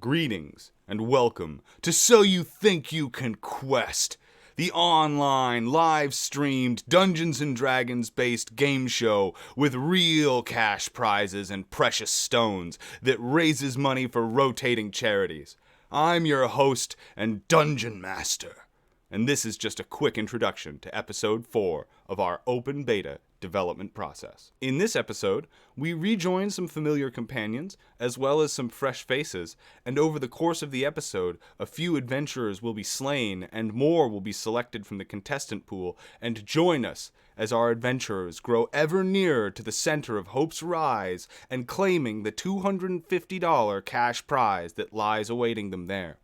Greetings and welcome to So You Think You Can Quest, the online, live-streamed Dungeons & Dragons-based game show with real cash prizes and precious stones that raises money for rotating charities. I'm your host and Dungeon Master, and this is just a quick introduction to Episode 4 of our open beta development process. In this episode, we rejoin some familiar companions, as well as some fresh faces, and over the course of the episode, a few adventurers will be slain, and more will be selected from the contestant pool, and join us as our adventurers grow ever nearer to the center of Hope's Rise, and claiming the $250 cash prize that lies awaiting them there.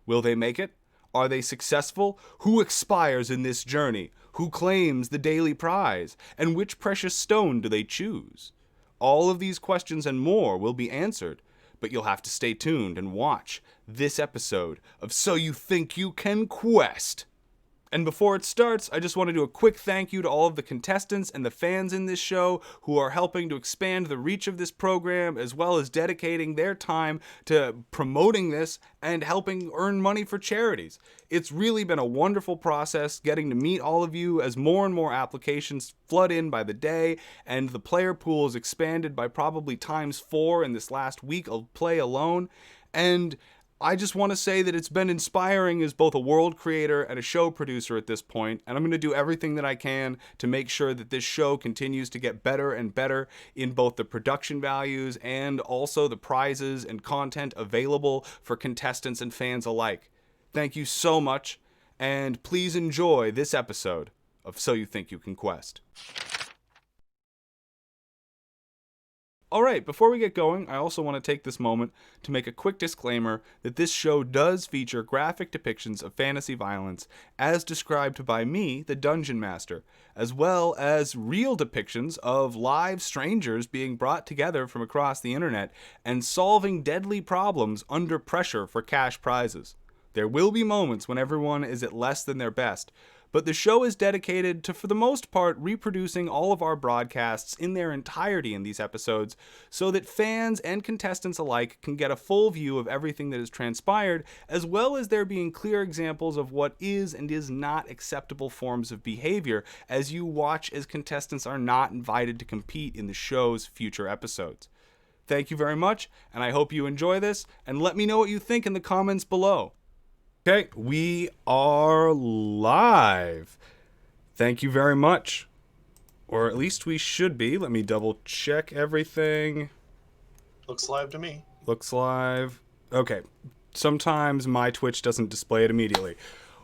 Will they make it? Are they successful? Who expires in this journey? Who claims the daily prize? And which precious stone do they choose? All of these questions and more will be answered, but you'll have to stay tuned and watch this episode of So You Think You Can Quest. And before it starts, I just want to do a quick thank you to all of the contestants and the fans in this show who are helping to expand the reach of this program, as well as dedicating their time to promoting this and helping earn money for charities. It's really been a wonderful process getting to meet all of you as more and more applications flood in by the day, and the player pool is expanded by probably times 4 in this last week of play alone. And I just want to say that it's been inspiring as both a world creator and a show producer at this point, and I'm going to do everything that I can to make sure that this show continues to get better and better in both the production values and also the prizes and content available for contestants and fans alike. Thank you so much, and please enjoy this episode of So You Think You Can Quest. Alright, before we get going, I also want to take this moment to make a quick disclaimer that this show does feature graphic depictions of fantasy violence as described by me, the Dungeon Master, as well as real depictions of live strangers being brought together from across the internet and solving deadly problems under pressure for cash prizes. There will be moments when everyone is at less than their best, but the show is dedicated to, for the most part, reproducing all of our broadcasts in their entirety in these episodes so that fans and contestants alike can get a full view of everything that has transpired, as well as there being clear examples of what is and is not acceptable forms of behavior as you watch as contestants are not invited to compete in the show's future episodes. Thank you very much, and I hope you enjoy this, and let me know what you think in the comments below. Okay, we are live. Thank you very much. Or at least we should be. Let me double check everything. Looks live to me. Looks live. Okay, sometimes my Twitch doesn't display it immediately.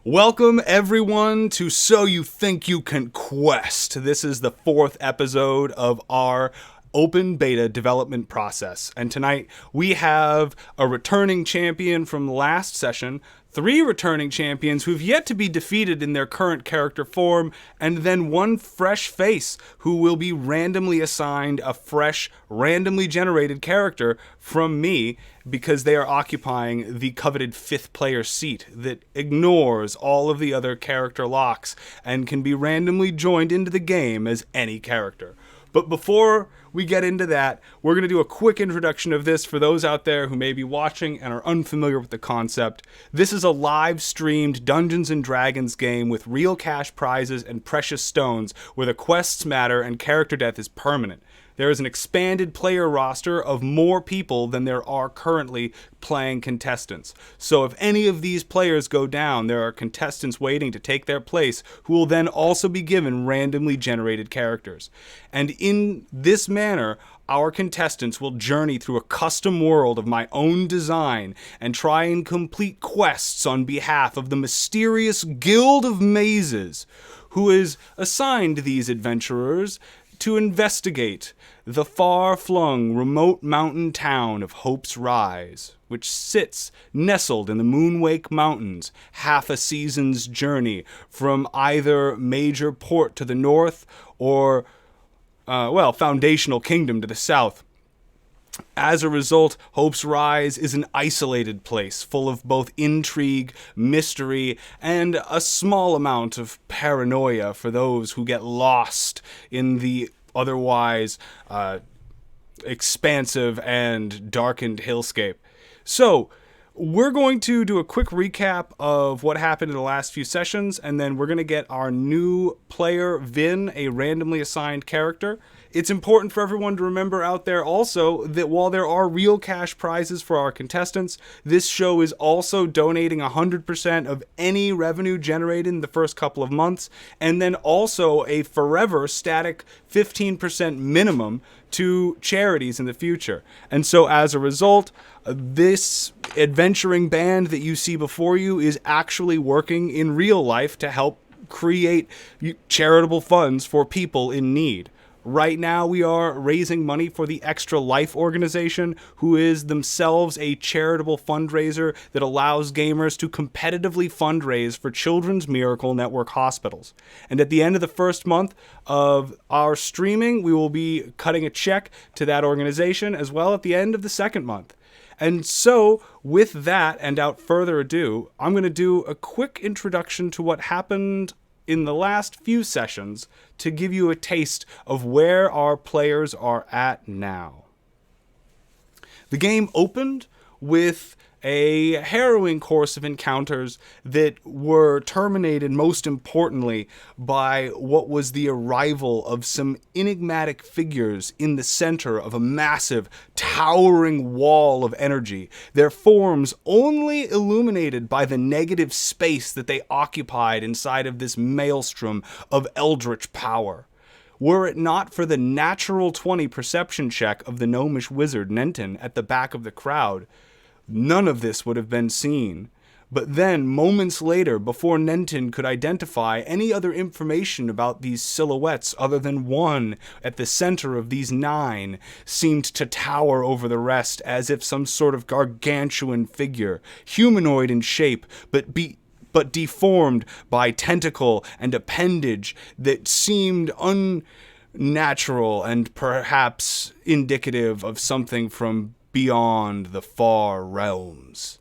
Welcome everyone to So You Think You Can Quest. This is the 4th episode of our open beta development process. And tonight we have a returning champion from last session, 3 returning champions who've yet to be defeated in their current character form, and then 1 fresh face who will be randomly assigned a fresh, randomly generated character from me because they are occupying the coveted 5th player seat that ignores all of the other character locks and can be randomly joined into the game as any character. But before we get into that, we're going to do a quick introduction of this for those out there who may be watching and are unfamiliar with the concept. This is a live-streamed Dungeons & Dragons game with real cash prizes and precious stones where the quests matter and character death is permanent. There is an expanded player roster of more people than there are currently playing contestants. So if any of these players go down, there are contestants waiting to take their place who will then also be given randomly generated characters. And in this manner, our contestants will journey through a custom world of my own design and try and complete quests on behalf of the mysterious Guild of Mazes, who is assigned these adventurers to investigate the far-flung remote mountain town of Hope's Rise, which sits nestled in the Moonwake Mountains, half a season's journey from either major port to the north or, Foundational Kingdom to the south. As a result, Hope's Rise is an isolated place full of both intrigue, mystery, and a small amount of paranoia for those who get lost in the otherwise expansive and darkened hillscape. So, We're going to do a quick recap of what happened in the last few sessions, and then we're going to get our new player, Vin, a randomly assigned character. It's important for everyone to remember out there also that while there are real cash prizes for our contestants, this show is also donating 100% of any revenue generated in the first couple of months, and then also a forever static 15% minimum to charities in the future. And so as a result, this adventuring band that you see before you is actually working in real life to help create charitable funds for people in need. Right now, we are raising money for the Extra Life organization, who is themselves a charitable fundraiser that allows gamers to competitively fundraise for Children's Miracle Network hospitals. And at the end of the first month of our streaming, we will be cutting a check to that organization, as well at the end of the second month. And so, with that, and without further ado, I'm going to do a quick introduction to what happened in the last few sessions to give you a taste of where our players are at now. The game opened with a harrowing course of encounters that were terminated most importantly by what was the arrival of some enigmatic figures in the center of a massive, towering wall of energy, their forms only illuminated by the negative space that they occupied inside of this maelstrom of eldritch power. Were it not for the natural 20 perception check of the gnomish wizard Nenton at the back of the crowd, none of this would have been seen. But then, moments later, before Nenton could identify any other information about these silhouettes other than one at the center of these 9 seemed to tower over the rest as if some sort of gargantuan figure, humanoid in shape, but deformed by tentacle and appendage that seemed unnatural and perhaps indicative of something from beyond the far realms.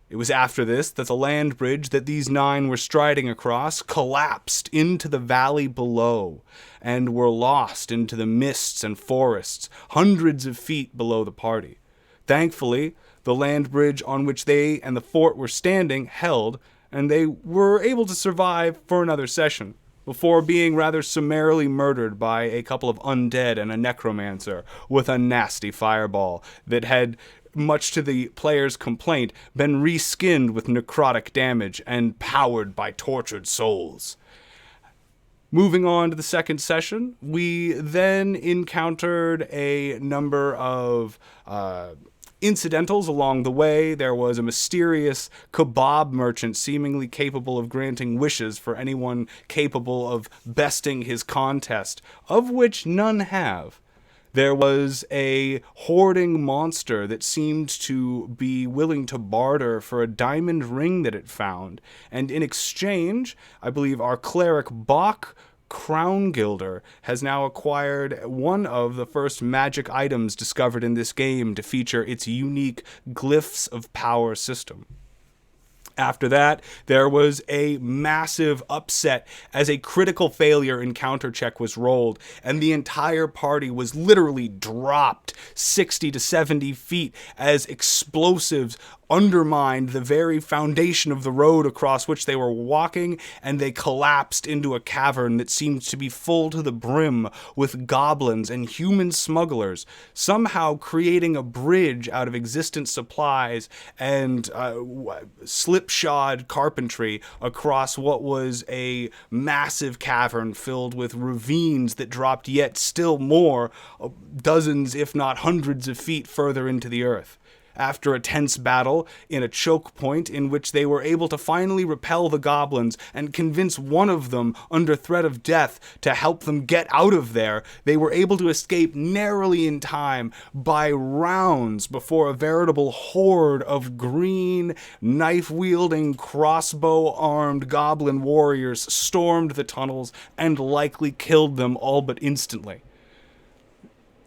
It was after this that the land bridge that these 9 were striding across collapsed into the valley below and were lost into the mists and forests hundreds of feet below the party. Thankfully, the land bridge on which they and the fort were standing held, and they were able to survive for another session, before being rather summarily murdered by a couple of undead and a necromancer with a nasty fireball that had, much to the player's complaint, been reskinned with necrotic damage and powered by tortured souls. Moving on to the second session, we then encountered a number of incidentals along the way. There was a mysterious kebab merchant seemingly capable of granting wishes for anyone capable of besting his contest, of which none have. There was a hoarding monster that seemed to be willing to barter for a diamond ring that it found, and in exchange, I believe our cleric Bach Crown Gilder has now acquired one of the first magic items discovered in this game to feature its unique Glyphs of Power system. After that, there was a massive upset as a critical failure encounter check was rolled, and the entire party was literally dropped 60 to 70 feet as explosives undermined the very foundation of the road across which they were walking, and they collapsed into a cavern that seemed to be full to the brim with goblins and human smugglers, somehow creating a bridge out of existent supplies and slipshod carpentry across what was a massive cavern filled with ravines that dropped yet still more, dozens if not hundreds of feet further into the earth. After a tense battle in a choke point in which they were able to finally repel the goblins and convince one of them under threat of death to help them get out of there, they were able to escape narrowly in time by rounds before a veritable horde of green, knife-wielding, crossbow-armed goblin warriors stormed the tunnels and likely killed them all but instantly.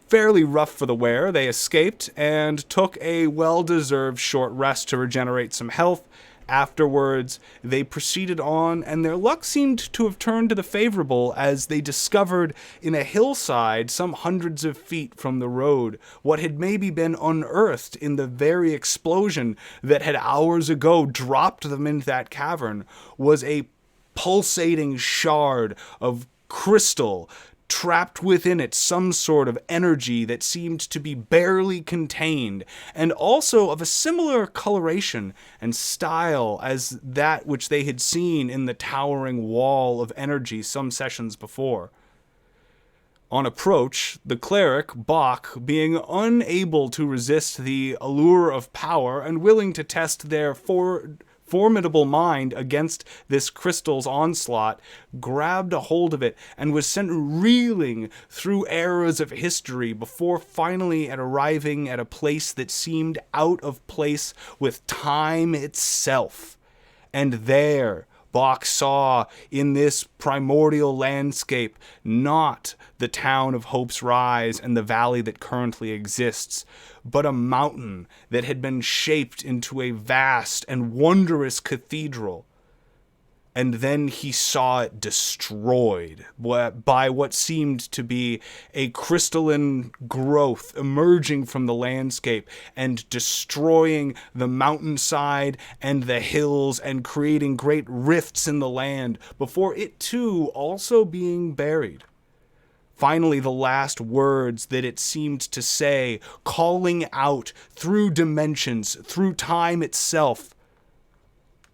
Fairly rough for the wear, they escaped and took a well-deserved short rest to regenerate some health, Afterwards, they proceeded on, and their luck seemed to have turned to the favorable as they discovered in a hillside some hundreds of feet from the road what had maybe been unearthed in the very explosion that had hours ago dropped them into that cavern was a pulsating shard of crystal, trapped within it some sort of energy that seemed to be barely contained, and also of a similar coloration and style as that which they had seen in the towering wall of energy some sessions before. On approach, the cleric, Bach, being unable to resist the allure of power and willing to test their formidable mind against this crystal's onslaught, grabbed a hold of it and was sent reeling through eras of history before finally arriving at a place that seemed out of place with time itself. And there, Bach saw in this primordial landscape not the town of Hope's Rise and the valley that currently exists, but a mountain that had been shaped into a vast and wondrous cathedral. And then he saw it destroyed by what seemed to be a crystalline growth emerging from the landscape and destroying the mountainside and the hills and creating great rifts in the land before it too also being buried. Finally, the last words that it seemed to say, calling out through dimensions, through time itself,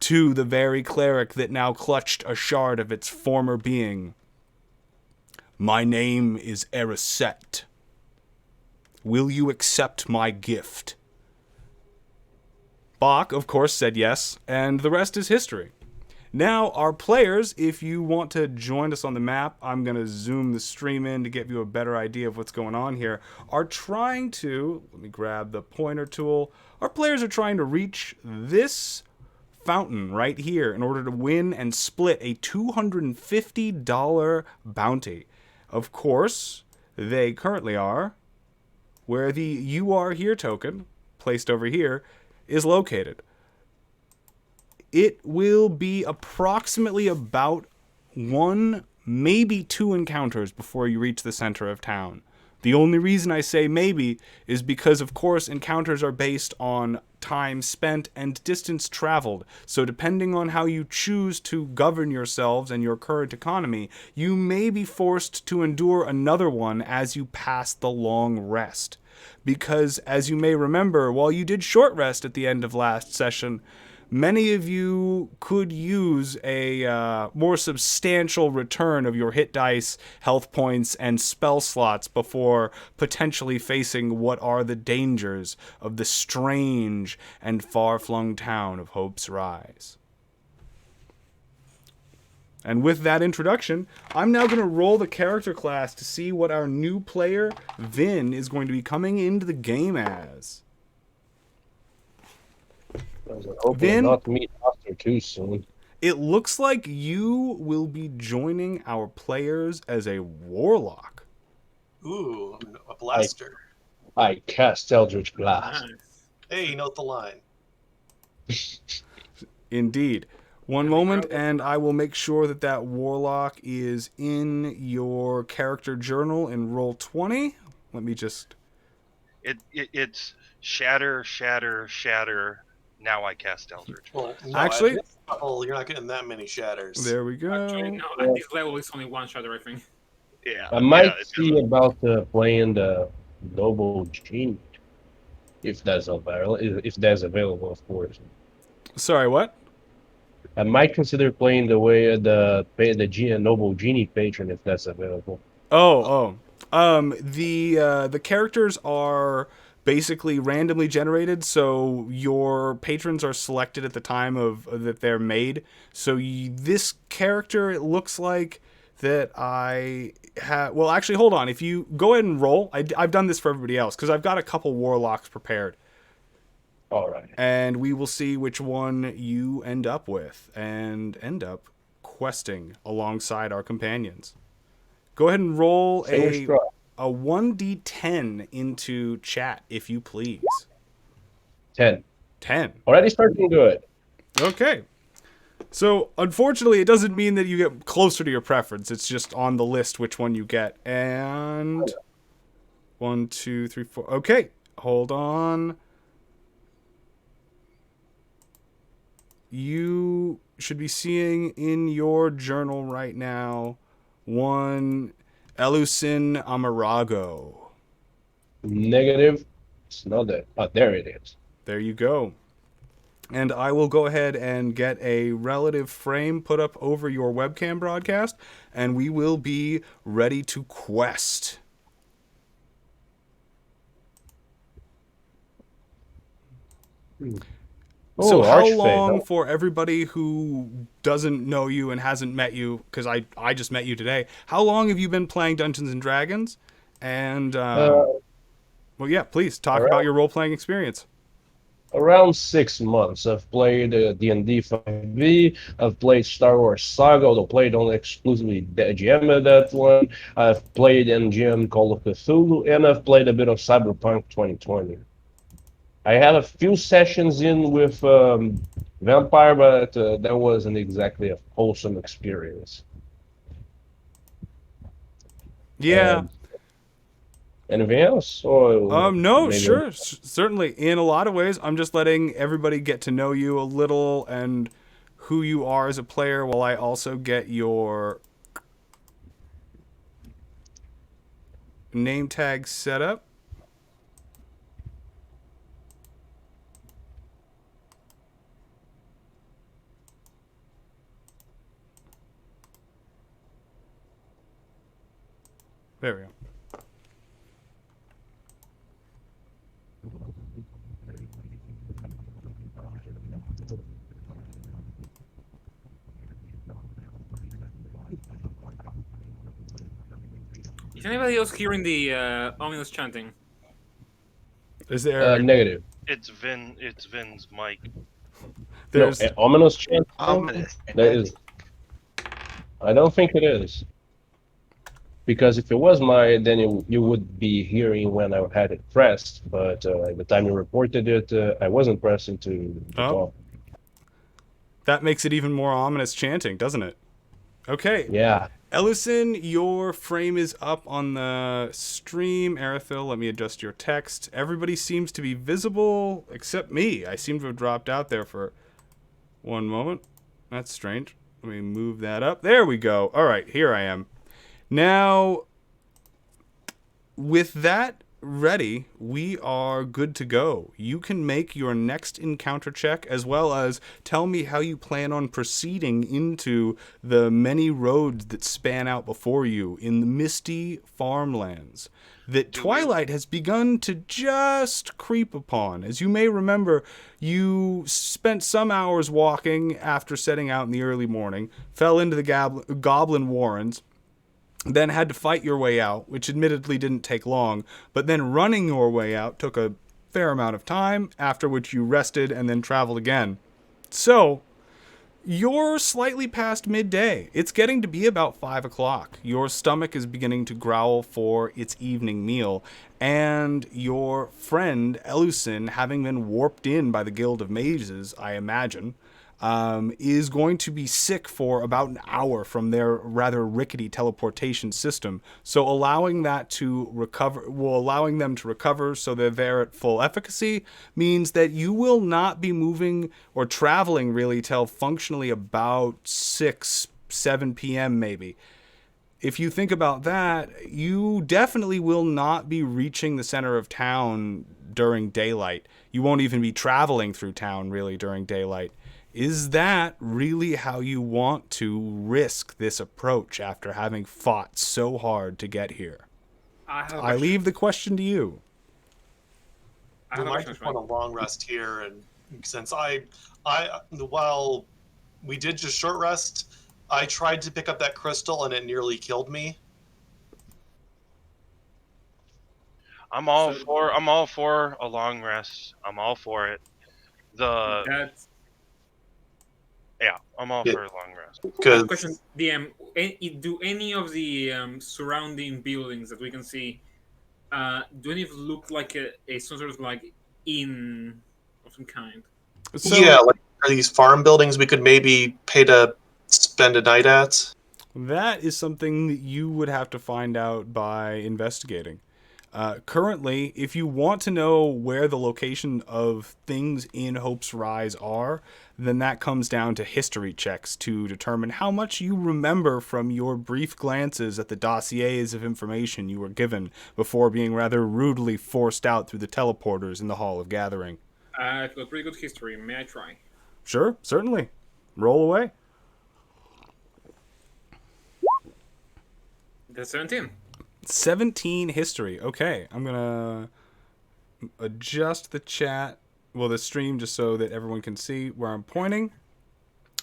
to the very cleric that now clutched a shard of its former being. My name is Erisette. Will you accept my gift? Bach, of course, said yes, and the rest is history. Now, our players, if you want to join us on the map, I'm going to zoom the stream in to give you a better idea of what's going on here, are trying to, let me grab the pointer tool, our players are trying to reach this fountain right here in order to win and split a $250 bounty. Of course, they currently are where the You Are Here token, placed over here, is located. It will be approximately about 1, maybe 2 encounters before you reach the center of town. The only reason I say maybe is because, of course, encounters are based on time spent and distance traveled. So depending on how you choose to govern yourselves and your current economy, you may be forced to endure another one as you pass the long rest. Because, as you may remember, while you did short rest at the end of last session, many of you could use a more substantial return of your hit dice, health points, and spell slots before potentially facing what are the dangers of the strange and far-flung town of Hope's Rise. And with that introduction, I'm now going to roll the character class to see what our new player, Vin, is going to be coming into the game as. Vin, not meet after too soon. It looks like you will be joining our players as a warlock. Ooh, a blaster. I cast Eldritch Blast. Hey, note the line. Indeed. One moment, and I will make sure that that warlock is in your character journal in Roll20. Let me just... It's shatter, shatter, shatter. Now I cast Eldritch. Well, no, actually, you're not getting that many shatters. There we go. Actually, no, at this level it's only one shatter, I think. Yeah. I might see about playing the Noble Genie, if that's available. If that's available, of course. Sorry, what? I might consider playing the way the Noble Genie patron if that's available. The characters are basically randomly generated, so your patrons are selected at the time of that they're made. So this character, it looks like that I have... Well, actually, hold on. If you go ahead and roll, I've done this for everybody else, because I've got a couple warlocks prepared. All right. And we will see which one you end up with, and end up questing alongside our companions. Go ahead and roll a 1d10 into chat, if you please. 10. 10. Already starting good. Okay. So, unfortunately, it doesn't mean that you get closer to your preference. It's just on the list which one you get. And 1, 2, 3, 4. Okay, hold on. You should be seeing in your journal right now one Elusin Amarago. Negative. It's not that. Oh, there it is. There you go. And I will go ahead and get a relative frame put up over your webcam broadcast, and we will be ready to quest. So how Archfey, long huh? for everybody who doesn't know you and hasn't met you, because I just met you today, how long have you been playing Dungeons & Dragons? And, well, yeah, please talk about your role-playing experience. Around 6 months. I've played D&D 5e. I've played Star Wars Saga, although played only exclusively GM at that one. I've played MGM Call of Cthulhu, and I've played a bit of Cyberpunk 2020. I had a few sessions in with Vampire, but that wasn't exactly a wholesome experience. Yeah. Anything else? Or No, maybe sure. Certainly. In a lot of ways, I'm just letting everybody get to know you a little and who you are as a player while I also get your name tag set up. There we go. Is anybody else hearing the ominous chanting? Is there negative. It's Vin's mic. there's No, ominous chant. Ominous. That is. I don't think it is. Because if it was mine, then you would be hearing when I had it pressed. But at the time you reported it, I wasn't pressing to talk. That makes it even more ominous chanting, doesn't it? Okay. Yeah. Ellison, your frame is up on the stream. Arathil, let me adjust your text. Everybody seems to be visible except me. I seem to have dropped out there for one moment. That's strange. Let me move that up. There we go. All right, here I am. Now, with that ready, we are good to go. You can make your next encounter check, as well as tell me how you plan on proceeding into the many roads that span out before you in the misty farmlands that twilight has begun to just creep upon. As you may remember, you spent some hours walking after setting out in the early morning, fell into the goblin warrens, then had to fight your way out, which admittedly didn't take long, but then running your way out took a fair amount of time, after which you rested and then traveled again. So, you're slightly past midday. It's getting to be about 5 o'clock. Your stomach is beginning to growl for its evening meal, and your friend, Elusin, having been warped in by the Guild of Mages, I imagine, is going to be sick for about an hour from their rather rickety teleportation system. So allowing them to recover so they're there at full efficacy means that you will not be moving or traveling really till functionally about 6-7 p.m. maybe. If you think about that, you definitely will not be reaching the center of town during daylight. You won't even be traveling through town really during daylight. Is that really how you want to risk this approach after having fought so hard to get here? I leave the question to you. We might just want a long rest here, and since while we did just short rest, I tried to pick up that crystal and it nearly killed me. I'm all for a long rest. I'm all for it. I'm all for a long rest. Question, DM, do any of the surrounding buildings that we can see, do any of them look like a sort of like inn of some kind? So, yeah, like Are these farm buildings we could maybe pay to spend a night at? That is something that you would have to find out by investigating. Currently, if you want to know where the location of things in Hope's Rise are, then that comes down to history checks to determine how much you remember from your brief glances at the dossiers of information you were given before being rather rudely forced out through the teleporters in the Hall of Gathering. I've got pretty good history. May I try? Sure, certainly. Roll away. That's 17. 17 history. Okay, I'm gonna adjust the chat, well, the stream, just so that everyone can see where I'm pointing.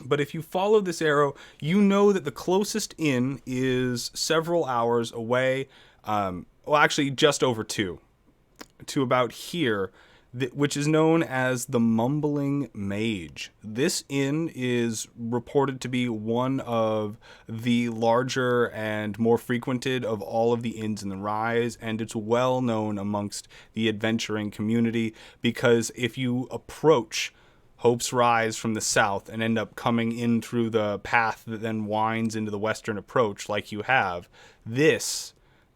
But if you follow this arrow, you know that the closest inn is several hours away. Well, actually, just over two, to about here, which is known as the Mumbling Mage. This inn is reported to be one of the larger and more frequented of all of the inns in the Rise, and it's well known amongst the adventuring community because if you approach Hope's Rise from the south and end up coming in through the path that then winds into the western approach like you have,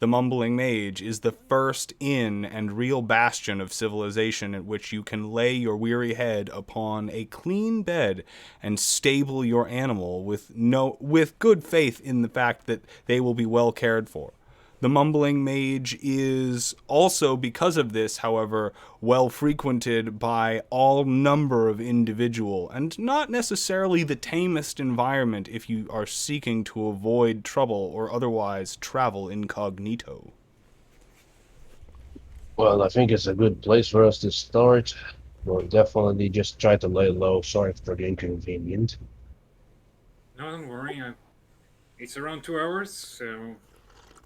the Mumbling Mage, is the first inn and real bastion of civilization at which you can lay your weary head upon a clean bed and stable your animal with good faith in the fact that they will be well cared for. The Mumbling Mage is also, because of this, however, well frequented by all number of individual, and not necessarily the tamest environment if you are seeking to avoid trouble or otherwise travel incognito. Well, I think it's a good place for us to start. We'll definitely just try to lay low. Sorry for the inconvenience. No, don't worry. It's around 2 hours, so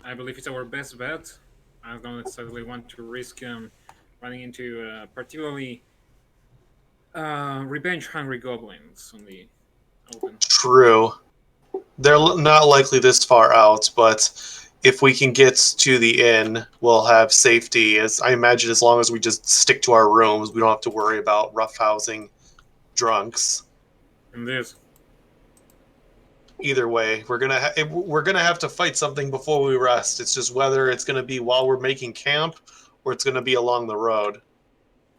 I believe it's our best bet. I don't necessarily want to risk running into particularly revenge-hungry goblins on the open. True. They're not likely this far out, but if we can get to the inn, we'll have safety. As I imagine, as long as we just stick to our rooms, we don't have to worry about roughhousing drunks. And this. Either way, we're gonna have to fight something before we rest. It's just whether it's gonna be while we're making camp or it's gonna be along the road.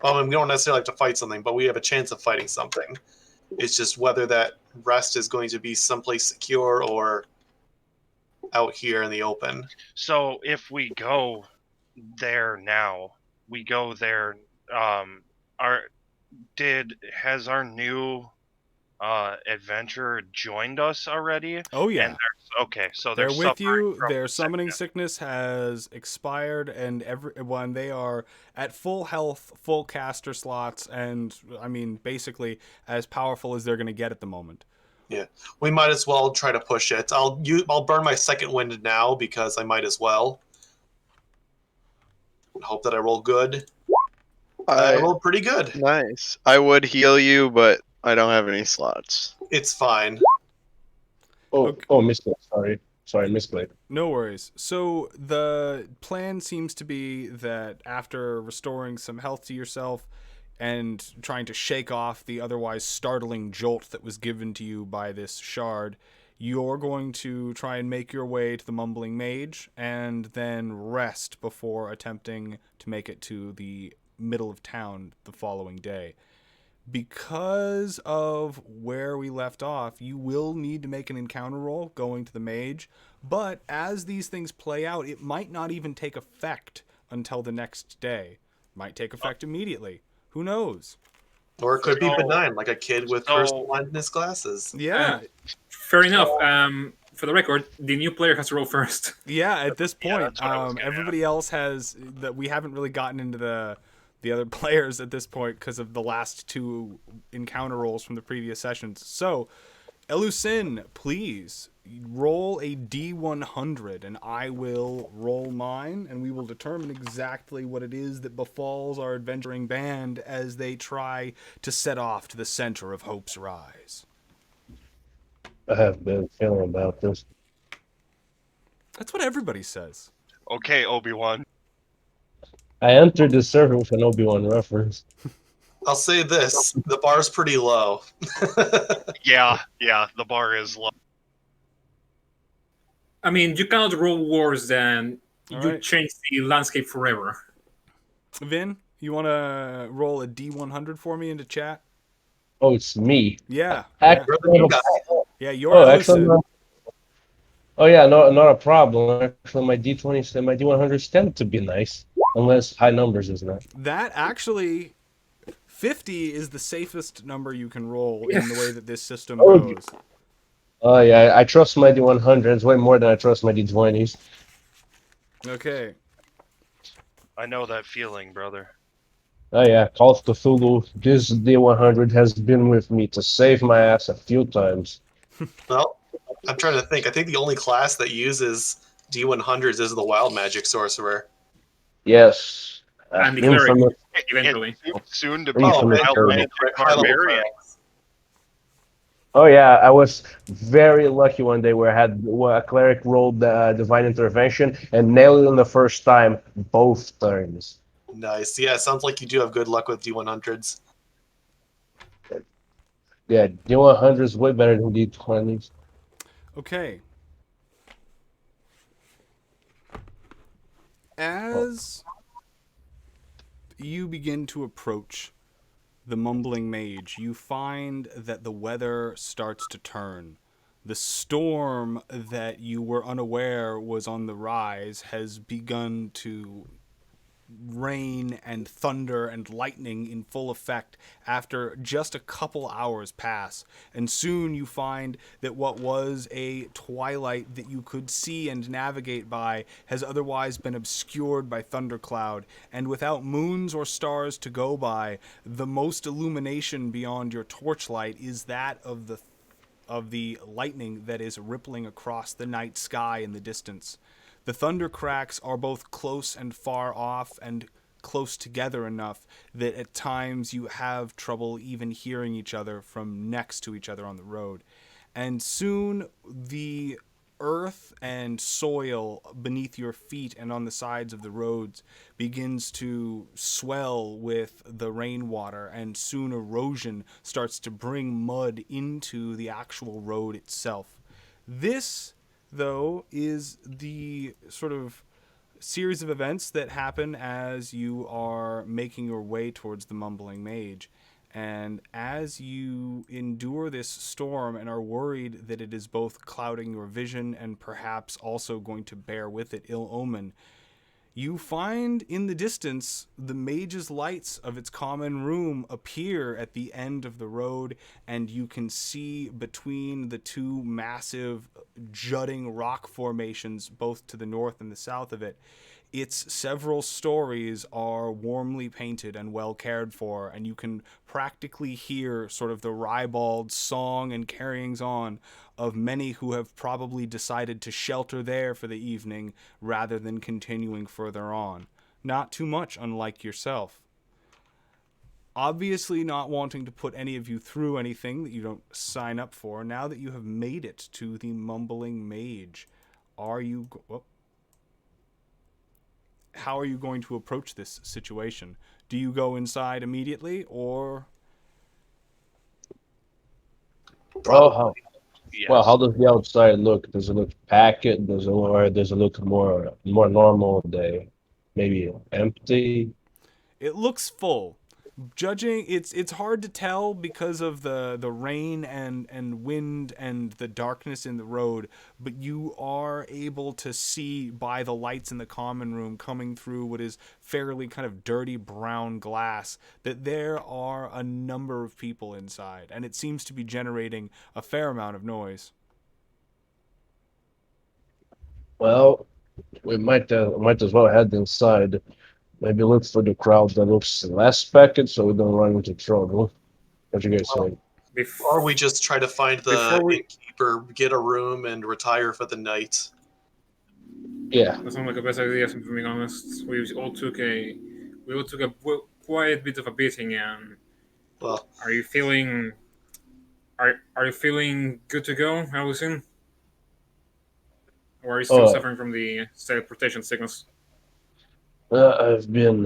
Well, I mean, we don't necessarily have to fight something, but we have a chance of fighting something. It's just whether that rest is going to be someplace secure or out here in the open. So if we go there now, has our new adventurer joined us already? Oh yeah. And okay, so They're with you. suffering Their from summoning sickness. sickness has expired, and everyone, they are at full health, full caster slots, and I mean basically as powerful as they're going to get at the moment. Yeah, we might as well try to push it. I'll burn my second wind now because I might as well. Hope that I roll good. I rolled pretty good. Nice. I would heal you, but I don't have any slots. It's fine. Oh, Okay. oh, misclick. Sorry, misclick. No worries. So the plan seems to be that after restoring some health to yourself and trying to shake off the otherwise startling jolt that was given to you by this shard, you're going to try and make your way to the Mumbling Mage and then rest before attempting to make it to the middle of town the following day. Because of where we left off, you will need to make an encounter roll going to the mage, but as these things play out, it might not even take effect until the next day. Might take effect immediately. Who knows? Or it could be benign, like a kid with personal blindness glasses. Yeah. Fair enough. For the record, the new player has to roll first. Yeah, at this point, that's what I was gonna everybody else has that. We haven't really gotten into the other players at this point because of the last two encounter rolls from the previous sessions. So, Elucin, please roll a D100 and I will roll mine, and we will determine exactly what it is that befalls our adventuring band as they try to set off to the center of Hope's Rise. I have a bad feeling about this. That's what everybody says. Okay, Obi-Wan. I entered the server with an Obi-Wan reference. I'll say this: the bar's pretty low. Yeah, the bar is low. I mean, you cannot roll worse than All you right. change the landscape forever. Vin, you want to roll a D100 for me into chat? Oh, it's me. Yeah. Yeah. You're the new guy. Yeah, you're Oh, actually, Lucid. oh yeah, no, not a problem. Actually, my D20s and my D100s tend to be nice, unless high numbers is not. That actually 50 is the safest number you can roll Yeah. in the way that this system Oh, goes. oh yeah, I trust my D100s way more than I trust my D20s. Okay. I know that feeling, brother. Oh yeah, Call of Cthulhu. This D100 has been with me to save my ass a few times. Well, I'm trying to think. I think the only class that uses D100s is the Wild Magic Sorcerer. Yes, And the cleric, infamous. eventually. Soon to be Oh, Infamous and Wild your cleric. Magic high level Barbarian. clerics. Oh yeah, I was very lucky one day where a cleric rolled divine intervention and nailed it on the first time both turns. Nice. Yeah, sounds like you do have good luck with D100s. Yeah, D100 is way better than D20s. Okay. Oh. As you begin to approach the mumbling mage, you find that the weather starts to turn. The storm that you were unaware was on the rise has begun to rain and thunder and lightning in full effect after just a couple hours pass. And soon you find that what was a twilight that you could see and navigate by has otherwise been obscured by thundercloud. And without moons or stars to go by, the most illumination beyond your torchlight is that of the lightning that is rippling across the night sky in the distance. The thunder cracks are both close and far off, and close together enough that at times you have trouble even hearing each other from next to each other on the road. And soon the earth and soil beneath your feet and on the sides of the roads begins to swell with the rainwater, and soon erosion starts to bring mud into the actual road itself. This, though, is the sort of series of events that happen as you are making your way towards the mumbling mage. And as you endure this storm and are worried that it is both clouding your vision and perhaps also going to bear with it ill omen, you find in the distance the mage's lights of its common room appear at the end of the road, and you can see between the two massive jutting rock formations, both to the north and the south of it, its several stories are warmly painted and well cared for, and you can practically hear sort of the ribald song and carryings on of many who have probably decided to shelter there for the evening rather than continuing further on. Not too much unlike yourself. Obviously, not wanting to put any of you through anything that you don't sign up for, now that you have made it to the mumbling mage, are you. How are you going to approach this situation? Do you go inside immediately, or Oh, how Yes. well? How does the outside look? Does it look packed? Does it look more normal day? Maybe empty. it looks full? Judging, it's hard to tell because of the rain and wind and the darkness in the road, but you are able to see by the lights in the common room coming through what is fairly kind of dirty brown glass that there are a number of people inside, and it seems to be generating a fair amount of noise. Well, we might as well head inside. Maybe look for the crowd that looks less packed, so we don't run into trouble. What you guys say? Or we just try to find the Before we, innkeeper, get a room, and retire for the night. Yeah. that sounds like the best idea. If I'm being honest, we all took a quite bit of a beating. And Well, are you feeling are you feeling good to go, Allison? Or are you still Oh, suffering from the teleportation sickness? I've been.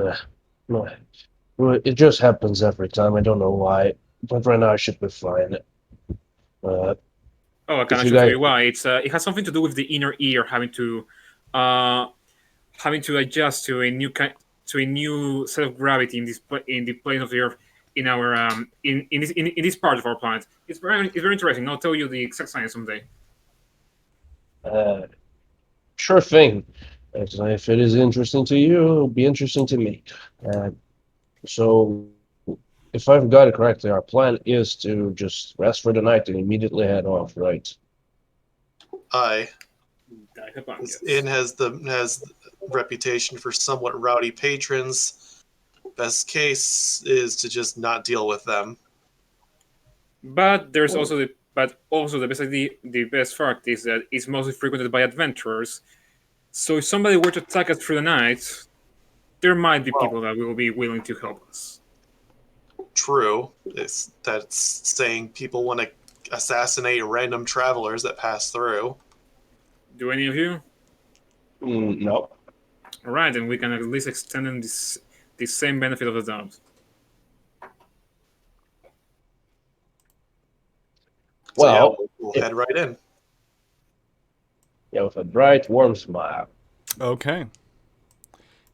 No, Well, it just happens every time. I don't know why, but right now I should be fine. Oh, I can If you actually tell guys, you why. It has something to do with the inner ear having to adjust to a new set of gravity in the plane of the Earth in our in this part of our planet. It's very interesting. I'll tell you the exact science someday. uh, sure thing. If it is interesting to you, it'll be interesting to me. Uh, so, if I've got it correctly, our plan is to just rest for the night and immediately head off, right? Aye. This inn Yes. has reputation for somewhat rowdy patrons. Best case is to just not deal with them. But there's also the best fact is that it's mostly frequented by adventurers. So if somebody were to attack us through the night, there might be Well, people that will be willing to help us. true. That's saying people want to assassinate random travelers that pass through. Do any of you? No. All right, then we can at least extend them this same benefit of the doubt. So yeah, Well, we'll head right in. yeah, with a bright, warm smile. Okay.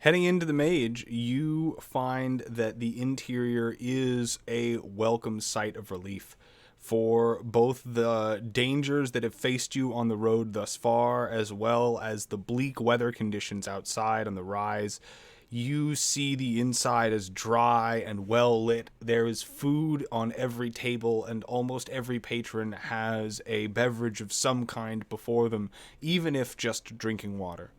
Heading into the mage, you find that the interior is a welcome sight of relief for both the dangers that have faced you on the road thus far, as well as the bleak weather conditions outside on the rise. You see the inside as dry and well lit. There is food on every table, and almost every patron has a beverage of some kind before them, even if just drinking water.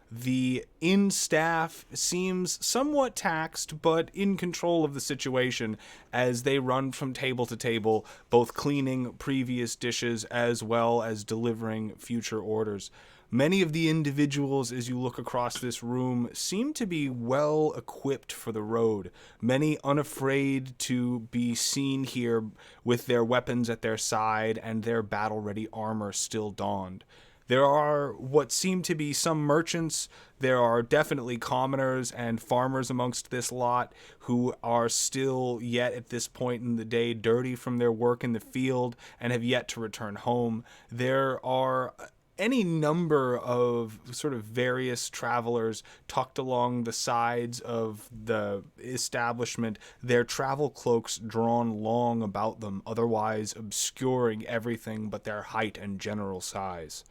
The inn staff seems somewhat taxed, but in control of the situation as they run from table to table, both cleaning previous dishes as well as delivering future orders. Many of the individuals, as you look across this room, seem to be well equipped for the road. Many unafraid to be seen here with their weapons at their side and their battle-ready armor still donned. There are what seem to be some merchants. There are definitely commoners and farmers amongst this lot who are still yet at this point in the day dirty from their work in the field and have yet to return home. There are any number of sort of various travelers tucked along the sides of the establishment, their travel cloaks drawn long about them, otherwise obscuring everything but their height and general size.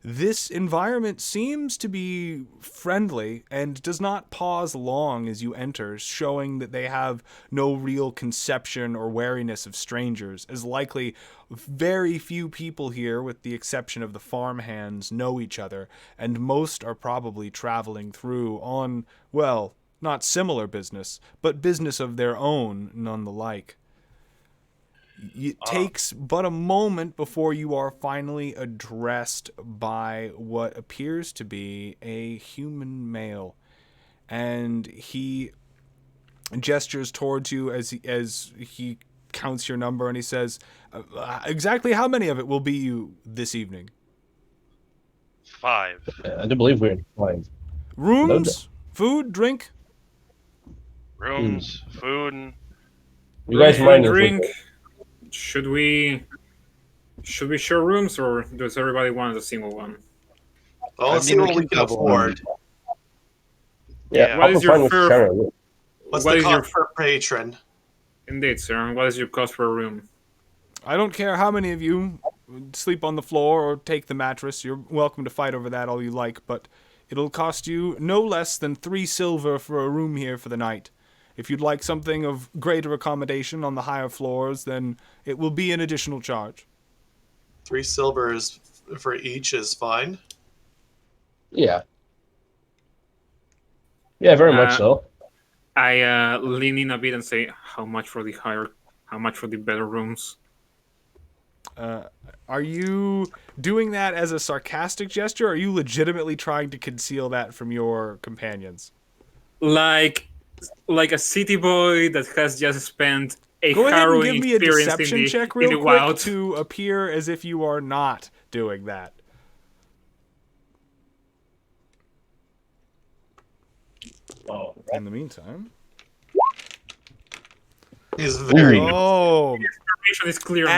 This environment seems to be friendly and does not pause long as you enter, showing that they have no real conception or wariness of strangers, as likely very few people here, with the exception of the farmhands, know each other, and most are probably traveling through on, well, not similar business, but business of their own none the like. It takes but a moment before you are finally addressed by what appears to be a human male, and he gestures towards you as he counts your number, and he says, "Exactly how many of it will be you this evening?" 5. I do believe we're fine. Rooms, food, drink. Rooms, food. You Room, guys food, mind if we? drink. Should we share rooms, or does everybody want a single one? Well, I let's mean, see we what we can can double afford. Yeah, What I'm is your fine with fair- sharing. What's What the is your cost per patron? Indeed, sir? What is your cost per room? I don't care how many of you sleep on the floor or take the mattress. You're welcome to fight over that all you like, but it'll cost you no less than 3 silver for a room here for the night. If you'd like something of greater accommodation on the higher floors, then it will be an additional charge. 3 silvers for each is fine. Yeah. Yeah, very much Uh, so. I lean in a bit and say, how much for the better rooms? Are you doing that as a sarcastic gesture, or are you legitimately trying to conceal that from your companions? Like a city boy that has just spent a Go ahead and give harrowing me a experience deception check in real the quick wild. to appear as if you are not doing that. Oh, In the meantime, He's very Ooh. Oh, Information is clear on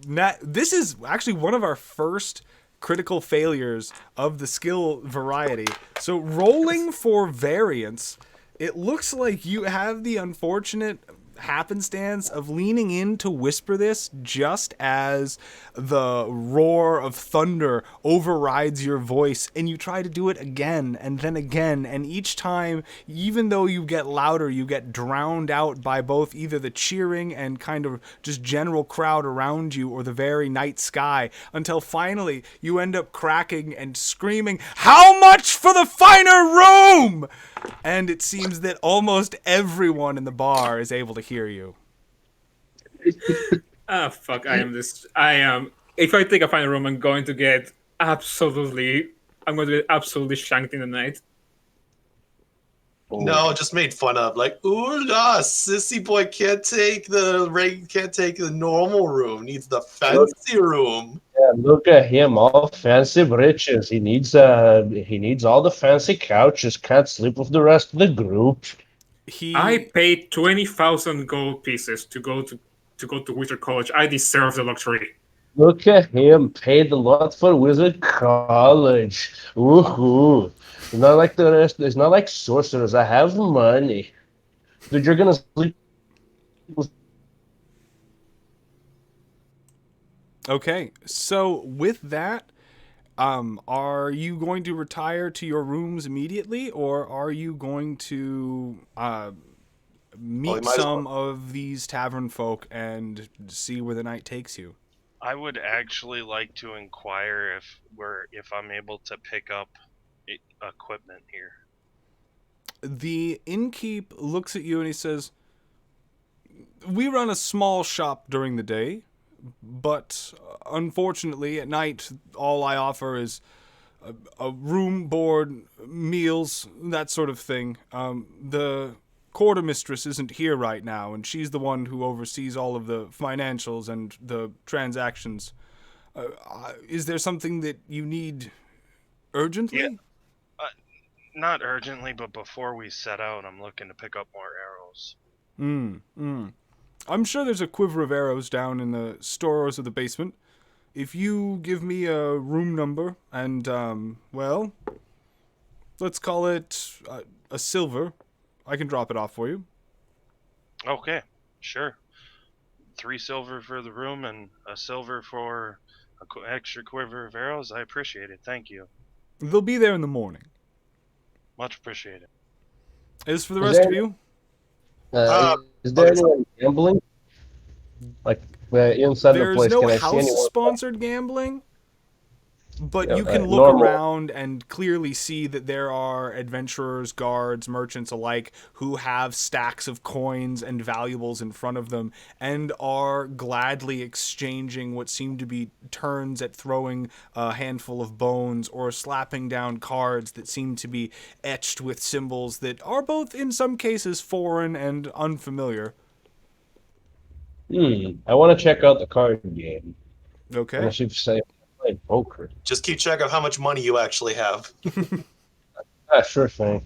my face. this is actually one of our first critical failures of the skill variety. So rolling for variance, it looks like you have the unfortunate happenstance of leaning in to whisper this just as the roar of thunder overrides your voice, and you try to do it again and then again, and each time, even though you get louder, you get drowned out by both either the cheering and kind of just general crowd around you or the very night sky, until finally you end up cracking and screaming, "How much for the finer room?" And it seems that almost everyone in the bar is able to hear you. Ah, fuck! I am this. I am. If I take a final room, I'm going to get absolutely. I'm going to get absolutely shanked in the night. no, just made fun of. Like, ooh la, sissy boy can't take the normal room. Needs the fancy room. Yeah, look at him, all fancy riches. He needs all the fancy couches. Can't sleep with the rest of the group. I He paid 20,000 gold pieces to go to Wizard College. I deserve the luxury. Look at him, paid a lot for Wizard College. Woohoo! It's not like the rest. It's not like sorcerers. I have money. Dude, you're gonna sleep with. Okay, so with that, are you going to retire to your rooms immediately, or are you going to meet might as some of these tavern folk and see where the night takes you? I would actually like to inquire if I'm able to pick up equipment here. The innkeep looks at you and he says, "We run a small shop during the day, but unfortunately at night all I offer is a room, board, meals, that sort of thing. The quarter mistress isn't here right now, and she's the one who oversees all of the financials and the transactions. Is there something that you need urgently?" Yeah. Not urgently, but before we set out, I'm looking to pick up more arrows. I'm sure there's a quiver of arrows down in the stores of the basement. If you give me a room number and, well, let's call it a silver, I can drop it off for you. Okay, sure. 3 silver for the room and a silver for extra quiver of arrows. I appreciate it. Thank you. They'll be there in the morning. Much appreciated. As for the Is rest there, of you, is there anyone gambling? Like inside the there's place? no Can I see anyone? house-sponsored gambling, but Yeah, you can look normal. around and clearly see that there are adventurers, guards, merchants alike who have stacks of coins and valuables in front of them and are gladly exchanging what seem to be turns at throwing a handful of bones or slapping down cards that seem to be etched with symbols that are both in some cases foreign and unfamiliar. I want to check out the card game. I want Okay. to see if say play poker. Just keep track of how much money you actually have. Ah, sure thing.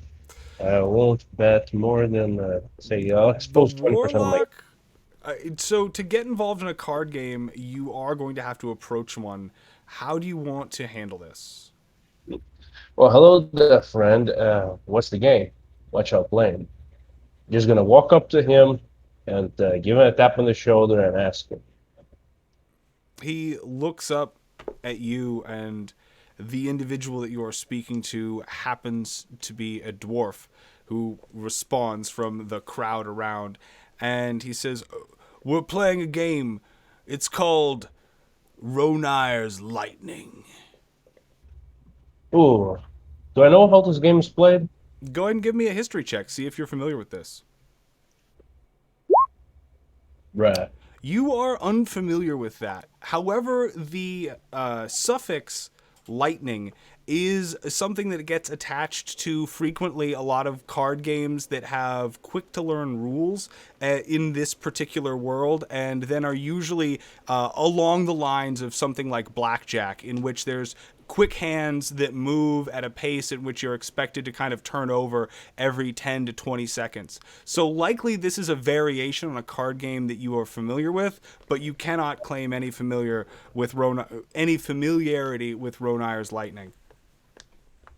I won't bet more than say I'll The expose 20% of my. warlock. So to get involved in a card game, you are going to have to approach one. How do you want to handle this? Well, hello there, friend. What's the game? Watch out playing. Just gonna walk up to him and give him a tap on the shoulder and ask him. He looks up at you, and the individual that you are speaking to happens to be a dwarf who responds from the crowd around. And he says, "We're playing a game. It's called Ronir's Lightning." Ooh, do I know how this game is played? Go ahead and give me a history check. See if you're familiar with this. Right. You are unfamiliar with that. However, the suffix lightning is something that gets attached to frequently a lot of card games that have quick to learn rules in this particular world, and then are usually along the lines of something like blackjack, in which there's quick hands that move at a pace at which you're expected to kind of turn over every 10 to 20 seconds. So likely this is a variation on a card game that you are familiar with, but you cannot claim any familiarity with Ronir's Lightning.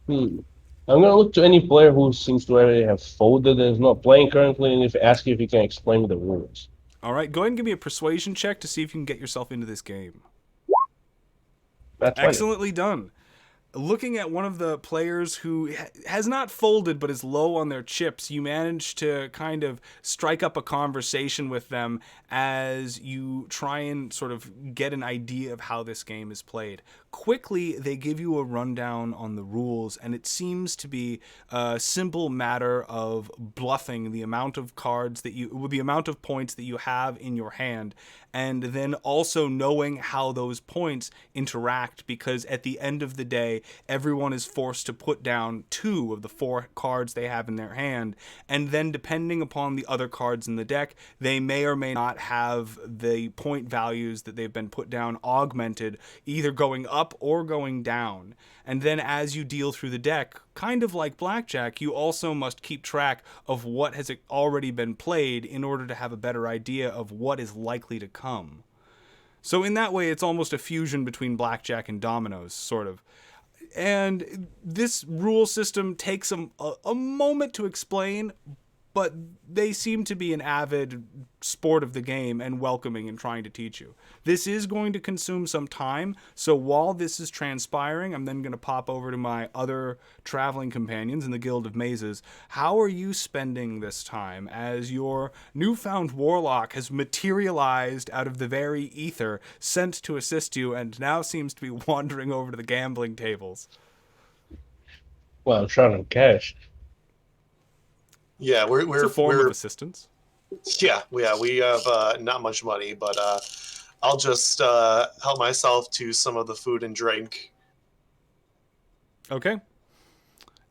I'm gonna look to any player who seems to already have folded and is not playing currently, and ask if he can explain the rules. All right, go ahead and give me a persuasion check to see if you can get yourself into this game. That's Excellently done. Looking at one of the players who has not folded but is low on their chips, you manage to kind of strike up a conversation with them as you try and sort of get an idea of how this game is played. Quickly, they give you a rundown on the rules, and it seems to be a simple matter of bluffing the amount of points that you have in your hand, and then also knowing how those points interact, because at the end of the day, everyone is forced to put down 2 of the 4 cards they have in their hand, and then depending upon the other cards in the deck, they may or may not have the point values that they've been put down augmented, either going up or going down. And then as you deal through the deck, kind of like blackjack, you also must keep track of what has already been played in order to have a better idea of what is likely to come. So in that way, it's almost a fusion between blackjack and dominoes, sort of. And this rule system takes a moment to explain, but they seem to be an avid sport of the game and welcoming and trying to teach you. This is going to consume some time, so while this is transpiring, I'm then going to pop over to my other traveling companions in the Guild of Mazes. How are you spending this time as your newfound warlock has materialized out of the very ether, sent to assist you, and now seems to be wandering over to the gambling tables? Well, I'm trying to cash. Yeah, It's a form of assistance. Yeah, we have not much money, but I'll just help myself to some of the food and drink. Okay.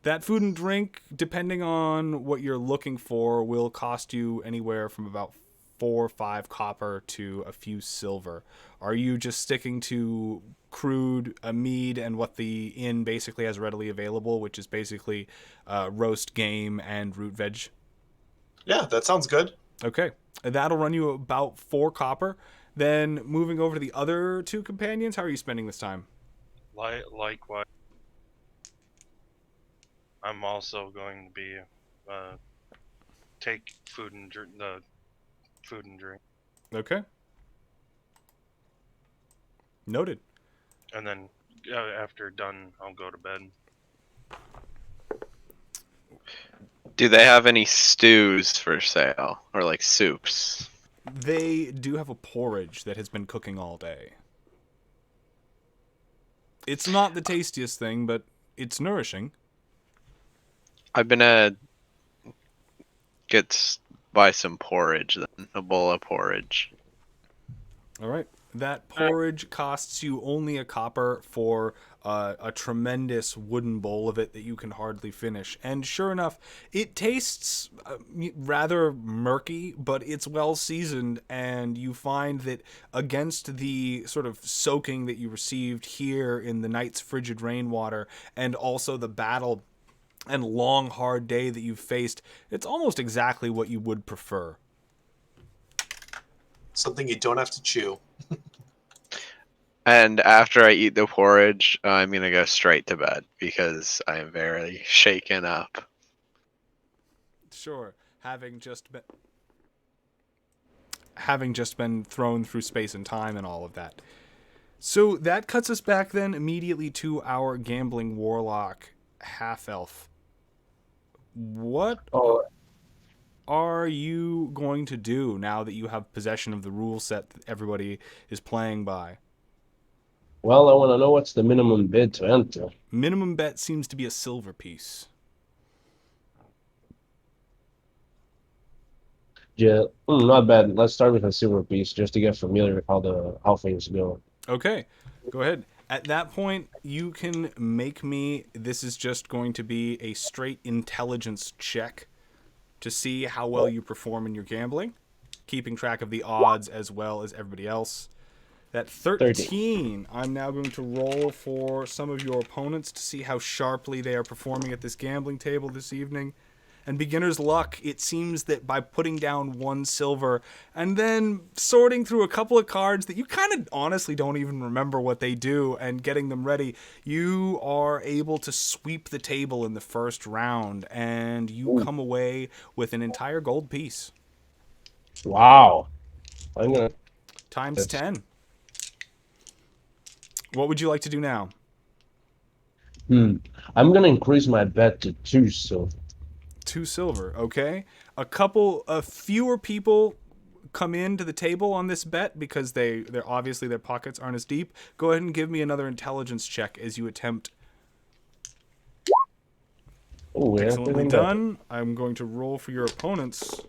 That food and drink, depending on what you're looking for, will cost you anywhere from about 4 or 5 copper to a few silver. Are you just sticking to crude, a mead, and what the inn basically has readily available, which is basically roast game and root veg? Yeah, that sounds good. Okay. That'll run you about 4 copper. Then moving over to the other 2 companions, how are you spending this time? Likewise. I'm also going to be take food and drink. Okay. Noted. And then after done, I'll go to bed. Do they have any stews for sale or like soups? They do have a porridge that has been cooking all day. It's not the tastiest thing, but it's nourishing. I've been buy some porridge then, a bowl of porridge. All right. That porridge costs you only a copper for a tremendous wooden bowl of it that you can hardly finish. And sure enough, it tastes rather murky, but it's well seasoned, and you find that against the sort of soaking that you received here in the night's frigid rainwater, and also the battle and long, hard day that you've faced, it's almost exactly what you would prefer. Something you don't have to chew. And after I eat the porridge, I'm gonna go straight to bed because I am very shaken up. Sure, having just been thrown through space and time and all of that. So that cuts us back then immediately to our gambling warlock half-elf. What are you going to do now that you have possession of the rule set that everybody is playing by? Well, I want to know what's the minimum bid to enter. Minimum bet seems to be a silver piece. Yeah, not bad. Let's start with a silver piece just to get familiar with how things go. Okay, go ahead. At that point, you can make me, this is just going to be a straight intelligence check to see how well you perform in your gambling, keeping track of the odds as well as everybody else. That 13. 13. I'm now going to roll for some of your opponents to see how sharply they are performing at this gambling table this evening. And beginner's luck, it seems that by putting down 1 silver and then sorting through a couple of cards that you kind of honestly don't even remember what they do and getting them ready, you are able to sweep the table in the first round and you come away with an entire gold piece. Wow. I'm gonna Times 10. What would you like to do now? I'm gonna increase my bet to 2 silver. 2 silver, okay? A fewer people come into the table on this bet because they're obviously their pockets aren't as deep. Go ahead and give me another intelligence check as you attempt. Oh, yeah, Excellently done. I'm going to roll for your opponents.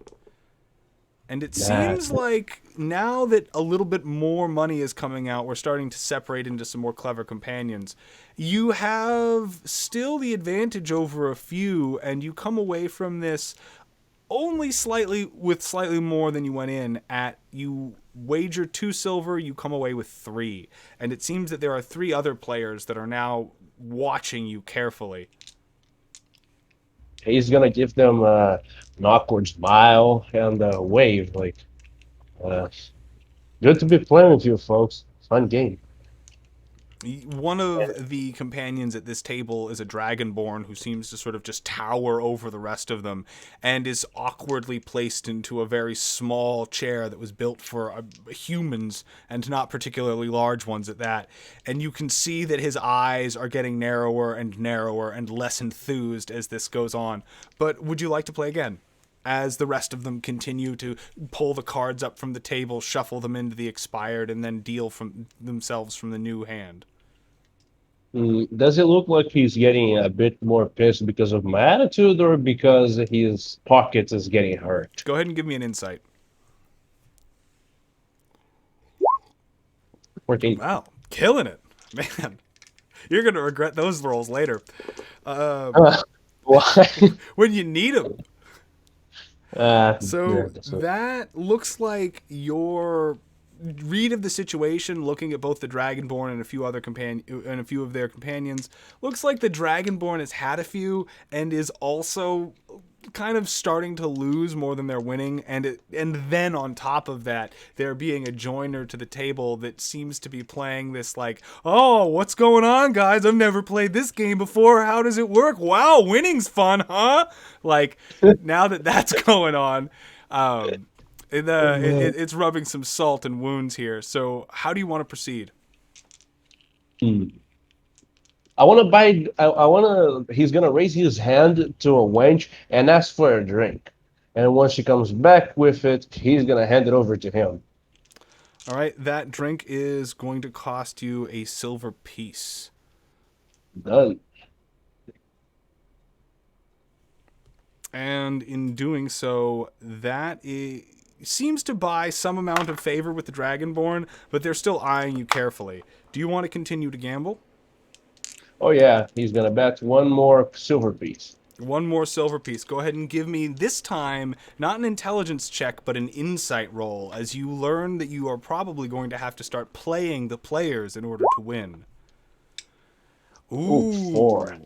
And it seems like now that a little bit more money is coming out, we're starting to separate into some more clever companions. You have still the advantage over a few, and you come away from this only slightly more than you went in at. You wager 2 silver, you come away with 3. And it seems that there are 3 other players that are now watching you carefully. He's gonna give them an awkward smile and a wave, like, good to be playing with you, folks. Fun game. One of the companions at this table is a dragonborn who seems to sort of just tower over the rest of them and is awkwardly placed into a very small chair that was built for humans and not particularly large ones at that. And you can see that his eyes are getting narrower and less enthused as this goes on. But would you like to play again? As the rest of them continue to pull the cards up from the table, shuffle them into the expired, and then deal from themselves from the new hand. Does it look like he's getting a bit more pissed because of my attitude or because his pocket is getting hurt? Go ahead and give me an insight. 14. Wow, killing it, man. You're gonna regret those rolls later. Why? When you need them. So Yeah, that looks like your read of the situation, looking at both the Dragonborn and a few of their companions. Looks like the Dragonborn has had a few and is also kind of starting to lose more than they're winning, and then on top of that, there being a joiner to the table that seems to be playing this like, oh, what's going on, guys? I've never played this game before. How does it work? Wow, winning's fun, huh? Like, now that that's going on, it's rubbing some salt and wounds here. So how do you want to proceed? I want to buy. I want to. He's gonna raise his hand to a wench and ask for a drink, and once she comes back with it, he's gonna hand it over to him. All right, that drink is going to cost you a silver piece. Done. And in doing so, seems to buy some amount of favor with the Dragonborn, but they're still eyeing you carefully. Do you want to continue to gamble? Oh yeah, he's gonna bet 1 more silver piece. 1 more silver piece. Go ahead and give me, this time, not an intelligence check, but an insight roll, as you learn that you are probably going to have to start playing the players in order to win. Ooh, 4.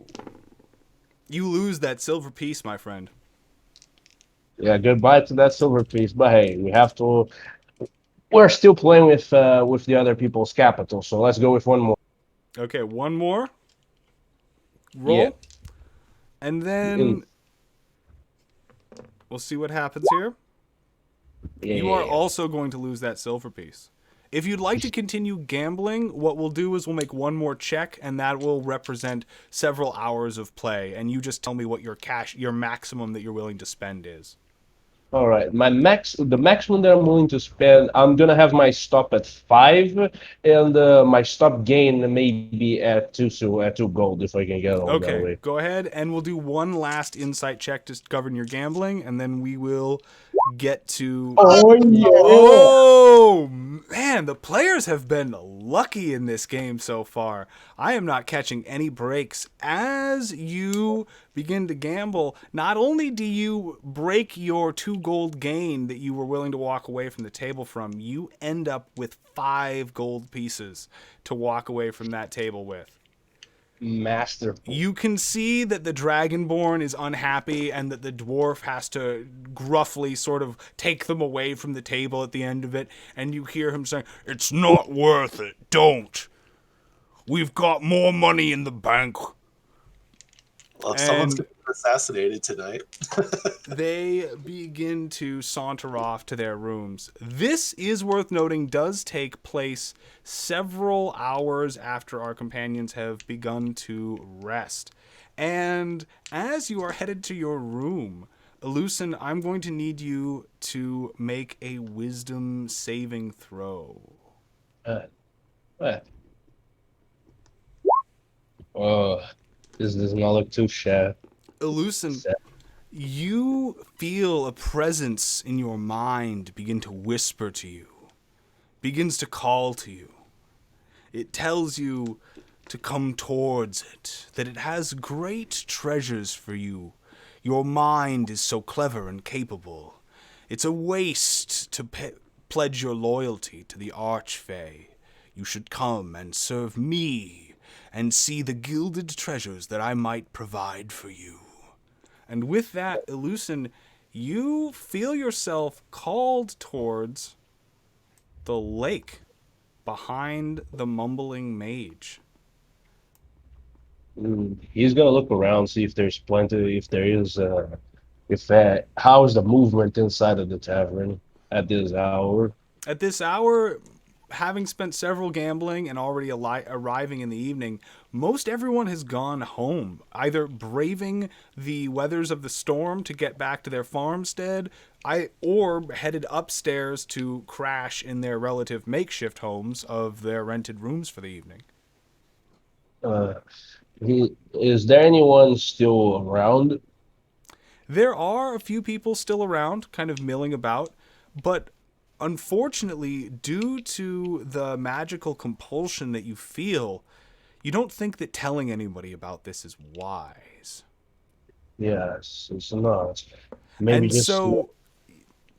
You lose that silver piece, my friend. Yeah, goodbye to that silver piece. But hey, we have to. We're still playing with the other people's capital, so let's go with 1 more. Okay, 1 more. Roll. Yeah. And then we'll see what happens here. Yeah. You are also going to lose that silver piece. If you'd like to continue gambling, what we'll do is we'll make 1 more check, and that will represent several hours of play. And you just tell me what your maximum that you're willing to spend is. All right, the maximum that I'm willing to spend, I'm gonna have my stop at 5, and my stop gain maybe at 2, so at 2 gold if I can get all that way. Okay, go ahead, and we'll do 1 last insight check to govern your gambling, and then we will get to... Oh, yeah! Oh, man, the players have been lucky in this game so far. I am not catching any breaks. As you begin to gamble, not only do you break your 2 gold gain that you were willing to walk away from the table from, you end up with 5 gold pieces to walk away from that table with. Masterful. You can see that the Dragonborn is unhappy and that the dwarf has to gruffly sort of take them away from the table at the end of it, and you hear him saying, "It's not worth it, don't. We've got more money in the bank." Well, if someone's going to be assassinated tonight. They begin to saunter off to their rooms. This, is worth noting, does take place several hours after our companions have begun to rest. And as you are headed to your room, Elucin, I'm going to need you to make a wisdom saving throw. This does not look too shabby. Elucin, you feel a presence in your mind begin to whisper to you, begins to call to you. It tells you to come towards it, that it has great treasures for you. Your mind is so clever and capable. It's a waste to pledge your loyalty to the Archfey. You should come and serve me and see the gilded treasures that I might provide for you. And with that, Elucin, you feel yourself called towards the lake behind the mumbling mage. He's gonna look around, see if there's how's the movement inside of the tavern at this hour. At this hour, having spent several gambling and already arriving in the evening, most everyone has gone home, either braving the weathers of the storm to get back to their farmstead, or headed upstairs to crash in their relative makeshift homes of their rented rooms for the evening. Is there anyone still around? There are a few people still around, kind of milling about, but unfortunately, due to the magical compulsion that you feel, you don't think that telling anybody about this is wise. Yes, it's not. Maybe And just so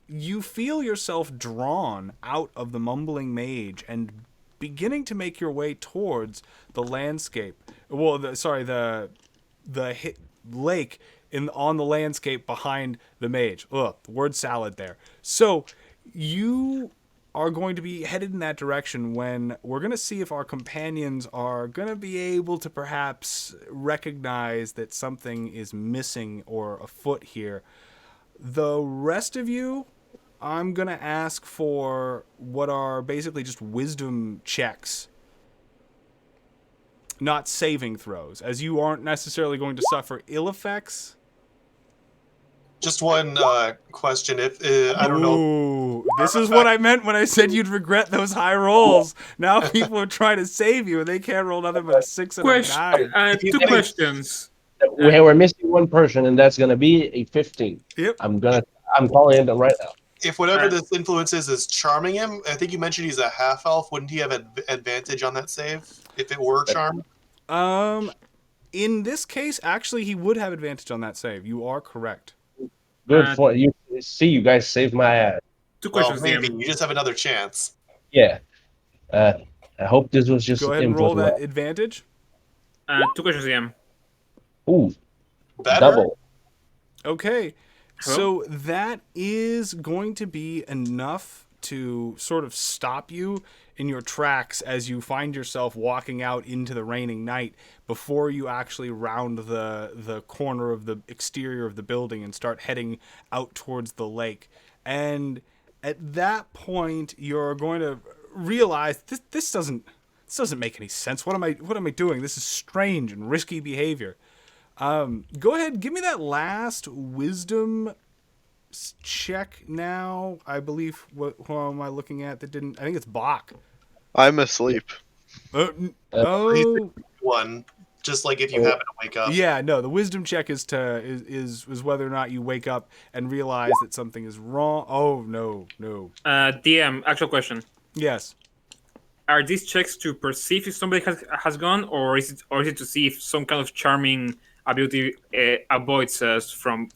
you feel yourself drawn out of the mumbling mage and beginning to make your way towards the landscape. Well, the lake on the landscape behind the mage. Ugh, the word salad there. So you are going to be headed in that direction when we're going to see if our companions are going to be able to perhaps recognize that something is missing or afoot here. The rest of you, I'm going to ask for what are basically just wisdom checks, not saving throws, as you aren't necessarily going to suffer ill effects. Just one question. If I don't know. Ooh, this is what I meant when I said you'd regret those high rolls. Now people are trying to save you, and they can't roll nothing but a 6 and a 9. Two questions. We're missing one person, and that's gonna be a 15. Yep. I'm calling it right now. If whatever this influence is charming him, I think you mentioned he's a half elf. Wouldn't he have advantage on that save if it were charm? In this case, actually, he would have advantage on that save. You are correct. Good for you. See, you guys saved my ass. Two questions. Well, maybe you just have another chance. Yeah. I hope this was just. Go ahead and roll that advantage. 2 questions, DM. Ooh, Better? double. Okay, so that is going to be enough to sort of stop you in your tracks as you find yourself walking out into the raining night before you actually round the corner of the exterior of the building and start heading out towards the lake. And at that point, you're going to realize this doesn't make any sense. What am I doing? This is strange and risky behavior. Go ahead, give me that last wisdom check now. I believe who am I looking at that didn't? I think it's Bach. I'm asleep. One, just like if you happen to wake up. Yeah, no. The wisdom check is whether or not you wake up and realize that something is wrong. Oh no. DM, actual question. Yes. Are these checks to perceive if somebody has gone, or is it to see if some kind of charming ability avoids us from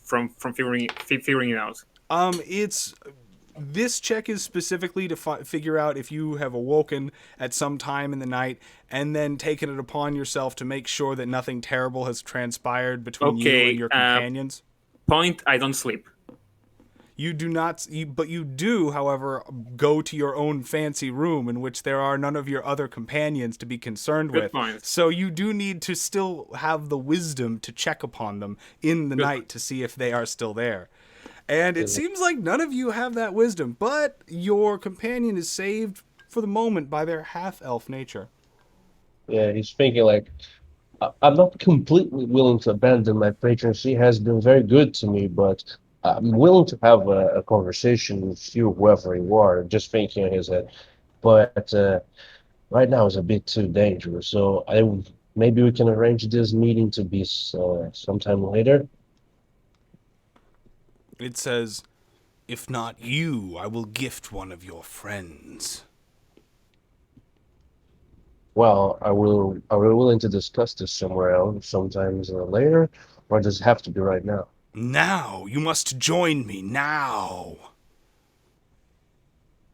figuring it out? It's this check is specifically to figure out if you have awoken at some time in the night and then taken it upon yourself to make sure that nothing terrible has transpired between you and your companions. Point: I don't sleep. You do not, but you do, however, go to your own fancy room in which there are none of your other companions to be concerned with. Point. So you do need to still have the wisdom to check upon them in the night to see if they are still there. And it seems like none of you have that wisdom, but your companion is saved for the moment by their half-elf nature. Yeah, he's thinking like, I'm not completely willing to abandon my patron. She has been very good to me, but I'm willing to have a conversation with you, whoever you are, just thinking in his head. But right now is a bit too dangerous, so maybe we can arrange this meeting to be sometime later. It says, if not you, I will gift one of your friends. Well, are we willing to discuss this somewhere else, sometimes later, or does it have to be right now? Now, you must join me now.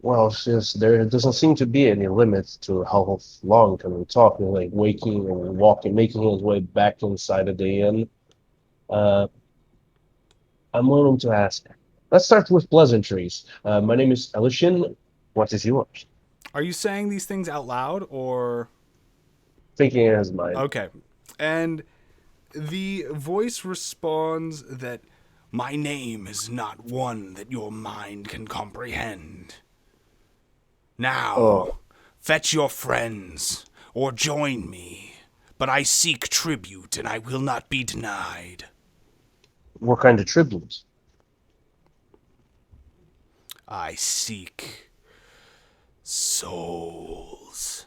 Well, since there doesn't seem to be any limit to how long can we talk, like waking and walking, making his way back inside of the inn. I'm willing to ask. Let's start with pleasantries. My name is Elishin. What is yours? Are you saying these things out loud, or...? Thinking in his mind. Okay. And the voice responds that my name is not one that your mind can comprehend. Now, fetch your friends, or join me. But I seek tribute, and I will not be denied. What kind of tributes? I seek souls.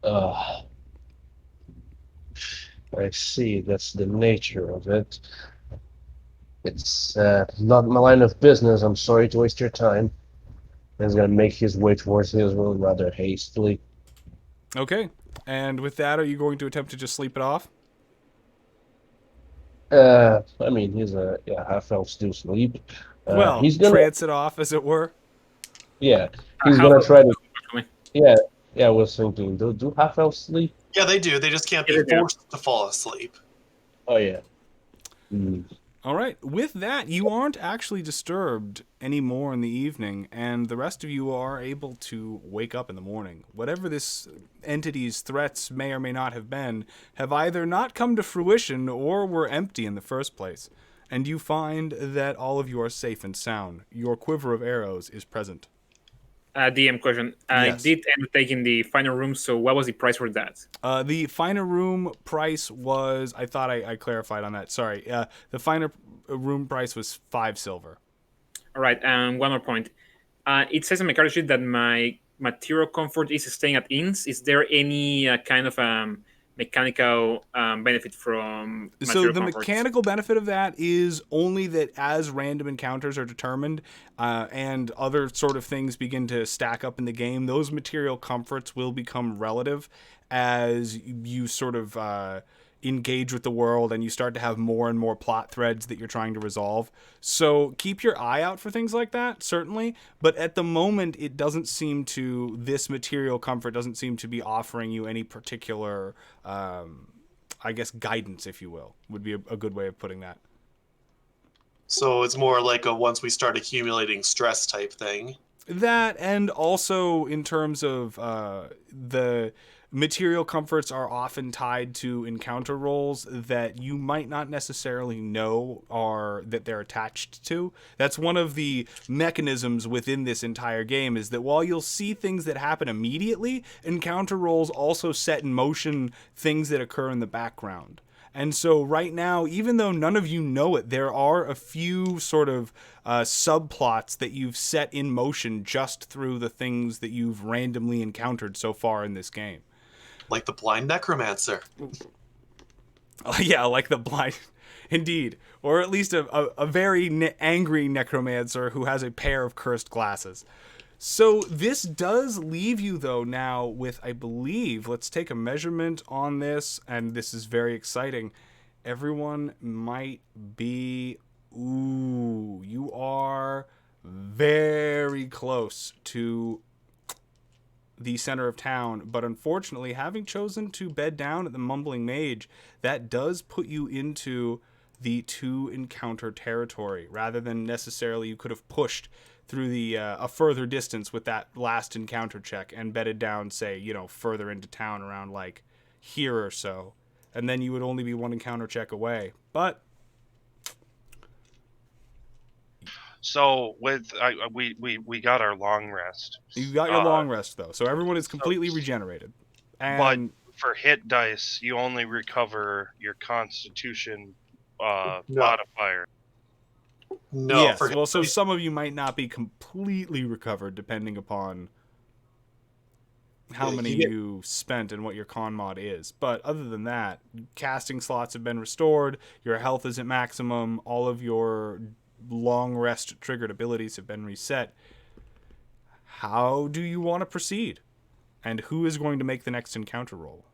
I see. That's the nature of it. It's not my line of business. I'm sorry to waste your time. He's going to make his way towards his room rather hastily. Okay. And with that, are you going to attempt to just sleep it off? I mean, he's half-elves do sleep. Well, he's gonna trance it off, as it were. Yeah, he's gonna try to. Yeah, I was thinking. Do half-elves sleep? Yeah, they do. They just can't be forced to fall asleep. Oh yeah. All right. With that, you aren't actually disturbed anymore in the evening, and the rest of you are able to wake up in the morning. Whatever this entity's threats may or may not have been, have either not come to fruition or were empty in the first place. And you find that all of you are safe and sound. Your quiver of arrows is present. DM question. I did end up taking the final room, so what was the price for that? The final room price was... I thought I clarified on that. Sorry. The final room price was 5 silver. All right, and one more point. It says on my character sheet that my material comfort is staying at inns. Is there any kind of mechanical benefit from so the mechanical benefit of that is only that as random encounters are determined and other sort of things begin to stack up in the game, those material comforts will become relative as you sort of engage with the world and you start to have more and more plot threads that you're trying to resolve. So keep your eye out for things like that, certainly. But at the moment, it doesn't seem to, this material comfort doesn't seem to be offering you any particular, I guess, guidance, if you will, would be a good way of putting that. So it's more like a once we start accumulating stress type thing. That, and also in terms of the material comforts are often tied to encounter rolls that you might not necessarily know that they're attached to. That's one of the mechanisms within this entire game, is that while you'll see things that happen immediately, encounter rolls also set in motion things that occur in the background. And so right now, even though none of you know it, there are a few sort of subplots that you've set in motion just through the things that you've randomly encountered so far in this game. Like the blind necromancer. Yeah, like the blind... Indeed. Or at least a very angry necromancer who has a pair of cursed glasses. So this does leave you, though, now with, I believe, let's take a measurement on this, and this is very exciting. Everyone might be, ooh, you are very close to the center of town, but unfortunately, having chosen to bed down at the Mumbling Mage, that does put you into the 2 encounter territory, rather than necessarily you could have pushed through the a further distance with that last encounter check and bedded down, say, you know, further into town around like here or so, and then you would only be 1 encounter check away. But So with we got our long rest. you got your long rest though, so everyone is completely regenerated. And But for hit dice, you only recover your Constitution No. modifier. No, yes, forget well, so some of you might not be completely recovered depending upon how Yeah, many you get- you spent and what your con mod is. But other than that, casting slots have been restored, your health is at maximum, all of your long rest triggered abilities have been reset. How do you want to proceed? And who is going to make the next encounter roll?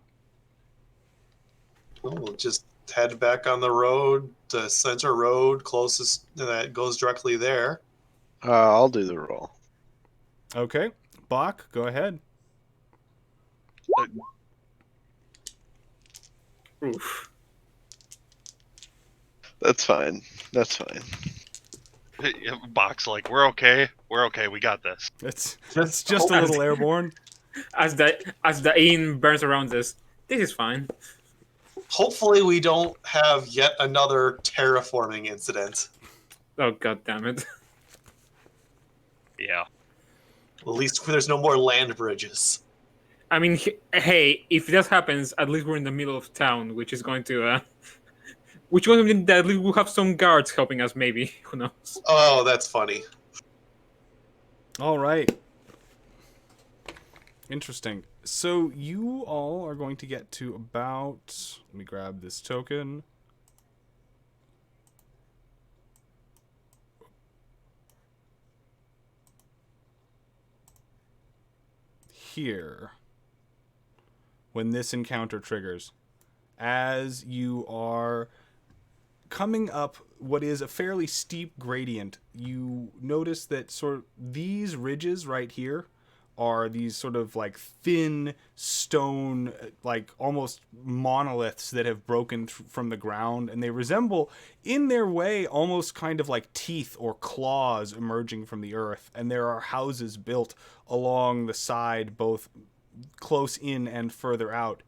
We'll just head back on the road, the center road closest that goes directly there. I'll do the roll. Okay, Bach, go ahead. Oof. That's fine. That's fine. Box like we're okay, we got this. It's just a little airborne. As the inn burns around us, this is fine. Hopefully, we don't have yet another terraforming incident. Oh god damn it! Yeah. At least there's no more land bridges. I mean, hey, if that happens, at least we're in the middle of town, which is going to, which will mean that at least we'll have some guards helping us. Maybe, who knows? Oh, that's funny. All right. Interesting. So you all are going to get to about... Let me grab this token. Here. When this encounter triggers. As you are coming up what is a fairly steep gradient, you notice that sort of these ridges right here are these sort of like thin stone, like almost monoliths that have broken from the ground, and they resemble in their way almost kind of like teeth or claws emerging from the earth. And there are houses built along the side, both close in and further out.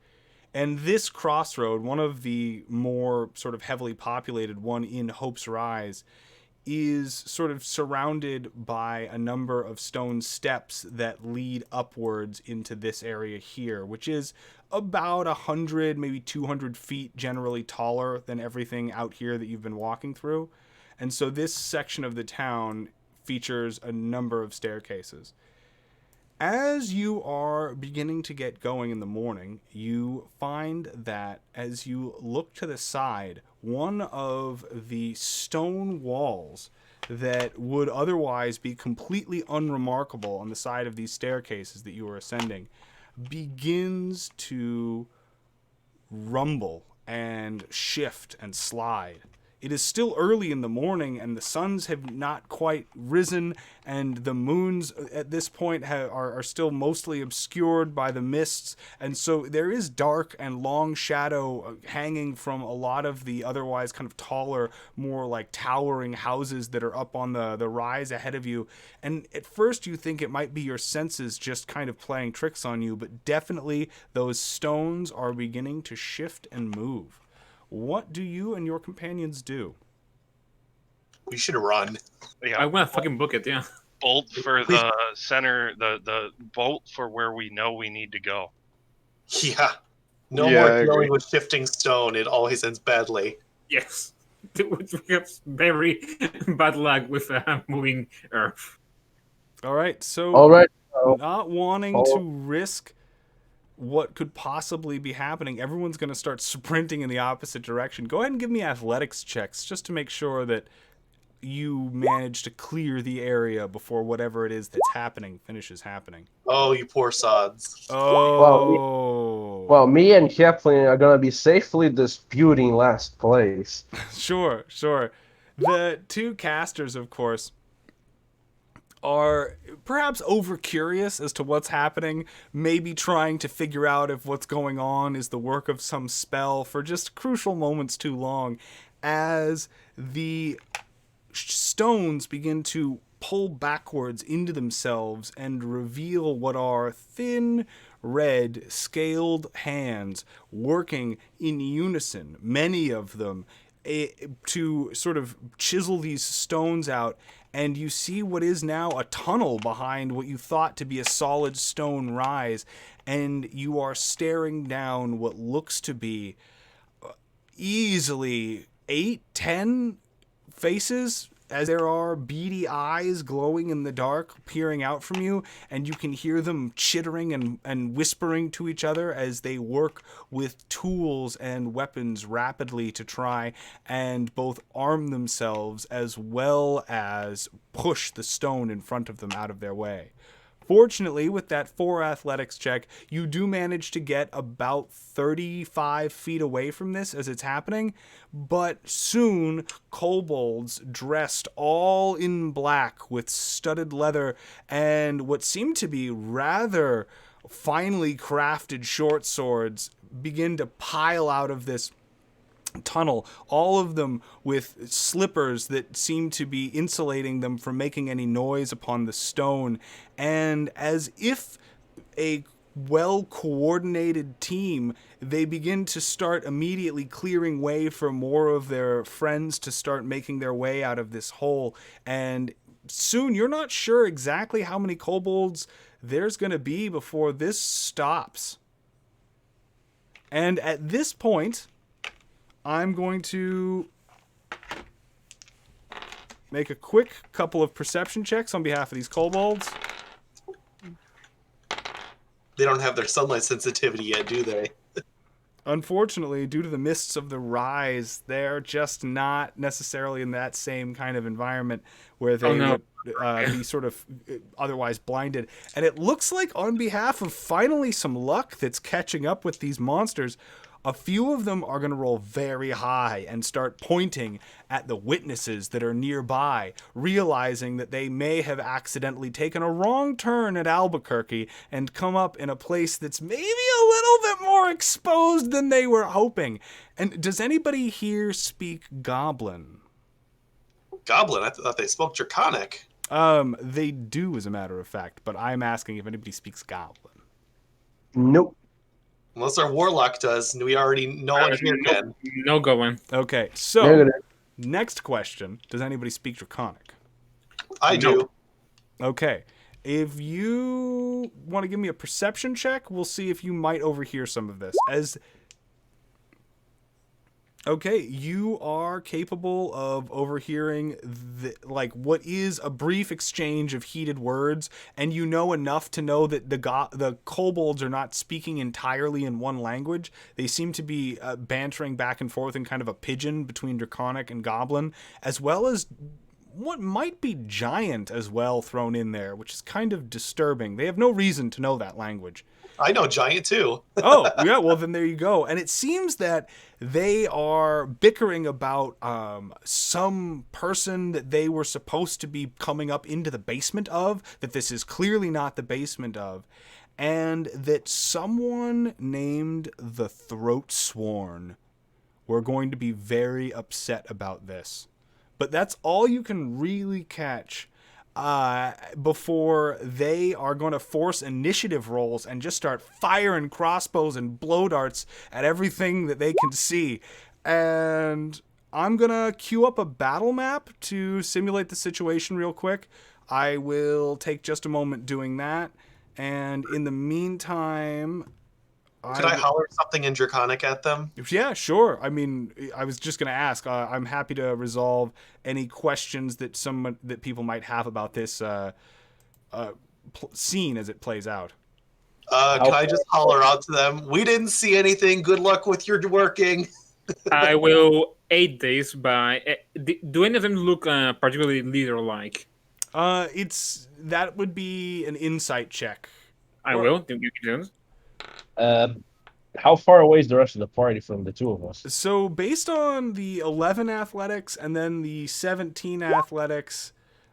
And this crossroad, one of the more sort of heavily populated one in Hope's Rise, is sort of surrounded by a number of stone steps that lead upwards into this area here, which is about 100, maybe 200 feet generally taller than everything out here that you've been walking through. And so this section of the town features a number of staircases. As you are beginning to get going in the morning, you find that as you look to the side, one of the stone walls that would otherwise be completely unremarkable on the side of these staircases that you are ascending begins to rumble and shift and slide. It is still early in the morning, and the suns have not quite risen, and the moons at this point are still mostly obscured by the mists, and so there is dark and long shadow hanging from a lot of the otherwise kind of taller, more like towering houses that are up on the rise ahead of you. And at first you think it might be your senses just kind of playing tricks on you, but definitely those stones are beginning to shift and move. What do you and your companions do? We should run. Yeah. I want to fucking book it. Yeah. Bolt for the center, the bolt for where we know we need to go. Yeah. No Yeah, I more agree. dealing with shifting stone. It always ends badly. Yes. We have very bad luck with moving Earth. All right, so All right. not wanting to risk what could possibly be happening, everyone's going to start sprinting in the opposite direction. Go ahead and give me athletics checks just to make sure that you manage to clear the area before whatever it is that's happening finishes happening. Oh, you poor sods. Oh. Well, me and Kaplan are gonna be safely disputing last place. Sure. The two casters, of course, are perhaps over curious as to what's happening, maybe trying to figure out if what's going on is the work of some spell for just crucial moments too long, as the stones begin to pull backwards into themselves and reveal what are thin, red, scaled hands working in unison, many of them, to sort of chisel these stones out. And you see what is now a tunnel behind what you thought to be a solid stone rise, and you are staring down what looks to be easily 8-10 faces, as there are beady eyes glowing in the dark peering out from you, and you can hear them chittering and whispering to each other as they work with tools and weapons rapidly to try and both arm themselves as well as push the stone in front of them out of their way. Fortunately, with that 4 athletics check, you do manage to get about 35 feet away from this as it's happening, but soon kobolds dressed all in black with studded leather and what seem to be rather finely crafted short swords begin to pile out of this tunnel, all of them with slippers that seem to be insulating them from making any noise upon the stone, and as if a well-coordinated team, they begin to start immediately clearing way for more of their friends to start making their way out of this hole. And soon, you're not sure exactly how many kobolds there's going to be before this stops. And at this point, I'm going to make a quick couple of perception checks on behalf of these kobolds. They don't have their sunlight sensitivity yet, do they? Unfortunately, due to the mists of the rise, they're just not necessarily in that same kind of environment where they would be sort of otherwise blinded. And it looks like on behalf of finally some luck that's catching up with these monsters, a few of them are going to roll very high and start pointing at the witnesses that are nearby, realizing that they may have accidentally taken a wrong turn at Albuquerque and come up in a place that's maybe a little bit more exposed than they were hoping. And does anybody here speak Goblin? Goblin? I thought they spoke Draconic. They do, as a matter of fact, but I'm asking if anybody speaks Goblin. Nope. Unless our Warlock does, and we already know it here, Ken. No going. Okay, so Negative. next question. Does anybody speak Draconic? I do. Okay. If you want to give me a perception check, we'll see if you might overhear some of this. Okay, you are capable of overhearing what is a brief exchange of heated words, and you know enough to know that the kobolds are not speaking entirely in one language. They seem to be bantering back and forth in kind of a pidgin between Draconic and Goblin, as well as what might be Giant as well thrown in there, which is kind of disturbing. They have no reason to know that language. I know Giant too. Oh, yeah, well then there you go. And it seems that they are bickering about some person that they were supposed to be coming up into the basement of, that this is clearly not the basement of, and that someone named the Throat Sworn were going to be very upset about this. But that's all you can really catch before they are going to force initiative rolls and just start firing crossbows and blow darts at everything that they can see. And I'm going to queue up a battle map to simulate the situation real quick. I will take just a moment doing that. And in the meantime, Could I holler something in Draconic at them? Yeah, sure. I mean, I was just going to ask. I'm happy to resolve any questions that people might have about this scene as it plays out. Can I just holler out to them? We didn't see anything. Good luck with your working. I will aid this by. Do any of them look particularly leader-like? That would be an insight check. I Or- will. Do you do this? How far away is the rest of the party from the two of us? So based on the 11 athletics and then the 17 athletics,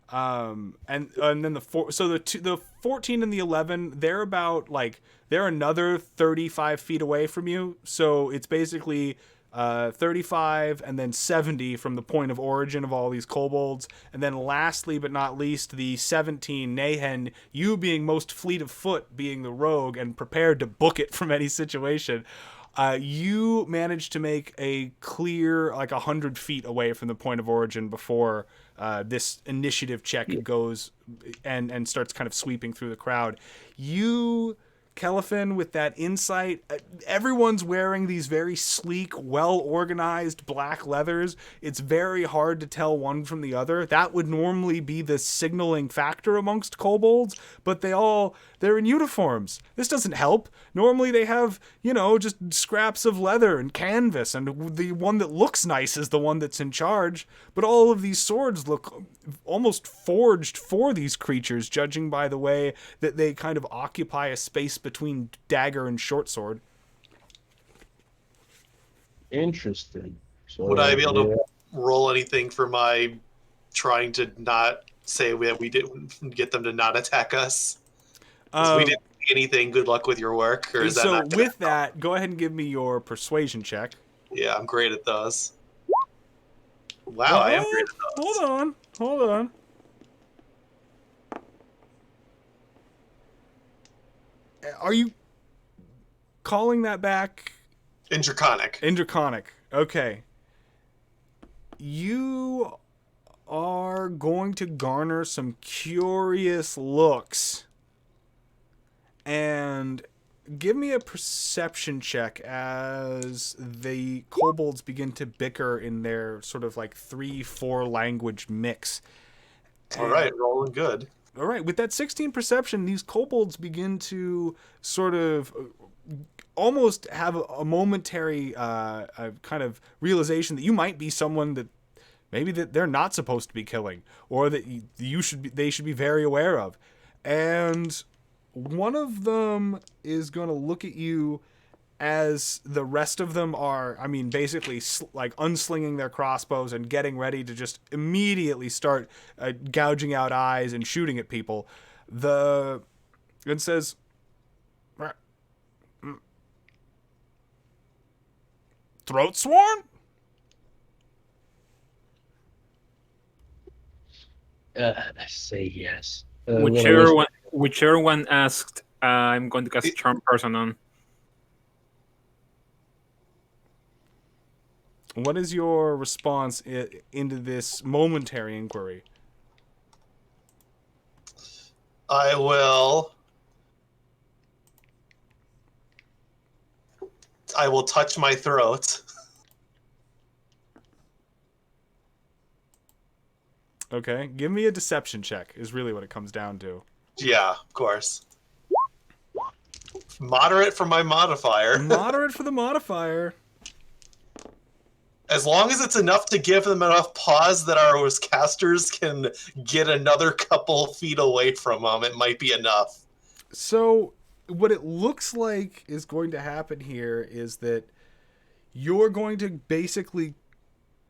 and then the 14 and the 11, they're another 35 feet away from you. So it's basically 35 and then 70 from the point of origin of all these kobolds. And then lastly but not least, the 17, Nahen, you being most fleet of foot, being the rogue and prepared to book it from any situation. You managed to make a clear, 100 feet away from the point of origin before this initiative check goes and starts kind of sweeping through the crowd. You, Kelefin, with that insight, everyone's wearing these very sleek, well-organized black leathers. It's very hard to tell one from the other. That would normally be the signaling factor amongst kobolds, but they're in uniforms. This doesn't help. Normally they have, just scraps of leather and canvas, and the one that looks nice is the one that's in charge. But all of these swords look almost forged for these creatures, judging by the way that they kind of occupy a space between dagger and short sword. Interesting. So, Would I be able to roll anything for my trying to not say that we didn't get them to not attack us? We didn't see anything. Good luck with your work. Or is that So not gonna with that, go ahead and give me your persuasion check. Yeah, I'm great at those. Wow, I am great at those. Hold on. Are you calling that back? In Draconic. In Draconic. Okay. You are going to garner some curious looks. And give me a perception check as the kobolds begin to bicker in their sort of 3-4 language mix. All right, rolling good. All right, with that 16 perception, these kobolds begin to sort of almost have a momentary kind of realization that you might be someone that maybe that they're not supposed to be killing, or that they should be very aware of. And one of them is going to look at you as the rest of them are, basically unslinging their crossbows and getting ready to just immediately start gouging out eyes and shooting at people. And says, throat sworn? I say yes. Whichever one asked, I'm going to cast Charm Person on. What is your response into this momentary inquiry? I will touch my throat. Okay, give me a deception check is really what it comes down to. Yeah, of course. Moderate for my modifier. Moderate for the modifier. As long as it's enough to give them enough pause that our casters can get another couple feet away from them, it might be enough. So, what it looks like is going to happen here is that you're going to basically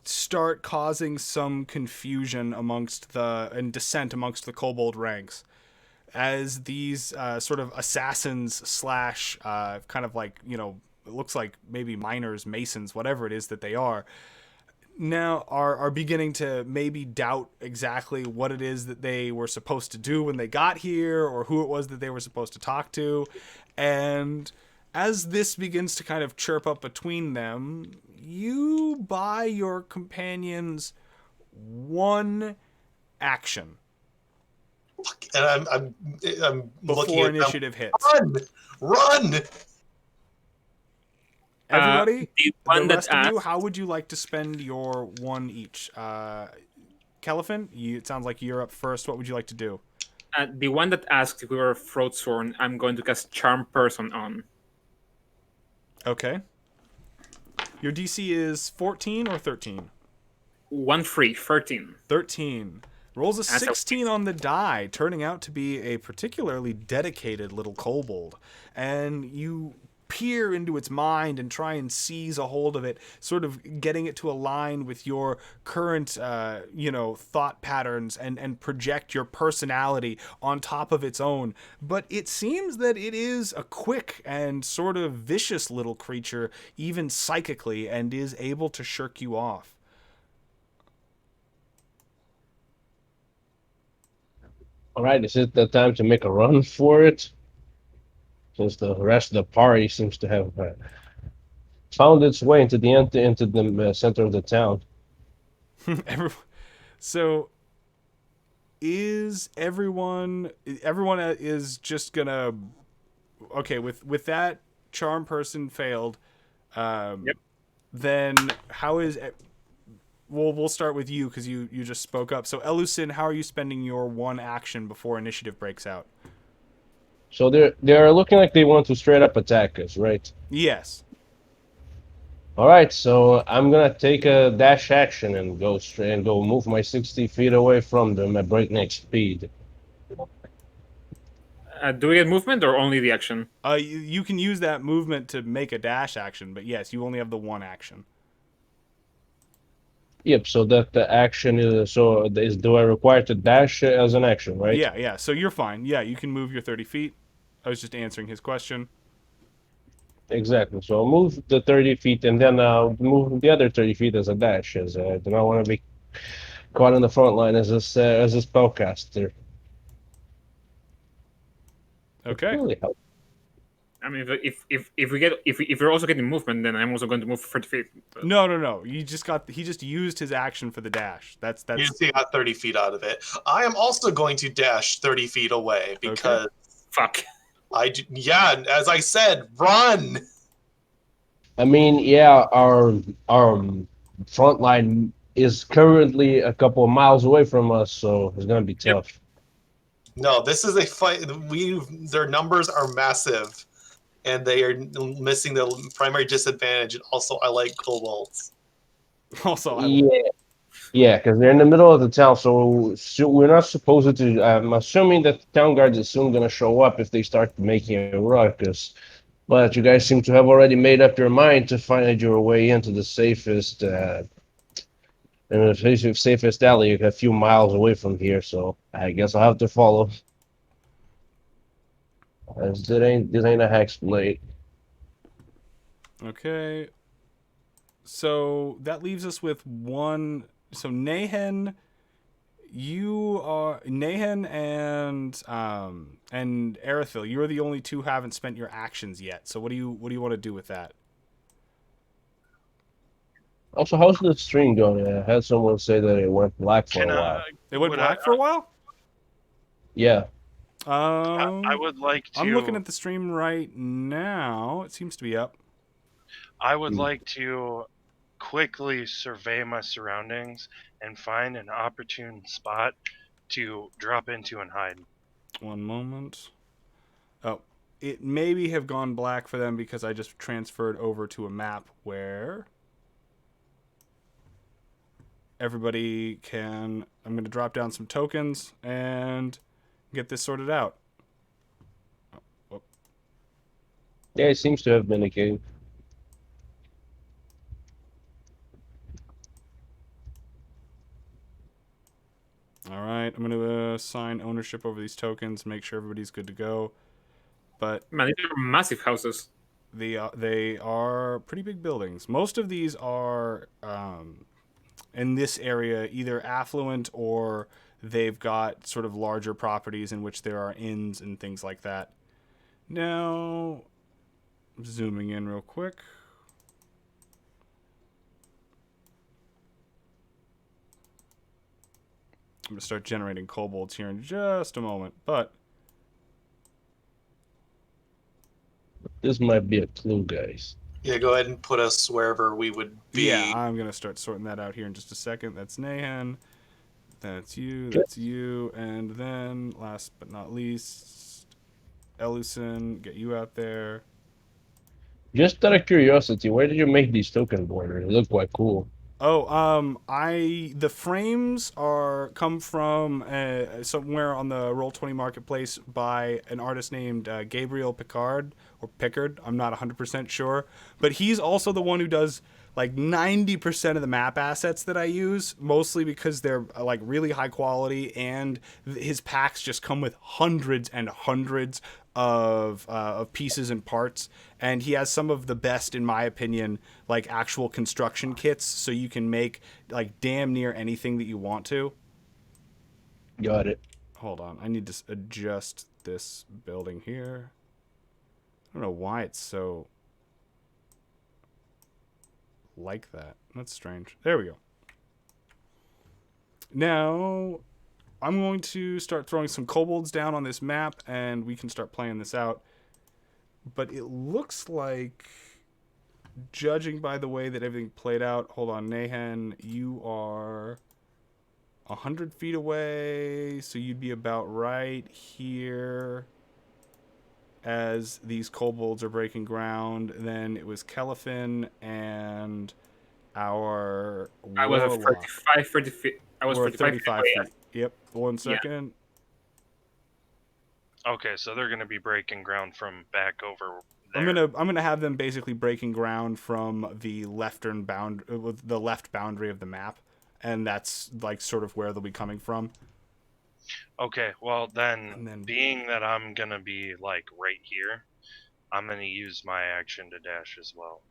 start causing some confusion and dissent amongst the kobold ranks, as these sort of assassins / kind of it looks like maybe miners, masons, whatever it is that they are, now are beginning to maybe doubt exactly what it is that they were supposed to do when they got here, or who it was that they were supposed to talk to. And as this begins to kind of chirp up between them, you buy your companions one action And I'm looking before at initiative hits. Run! Everybody, the the one that rest of you, asked- how would you like to spend your one each? Kelefin, it sounds like you're up first. What would you like to do? The one that asked if we were throat sworn, I'm going to cast Charm Person on. Okay. Your DC is 14 or 13? 13. 13. Rolls a That's a- 16 on the die, turning out to be a particularly dedicated little kobold. And you peer into its mind and try and seize a hold of it, sort of getting it to align with your current, thought patterns and project your personality on top of its own. But it seems that it is a quick and sort of vicious little creature, even psychically, and is able to shirk you off. All right, is it the time to make a run for it? Since the rest of the party seems to have found its way into the center of the town. So is everyone is just gonna okay with that charm person failed. Yep. Then how is we'll start with you because you just spoke up. So Elucin, how are you spending your one action before initiative breaks out? So they're looking like they want to straight up attack us, right? Yes. All right, so I'm gonna take a dash action and go straight and go move my 60 feet away from them at breakneck speed. Do we get movement or only the action? You can use that movement to make a dash action, but yes, you only have the one action. Yep. So that the action is do I require to dash as an action, right? Yeah. So you're fine. Yeah, you can move your 30 feet. I was just answering his question. Exactly. So I'll move the 30 feet and then move the other 30 feet as a dash, as I do not want to be caught in the front line as a spellcaster. Okay. Really help. I mean, if we're also getting movement, then I'm also going to move 30 feet. But... No. He just used his action for the dash. That's You see, got 30 feet out of it. I am also going to dash 30 feet away because Fuck. yeah, as I said, run. I mean, yeah, our front line is currently a couple of miles away from us, so it's gonna be tough. No, this is a fight. Their numbers are massive, and they are missing the primary disadvantage. And also, I like kobolds. also Yeah, because they're in the middle of the town, so we're not supposed to. I'm assuming that the town guard is soon gonna show up if they start making a ruckus. But you guys seem to have already made up your mind to find your way into the safest safest alley a few miles away from here. So I guess I'll have to follow. As this ain't a hex blade. Okay. So that leaves us with one. So Nahen, Nahen and Erithil. You're the only two who haven't spent your actions yet. So what do you want to do with that? Also, how's the stream going? I had someone say that it went black for a while. It went black for a while. Yeah. I would like to. I'm looking at the stream right now. It seems to be up. I would like to quickly survey my surroundings and find an opportune spot to drop into and hide. One moment. Oh, it maybe have gone black for them because I just transferred over to a map where everybody can. I'm going to drop down some tokens and get this sorted out. Yeah, it seems to have been a cave. All right, I'm going to assign ownership over these tokens, make sure everybody's good to go. But man, these are massive houses. They are pretty big buildings. Most of these are in this area either affluent or they've got sort of larger properties in which there are inns and things like that. Now, zooming in real quick. I'm going to start generating kobolds here in just a moment, but This might be a clue, guys. Yeah, go ahead and put us wherever we would be. yeah, I'm going to start sorting that out here in just a second. That's Nahan. That's you, and then last but not least, Elucin, get you out there. Just out of curiosity, where did you make these token borders? They look quite cool. Oh, the frames come from somewhere on the Roll20 marketplace by an artist named Gabriel Picard or Pickard. I'm not 100% sure, but he's also the one who does like 90% of the map assets that I use, mostly because they're like really high quality, and his packs just come with hundreds and hundreds of pieces and parts, and he has some of the best, in my opinion, like actual construction kits, so you can make like damn near anything that you want to. Got it. Hold on, I need to adjust this building here. I don't know why it's so like that. That's strange. There we go. Now I'm going to start throwing some kobolds down on this map, and we can start playing this out. But it looks like, judging by the way that everything played out, hold on, Nahan, you are 100 feet away, so you'd be about right here as these kobolds are breaking ground. Then it was Kelefin and our I was at warlock. 30 feet. I was We're 45 35 feet. feet. Yep, 1 second. Okay, so they're gonna be breaking ground from back over I'm there. gonna have them basically breaking ground from the the left boundary of the map, and that's like sort of where they'll be coming from. Okay, well then, And then- being that I'm gonna be like right here, I'm gonna use my action to dash as well.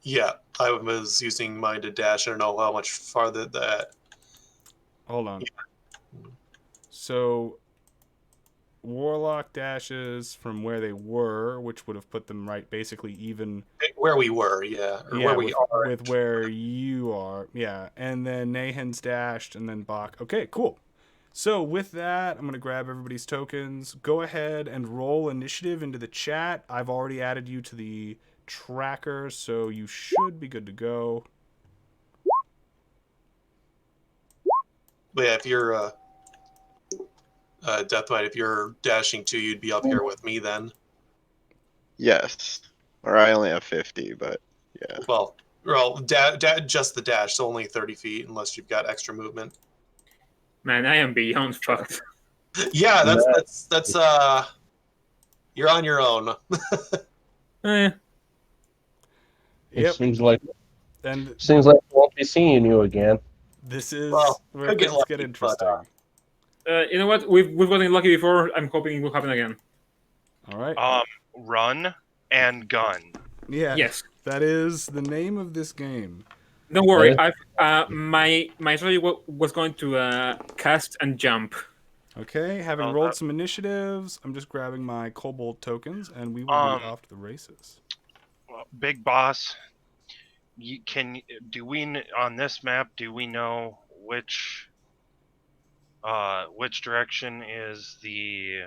Yeah, I was using mine to dash. I don't know how much farther that. Hold on. So warlock dashes from where they were, which would have put them right basically even Where we were, yeah, or where we with, are. with where you are. Yeah, and then Nahan's dashed, and then Bach. Okay, cool. So with that, I'm going to grab everybody's tokens. Go ahead and roll initiative into the chat. I've already added you to the tracker, so you should be good to go. But yeah, if you're Deathbite, if you're dashing too, you'd be up here with me then. Yes. Or I only have 50, but yeah. Well, just the dash, so only 30 feet, unless you've got extra movement. Man, I am beyond fucked. Yeah, that's you're on your own. Eh, It Yep. seems like And we won't be seeing you again. this is Well, where could get things lucky, get but, interesting. you know what? We've gotten lucky before. I'm hoping it will happen again. All right. Run and gun. Yeah. Yes. That is the name of this game. Don't worry. Right. My strategy was going to cast and jump. Okay, having Oh, rolled that- some initiatives, I'm just grabbing my kobold tokens, and we will be off to the races. Well, Big Boss, on this map? Do we know which direction is the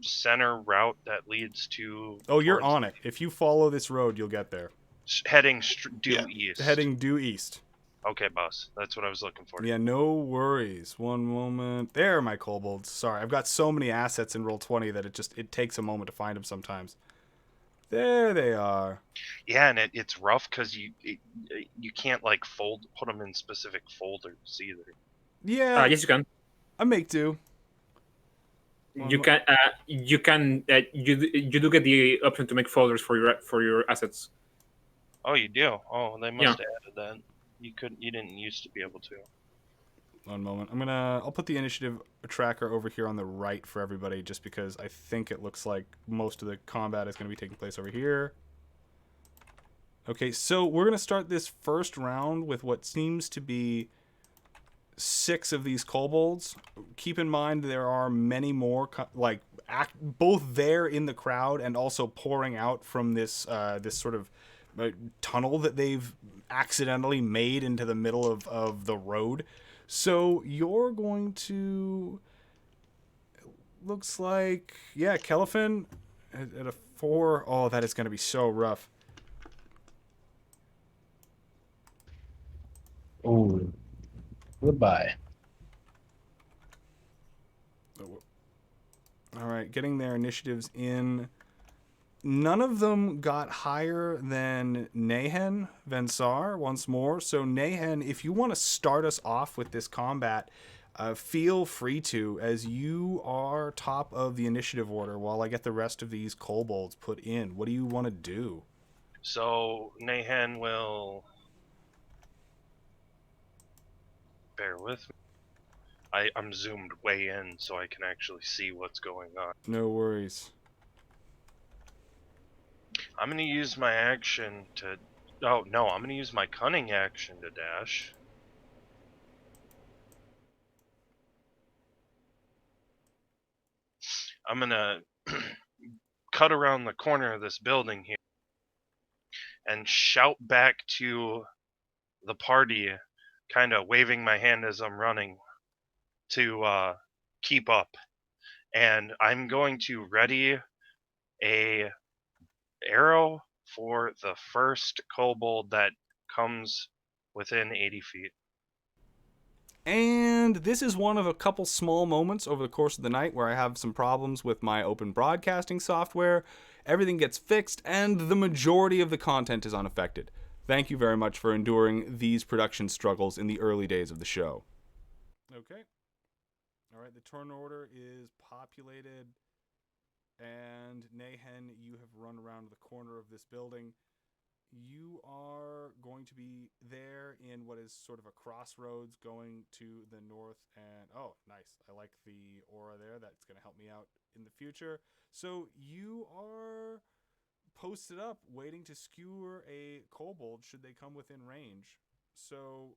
center route that leads to? Oh, you're towards- on it. If you follow this road, you'll get there. Heading due Yeah. east. Heading due east. Okay, boss. That's what I was looking for. Yeah, no worries. One moment. There, my kobolds. Sorry, I've got so many assets in Roll20 that it takes a moment to find them sometimes. There they are. Yeah, and it's rough because you can't like put them in specific folders either. Yeah, Yes, you can. I make do. You can. You can. You do get the option to make folders for your assets. Oh, you do? Oh, they Yeah. must have added that. You didn't used to be able to. One moment. I'll put the initiative tracker over here on the right for everybody, just because I think it looks like most of the combat is going to be taking place over here. Okay, so we're going to start this first round with what seems to be 6 of these kobolds. Keep in mind there are many more, both there in the crowd and also pouring out from this sort of tunnel that they've accidentally made into the middle of the road. So you're going to, looks like, yeah, Kelefin at a 4. Oh, that is going to be so rough. Ooh. Goodbye. All right, getting their initiatives in. none of them got higher than Nahen Vensar once more. So Nahen, if you want to start us off with this combat, feel free to, as you are top of the initiative order while I get the rest of these kobolds put in. What do you want to do? So Nahan will bear with me. I'm zoomed way in so I can actually see what's going on. No worries. I'm going to use my action to... Oh, no, I'm going to use my cunning action to dash. I'm going to cut around the corner of this building here and shout back to the party, kind of waving my hand as I'm running to keep up. And I'm going to ready a arrow for the first kobold that comes within 80 feet. And this is one of a couple small moments over the course of the night where I have some problems with my open broadcasting software. Everything gets fixed, and the majority of the content is unaffected. Thank you very much for enduring these production struggles in the early days of the show. Okay. All right, the turn order is populated. And Nahen, you have run around the corner of this building. You are going to be there in what is sort of a crossroads going to the north. And oh, nice. I like the aura there. That's going to help me out in the future. So you are posted up waiting to skewer a kobold should they come within range. So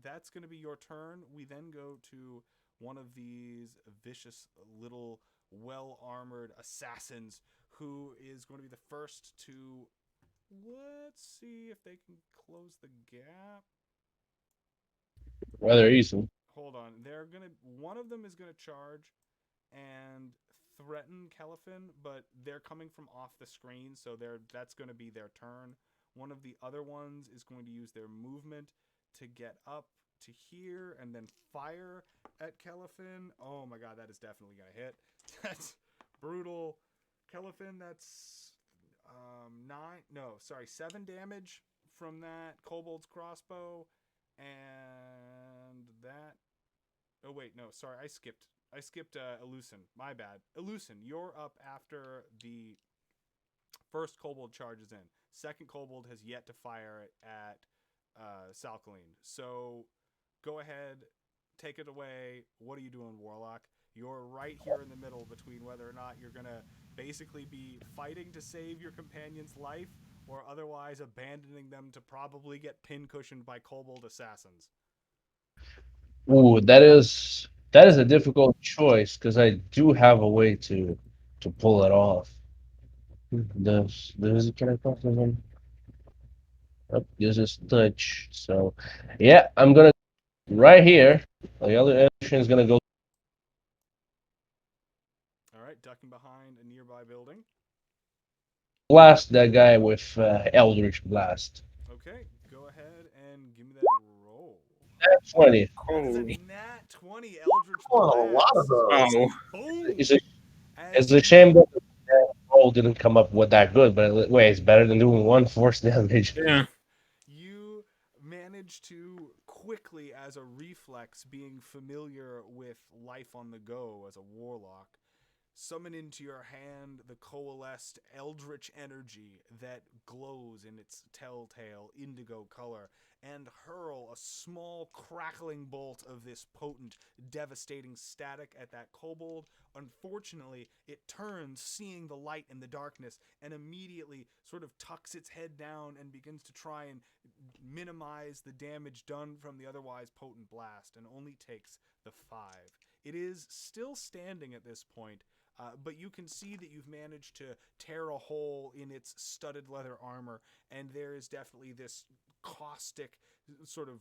that's going to be your turn. We then go to one of these vicious little well-armored assassins who is going to be the first to... Let's see if they can close the gap. Rather easy. Hold on. One of them is gonna charge and threaten Kelifin, but they're coming from off the screen, so that's gonna be their turn. One of the other ones is going to use their movement to get up to here and then fire at Kelifin. Oh my god, that is definitely gonna hit. That's brutal. Kelifin, that's 7 damage from that kobold's crossbow, and that... Oh wait, no, sorry, I skipped Elusin. My bad. Elusin, you're up after the first kobold charges in. Second kobold has yet to fire at Salcaline. So go ahead, take it away. What are you doing, Warlock? You're right here in the middle between whether or not you're gonna basically be fighting to save your companion's life or otherwise abandoning them to probably get pincushioned by kobold assassins. Ooh, that is a difficult choice because I do have a way to pull it off. Can I cross this one? Oh, this is touch. So, yeah, I'm gonna right here. The other action is gonna go All right, ducking behind a nearby building. blast that guy with Eldritch Blast. Okay, go ahead and give me that roll. 20. That is a Holy. nat 20 Eldritch Oh, Blast. a lot of those. Wow. Boom! It's a shame that the roll didn't come up with that good, but wait, it's better than doing 1 force damage. Yeah. You manage to quickly, as a reflex, being familiar with life on the go as a warlock, summon into your hand the coalesced eldritch energy that glows in its telltale indigo color and hurl a small crackling bolt of this potent, devastating static at that kobold. Unfortunately, it turns, seeing the light in the darkness, and immediately sort of tucks its head down and begins to try and minimize the damage done from the otherwise potent blast, and only takes the 5. It is still standing at this point, but you can see that you've managed to tear a hole in its studded leather armor, and there is definitely this caustic sort of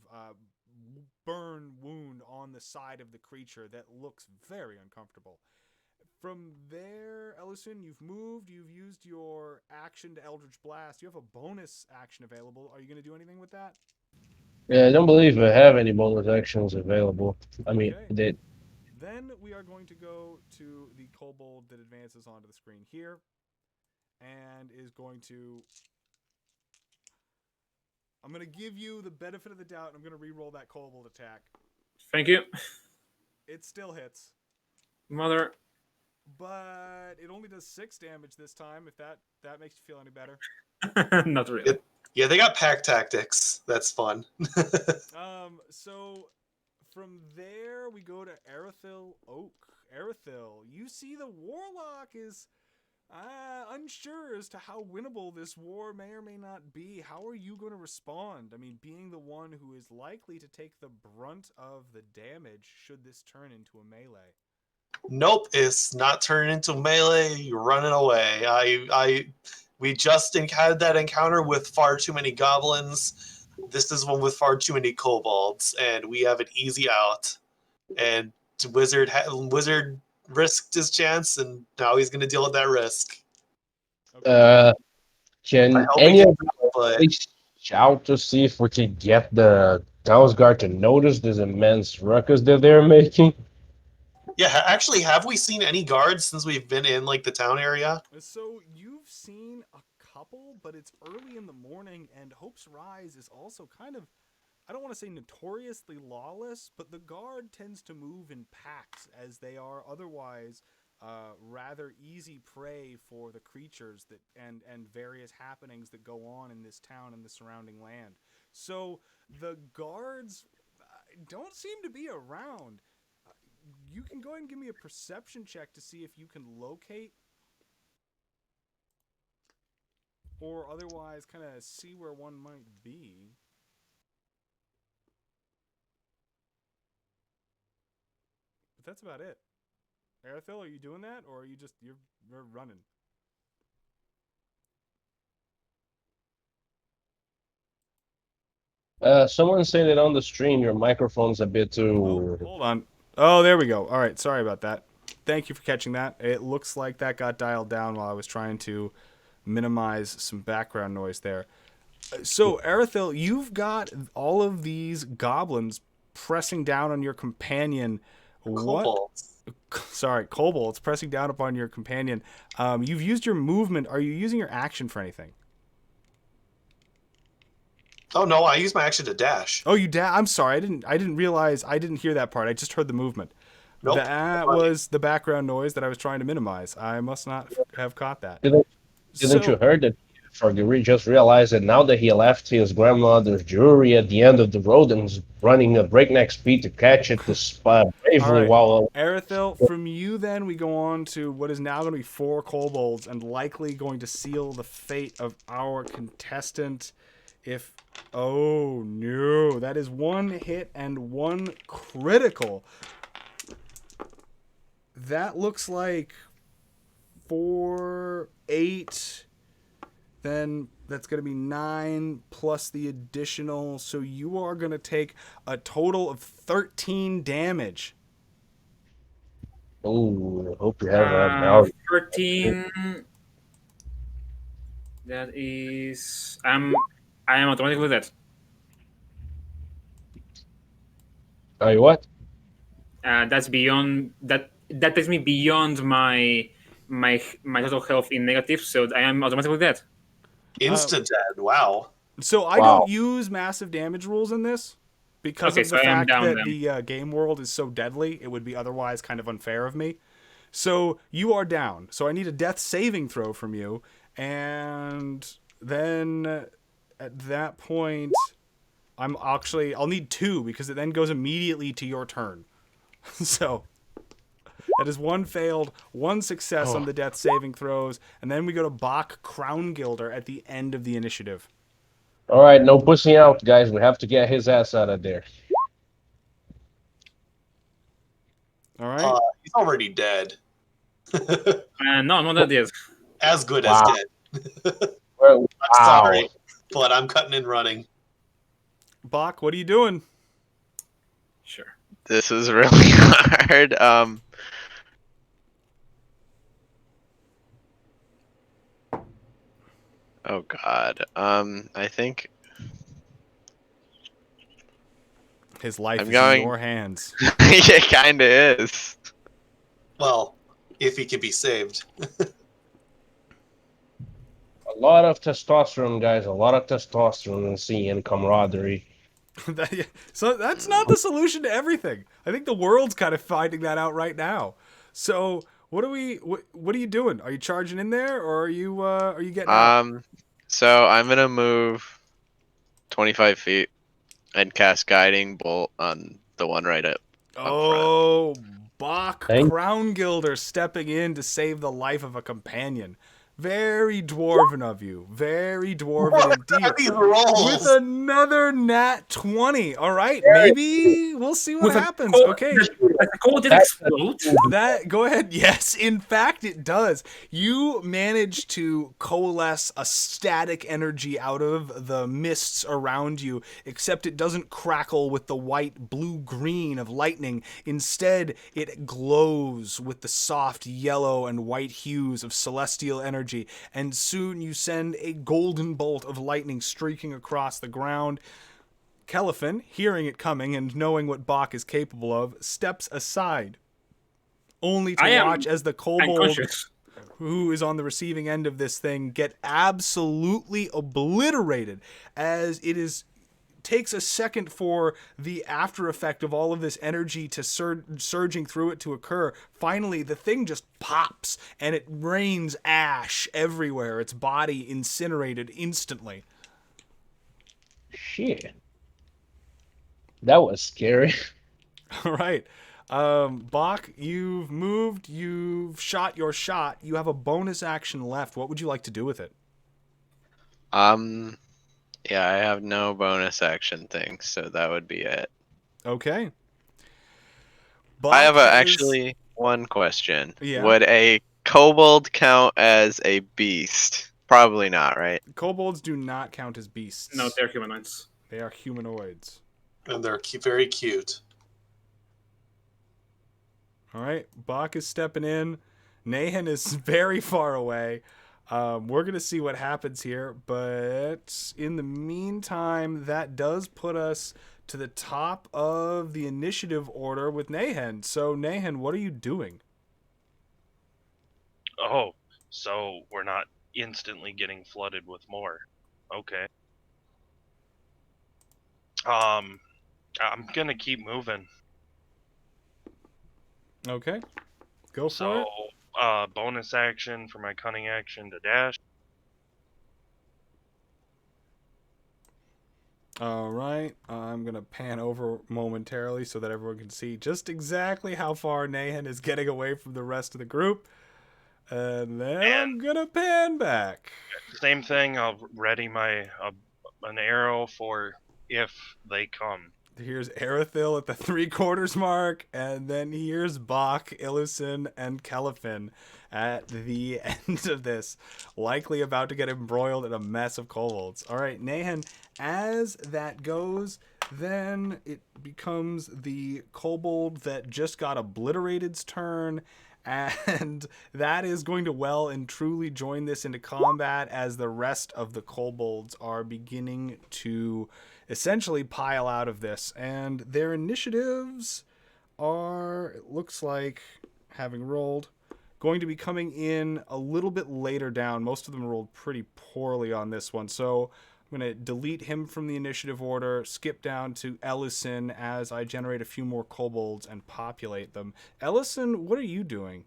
burn wound on the side of the creature that looks very uncomfortable. From there, Ellison, you've moved, you've used your action to Eldritch Blast. You have a bonus action available. Are you going to do anything with that? Yeah, I don't believe I have any bonus actions available. I mean, Okay. Then we are going to go to the kobold that advances onto the screen here. and is going to... I'm going to give you the benefit of the doubt, and I'm going to re-roll that kobold attack. Thank you. It still hits. Mother. But it only does 6 damage this time, if that makes you feel any better. Not really. Yeah, they got pack tactics. That's fun. So from there we go to Erithil Oak. Erithil, you see the warlock is unsure as to how winnable this war may or may not be. How are you going to respond? I mean, being the one who is likely to take the brunt of the damage should this turn into a melee. Nope, it's not turning into melee. You're running away. We just had that encounter with far too many goblins. This is one with far too many kobolds, and we have an easy out. And Wizard risked his chance, and now he's going to deal with that risk. Okay. I Can hope any he of can, you but please shout to see if we can get the House Guard to notice this immense ruckus that they're making? yeah, actually, have we seen any guards since we've been in like the town area? So you've seen a couple, but it's early in the morning, and Hope's Rise is also kind of, I don't want to say notoriously lawless, but the guard tends to move in packs, as they are otherwise rather easy prey for the creatures that and various happenings that go on in this town and the surrounding land. So the guards don't seem to be around. You can go ahead and give me a perception check to see if you can locate or otherwise kind of see where one might be. But that's about it. Erithil, are you doing that, or are you just you're running? Someone said that on the stream your microphone's a bit Oh, too... hold on. Oh, there we go. All right, sorry about that. Thank you for catching that. It looks like that got dialed down while I was trying to minimize some background noise there. So, Erithil, you've got all of these goblins pressing down on your companion. What? Kobolds. Sorry, kobolds pressing down upon your companion. You've used your movement. Are you using your action for anything? Oh no, I used my action to dash. Oh, you I'm sorry. I didn't realize. I didn't hear that part. I just heard the movement. Nope. That was the background noise that I was trying to minimize. I must not have caught that. Didn't you heard that Farguri just realized that now that he left his grandmother's jewelry at the end of the road and is running a breakneck speed to catch it bravely All right. while... Erithil, from you then we go on to what is now going to be 4 kobolds and likely going to seal the fate of our contestant. If... Oh, no. That is 1 hit and 1 critical. That looks like 4, 8... Then that's going to be 9 plus the additional. So you are going to take a total of 13 damage. Oh, I hope you have that now. 13. That is. I am automatically dead. Are you what? That's beyond that. That takes me beyond my total health in negative, so I am automatically dead. Instant dead. Wow. So I don't use massive damage rules in this because of the fact that the game world is so deadly. It would be otherwise kind of unfair of me. So you are down. So I need a death saving throw from you. And then at that point, I'll need 2 because it then goes immediately to your turn. So that is 1 failed, 1 success on the death saving throws, and then we go to Bach Crown Gilder at the end of the initiative. All right, no pushing out, guys. We have to get his ass out of there. All right. He's already dead. No, I'm not dead yet. As good as dead. Wow. I'm sorry, but I'm cutting and running. Bach, what are you doing? Sure. This is really hard. Oh God. I think his life is in your hands. It kind of is. Well, if he can be saved. lot of testosterone, guys. A lot of testosterone and seeing camaraderie. So that's not the solution to everything. I think the world's kind of finding that out right now. So what are you doing? Are you charging in there, or are you getting out? So I'm gonna move 25 feet and cast guiding bolt on the one right up front. Oh, Bach Thank- Crown Gilder stepping in to save the life of a companion. Very dwarven of you. Very dwarven What indeed. are these rolls? With another nat 20. All right, maybe we'll see what happens. Okay. Does the code explode? That go ahead. Yes, in fact it does. You manage to coalesce a static energy out of the mists around you, except it doesn't crackle with the white blue green of lightning. Instead, it glows with the soft yellow and white hues of celestial energy, and soon you send a golden bolt of lightning streaking across the ground. Kelifin, hearing it coming and knowing what Bach is capable of, steps aside, only to watch as the kobold Unconscious. who is on the receiving end of this thing get absolutely obliterated, as takes a second for the after effect of all of this energy to surging through it to occur. Finally, the thing just pops and it rains ash everywhere, its body incinerated instantly. Shit. That was scary. All right. Bach, you've moved, you've shot your shot. You have a bonus action left. What would you like to do with it? Yeah, I have no bonus action things, so that would be it. Okay. Bach I have actually one question. Yeah. Would a kobold count as a beast? Probably not, right? Kobolds do not count as beasts. No, they're humanoids. They are humanoids. And they're very cute. All right. Bach is stepping in. Nahan is very far away. We're going to see what happens here. But in the meantime, that does put us to the top of the initiative order with Nahan. So, Nahan, what are you doing? Oh, so we're not instantly getting flooded with more. Okay. I'm gonna keep moving. Okay. Go for So, it. bonus action for my cunning action to dash. All right. I'm going to pan over momentarily so that everyone can see just exactly how far Nahan is getting away from the rest of the group. And then I'm going to pan back. Same thing. I'll ready my an arrow for if they come. Here's Erithil at the 3/4 mark, and then here's Bach, Illison, and Kelifin at the end of this, likely about to get embroiled in a mess of kobolds. All right, Nahan, as that goes, then it becomes the kobold that just got obliterated's turn, and that is going to well and truly join this into combat as the rest of the kobolds are beginning to essentially pile out of this, and their initiatives are, it looks like, having rolled, going to be coming in a little bit later down. Most of them rolled pretty poorly on this one, so I'm going to delete him from the initiative order, skip down to Ellison as I generate a few more kobolds and populate them. Ellison, what are you doing?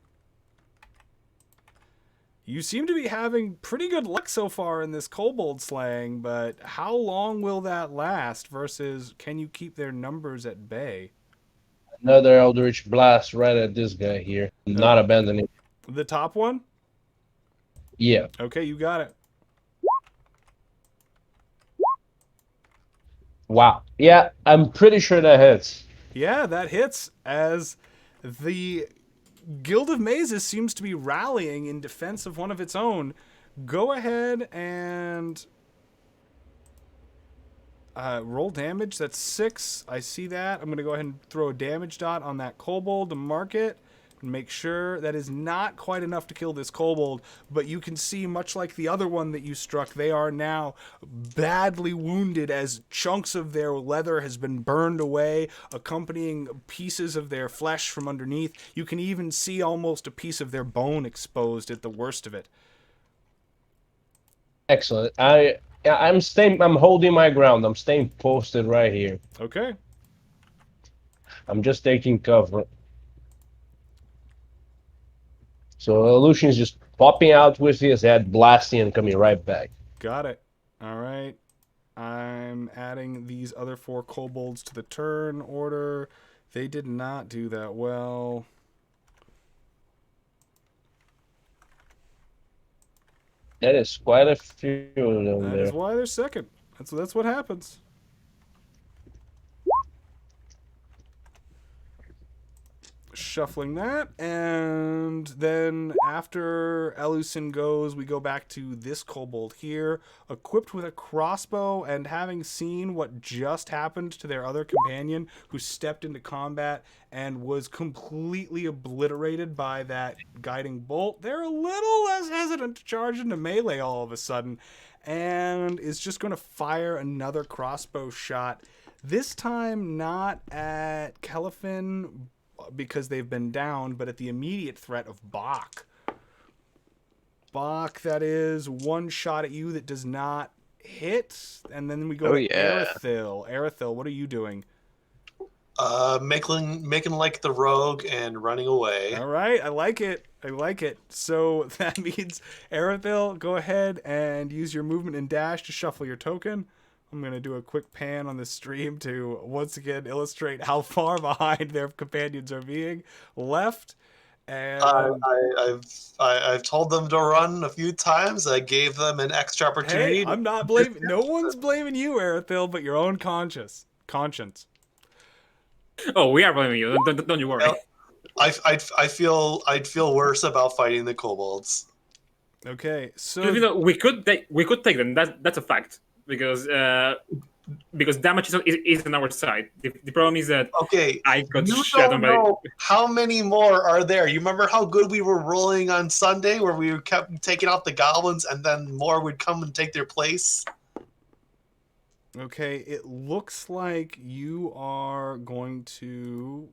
You seem to be having pretty good luck so far in this kobold slaying, but how long will that last versus can you keep their numbers at bay? Another Eldritch Blast right at this guy here. Not abandoning. The top one? Yeah. Okay, you got it. Wow. Yeah, I'm pretty sure that hits. Yeah, that hits as the Guild of Mazes seems to be rallying in defense of one of its own. Go ahead and roll damage. That's 6. I see that. I'm going to go ahead and throw a damage dot on that kobold to mark it and make sure that is not quite enough to kill this kobold. But you can see, much like the other one that you struck, they are now badly wounded as chunks of their leather has been burned away, accompanying pieces of their flesh from underneath. You can even see almost a piece of their bone exposed at the worst of it. Excellent. I'm holding my ground. I'm staying posted right here. Okay. I'm just taking cover. So Lucian's just popping out with his head, blasting, and coming right back. Got it. All right. I'm adding these other 4 kobolds to the turn order. They did not do that well. That is quite a few of them That there. is why they're second. That's what happens. Shuffling that, and then after Elusin goes, we go back to this kobold here, equipped with a crossbow, and having seen what just happened to their other companion who stepped into combat and was completely obliterated by that guiding bolt, they're a little less hesitant to charge into melee all of a sudden, and is just going to fire another crossbow shot. This time not at Kelifin, because they've been down, but at the immediate threat of Bach. Bach, that is one shot at you that does not hit, and then we go to Erithil. Erithil, what are you doing? Making like the rogue and running away. All right, I like it. I like it. So that means Erithil, go ahead and use your movement and dash to shuffle your token. I'm going to do a quick pan on the stream to once again illustrate how far behind their companions are being. Left, and I've told them to run a few times. I gave them an extra opportunity. Hey, I'm not blaming. No one's blaming you, Erithil, but your own conscience. Oh, we are blaming you. Don't you worry. I'd feel worse about fighting the kobolds. Okay, so You know, we could take them. That's a fact because damage is on our side. The problem is that I got shot on by. How many more are there? You remember how good we were rolling on Sunday, where we kept taking out the goblins, and then more would come and take their place? Okay, it looks like you are going to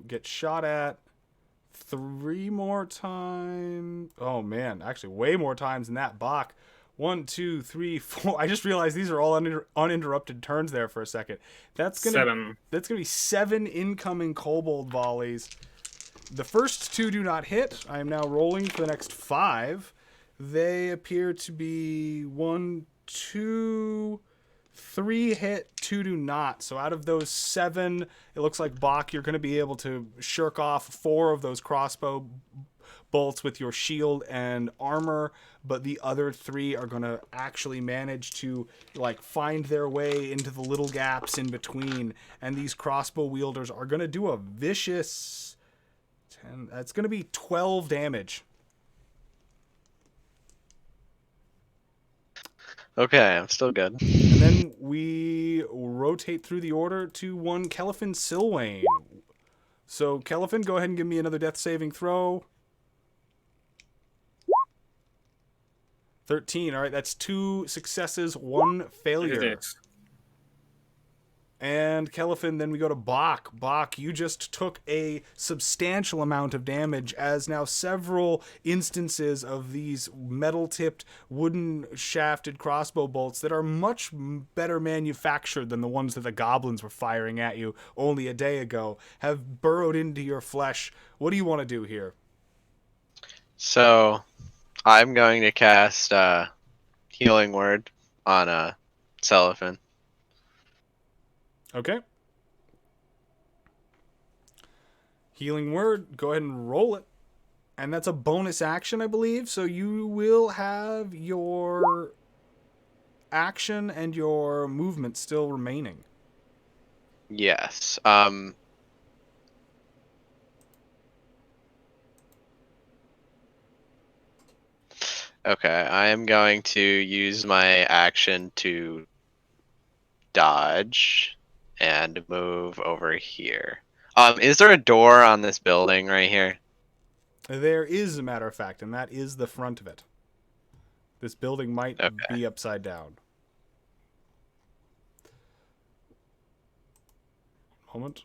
get shot at 3 more times. Oh man, actually way more times than that. Bach. 1, 2, 3, 4. I just realized these are all uninterrupted turns there for a second. That's gonna be 7 incoming kobold volleys. The first 2 do not hit. I am now rolling for the next 5. They appear to be 1, 2, 3 hit, 2 do not. So out of those 7, it looks like Bach, you're going to be able to shirk off 4 of those crossbow bolts with your shield and armor, but the other 3 are going to actually manage to like find their way into the little gaps in between, and these crossbow wielders are going to do a vicious 10. That's going to be 12 damage. Okay, I'm still good. And then we rotate through the order to one Kelifin Silwain. So Kelifin, go ahead and give me another death saving throw. 13. All right, that's 2 successes, 1 failure. And Kelifin, then we go to Bach. Bach, you just took a substantial amount of damage, as now several instances of these metal-tipped, wooden-shafted crossbow bolts that are much better manufactured than the ones that the goblins were firing at you only a day ago have burrowed into your flesh. What do you want to do here? So, I'm going to cast Healing Word on Cellophane. Okay. Healing Word, go ahead and roll it. And that's a bonus action, I believe. So you will have your action and your movement still remaining. Yes. Okay, I am going to use my action to dodge and move over here. Is there a door on this building right here? There is, a matter of fact, and that is the front of it. This building might be upside down. Moment.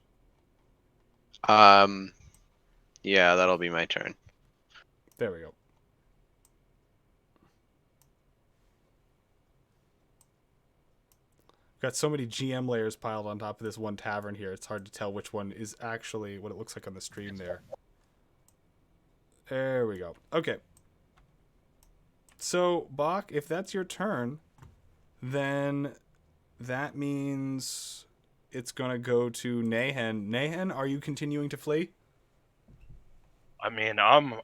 Yeah, that'll be my turn. There we go. Got so many GM layers piled on top of this one tavern here. It's hard to tell which one is actually what it looks like on the stream there. There we go. Okay. So, Bach, if that's your turn, then that means it's going to go to Nahen. Nahen, are you continuing to flee? I mean, I'm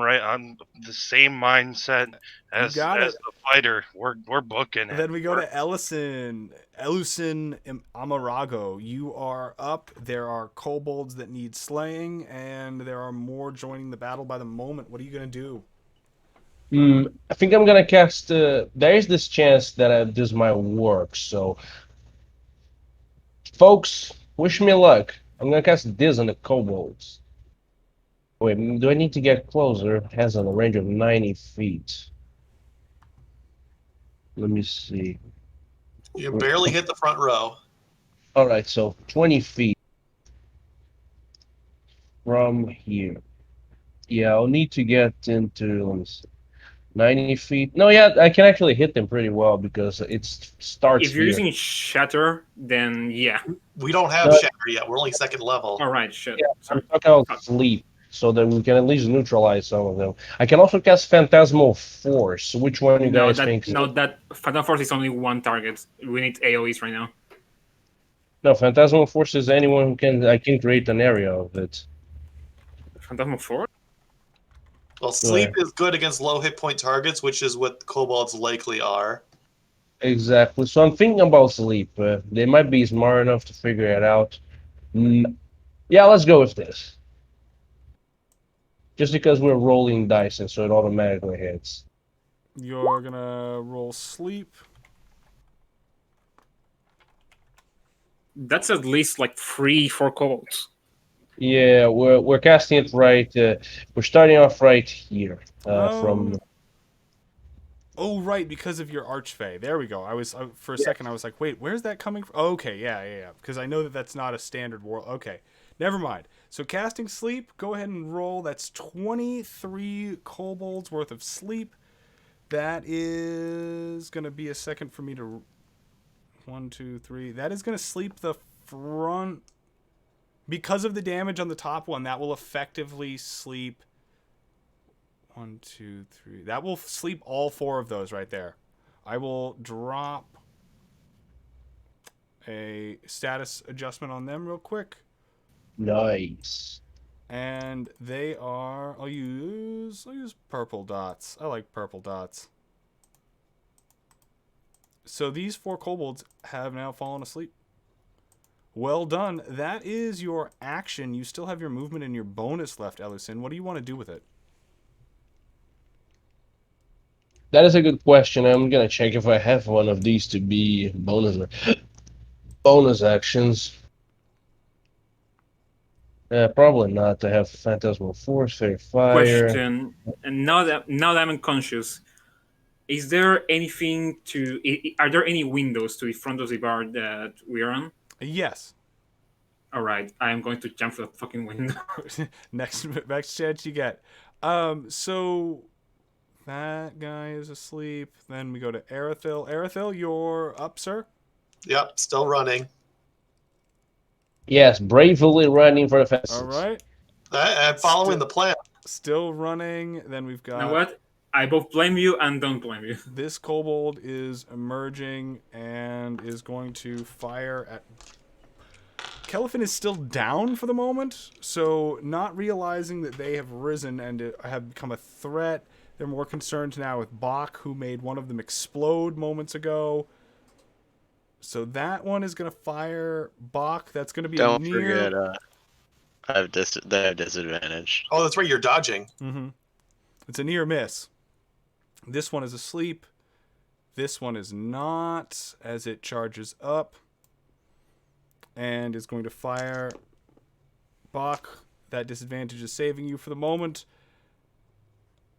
right. I'm the same mindset as the fighter. We're booking it. Then we go to Ellison Amarago. You are up. There are kobolds that need slaying, and there are more joining the battle by the moment. What are you going to do? I think I'm gonna cast. There is this chance that this might work. So, folks, wish me luck. I'm gonna cast this on the kobolds. Wait, do I need to get closer? It has a range of 90 feet. Let me see. You barely hit the front row. All right, so 20 feet from here. Yeah, I'll need to get into, let me see, 90 feet. No, yeah, I can actually hit them pretty well because it starts If you're here. using Shatter, then yeah. We don't have Shatter yet. We're only second level. All right, shit. Yeah, Sorry. I'm talking about sleep, so that we can at least neutralize some of them. I can also cast Phantasmal Force. Which one you guys think? That Phantom Force is only one target. We need AoEs right now. No, Phantasmal Force is anyone who can. I can create an area of it. Phantom Force? Well, sleep is good against low hit point targets, which is what the kobolds likely are. Exactly. So I'm thinking about sleep. They might be smart enough to figure it out. Yeah, let's go with this. Just because we're rolling dice and so it automatically hits. You're gonna roll sleep. That's at least like 3-4 kobolds. Yeah, we're casting it right. We're starting off right here from. Oh, right, because of your Archfey. There we go. I was for a second. I was like, wait, where's that coming from? Okay, yeah. Because I know that that's not a standard world. Okay, never mind. So casting sleep. Go ahead and roll. That's 23 kobolds worth of sleep. That is gonna be a second for me to. 1, 2, 3. That is gonna sleep the front. Because of the damage on the top one, that will effectively sleep 1, 2, 3. That will sleep all 4 of those right there. I will drop a status adjustment on them real quick. Nice. And they are, I'll use purple dots. I like purple dots. So these 4 kobolds have now fallen asleep. Well done. That is your action. You still have your movement and your bonus left, Ellison. What do you want to do with it? That is a good question. I'm gonna check if I have one of these to be bonus actions. Probably not. I have Phantasmal Force, Fair Fire. Question. And now that I'm unconscious, is there anything to? Are there any windows to the front of the bar that we're on? Yes. All right, I am going to jump for the fucking window. next chance you get. So that guy is asleep. Then we go to Arathil. Arathil, you're up, sir? Yep, still running. Yes, bravely running for the fences. All right. I'm following the plan. Still running. Then we've got... You know what? I both blame you and don't blame you. This kobold is emerging and is going to fire at... Kelefin is still down for the moment, so not realizing that they have risen and have become a threat, they're more concerned now with Bach, who made one of them explode moments ago. So that one is going to fire Bach. That's going to be Don't a near... forget, they have disadvantage. Oh, that's right, you're dodging. Mm-hmm. It's a near miss. This one is asleep. This one is not, as it charges up. And is going to fire Bach. That disadvantage is saving you for the moment.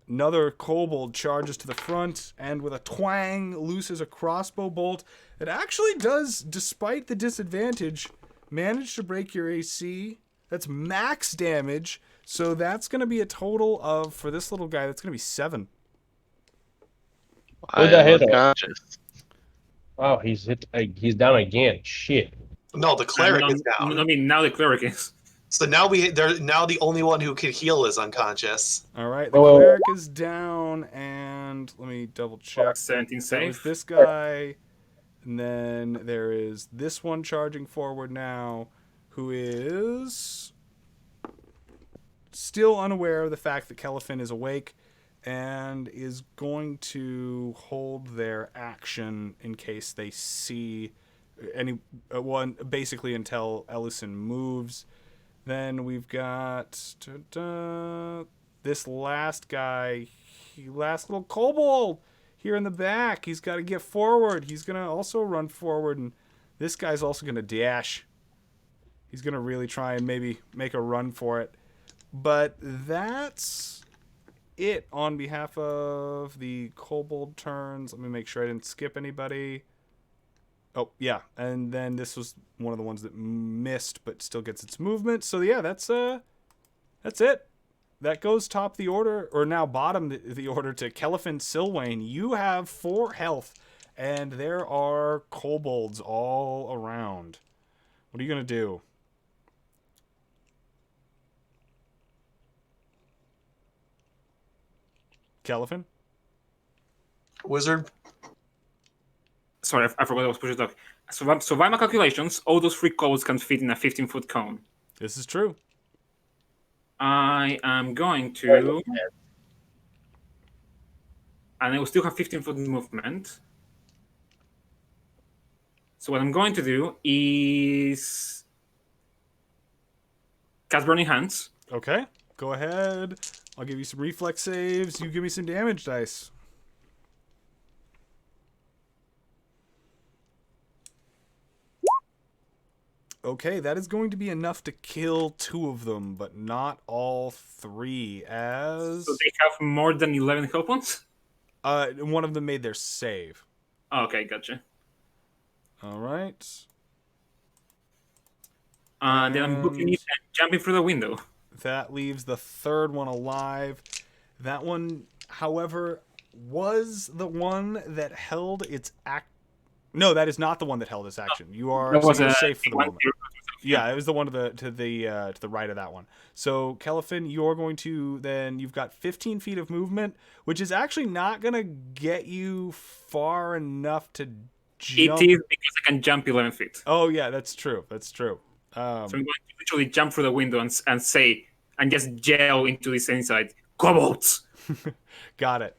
Another kobold charges to the front and with a twang looses a crossbow bolt that actually does, despite the disadvantage, manage to break your AC. That's max damage. So that's going to be a total of, for this little guy, that's going to be 7. I am unconscious. Oh, he's hit. He's down again. Shit. No, the cleric is down. I mean, now the cleric is. So now now the only one who can heal is unconscious. All right, the Wait, wait, wait. cleric is down, and let me double check. 17 That was save. this guy, and then there is this one charging forward now, who is still unaware of the fact that Kelifin is awake, and is going to hold their action in case they see any one, basically until Ellison moves. Then we've got this last guy, last little kobold here in the back. He's got to get forward. He's going to also run forward, and this guy's also going to dash. He's going to really try and maybe make a run for it. But that's it on behalf of the kobold turns. Let me make sure I didn't skip anybody. Oh, yeah. And then this was one of the ones that missed but still gets its movement. So, yeah, that's it. That goes top the order, or now bottom the order to Kelifin Silwain. You have 4 health, and there are kobolds all around. What are you going to do? Kelifin? Wizard. Sorry, I forgot I was pushing talk. So by my calculations, all those 3 kobolds can fit in a 15-foot cone. This is true. I am going to, and I will still have 15-foot movement. So what I'm going to do is cast Burning Hands. Okay, go ahead. I'll give you some reflex saves. You give me some damage dice. Okay, that is going to be enough to kill 2 of them, but not all 3, as... So they have more than 11 health points? One of them made their save. Oh, okay, gotcha. All right. Then I'm booking it and jumping through the window. That leaves the 3rd one alive. That one, however, was the one that held its act. No, that is not the one that held its action. You are safe for the moment. Yeah, it was the one to the right of that one. So, Kelifin, you're going to then, you've got 15 feet of movement, which is actually not going to get you far enough to jump. It is because I can jump 11 feet. Oh, yeah, that's true. That's true. So I'm going to literally jump through the window and say, and just yell into this inside, kobolds! Got it.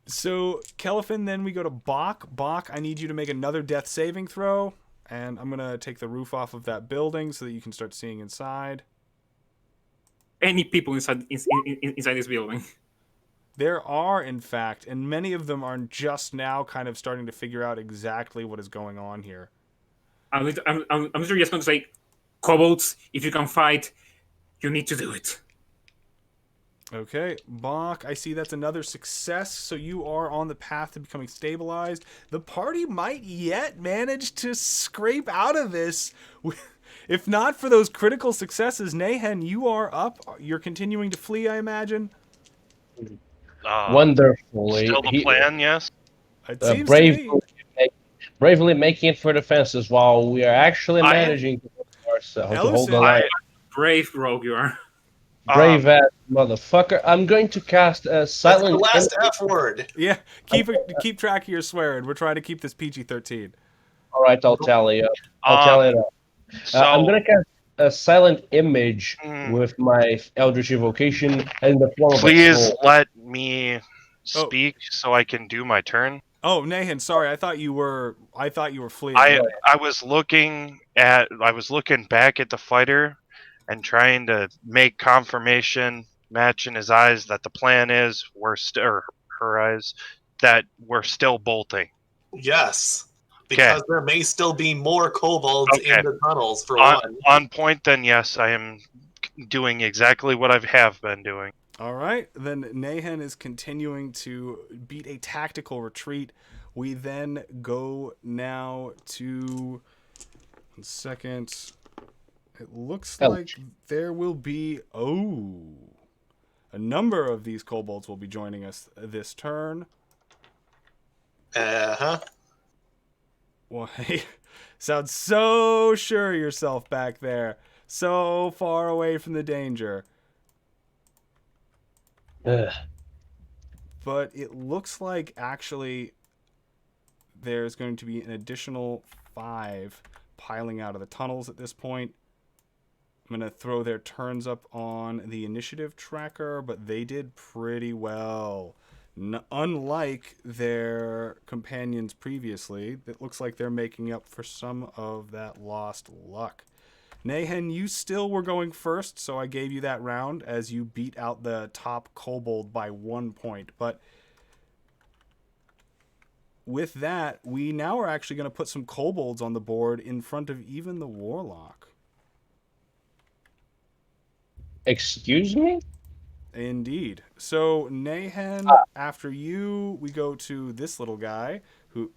So, Kelifin, then we go to Bach. Bach, I need you to make another death saving throw. And I'm going to take the roof off of that building so that you can start seeing inside. Any people inside this building? There are, in fact, and many of them are just now kind of starting to figure out exactly what is going on here. I'm literally just going to say, kobolds, if you can fight, you need to do it. Okay, Bach, I see that's another success, so you are on the path to becoming stabilized. The party might yet manage to scrape out of this. If not for those critical successes, Nahen, you are up. You're continuing to flee, I imagine? Wonderfully. Still the plan, yes? It seems to me. Bravely making it for the fences while we are actually managing to hold the line. Brave rogue you are. Brave ass motherfucker. I'm going to cast a silent... That's the last F word. Yeah, keep track of your swearing. We're trying to keep this PG-13. All right, I'll tally up. I'll tally it up. I'm going to cast a silent image with my Eldritch Evocation in the form of Please let me speak so I can do my turn. Oh, Nahan, sorry. I thought you were fleeing. I was looking back at the fighter and trying to make confirmation match in his eyes that the plan is her eyes that we're still bolting. Yes. Because there may still be more kobolds in the tunnels for one. On point then, yes, I am doing exactly what I have been doing. All right, then Nahan is continuing to beat a tactical retreat. We then go now to... 1 second. It looks like there will be... a number of these kobolds will be joining us this turn. Uh-huh. Why? Sounds so sure of yourself back there. So far away from the danger. Ugh. But it looks like actually there's going to be an additional 5 piling out of the tunnels at this point. I'm going to throw their turns up on the initiative tracker, but they did pretty well. Unlike their companions previously, it looks like they're making up for some of that lost luck. Nahen, you still were going first, so I gave you that round as you beat out the top kobold by 1 point. But with that, we now are actually going to put some kobolds on the board in front of even the warlock. Excuse me? Indeed. So, Nahen, after you, we go to this little guy who,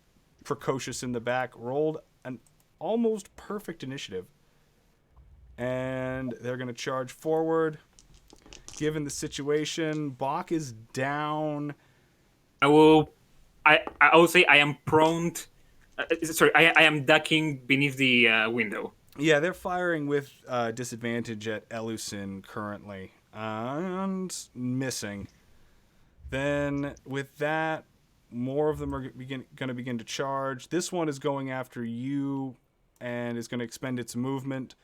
precocious in the back, rolled an almost perfect initiative. And they're going to charge forward. Given the situation, Bach is down. I will say I am prone. I am ducking beneath the window. Yeah, they're firing with disadvantage at Elusin currently. And missing. Then with that, more of them are going to begin to charge. This one is going after you and is going to expend its movement,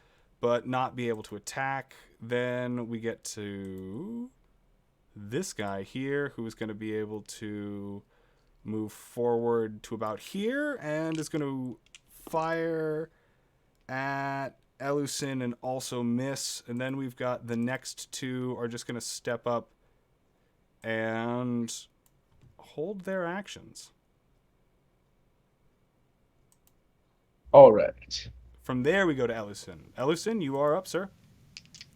but not be able to attack. Then we get to this guy here, who is going to be able to move forward to about here and is going to fire at Elusin and also miss. And then we've got the next 2 are just going to step up and hold their actions. All right. From there, we go to Elusin. Elusin, you are up, sir.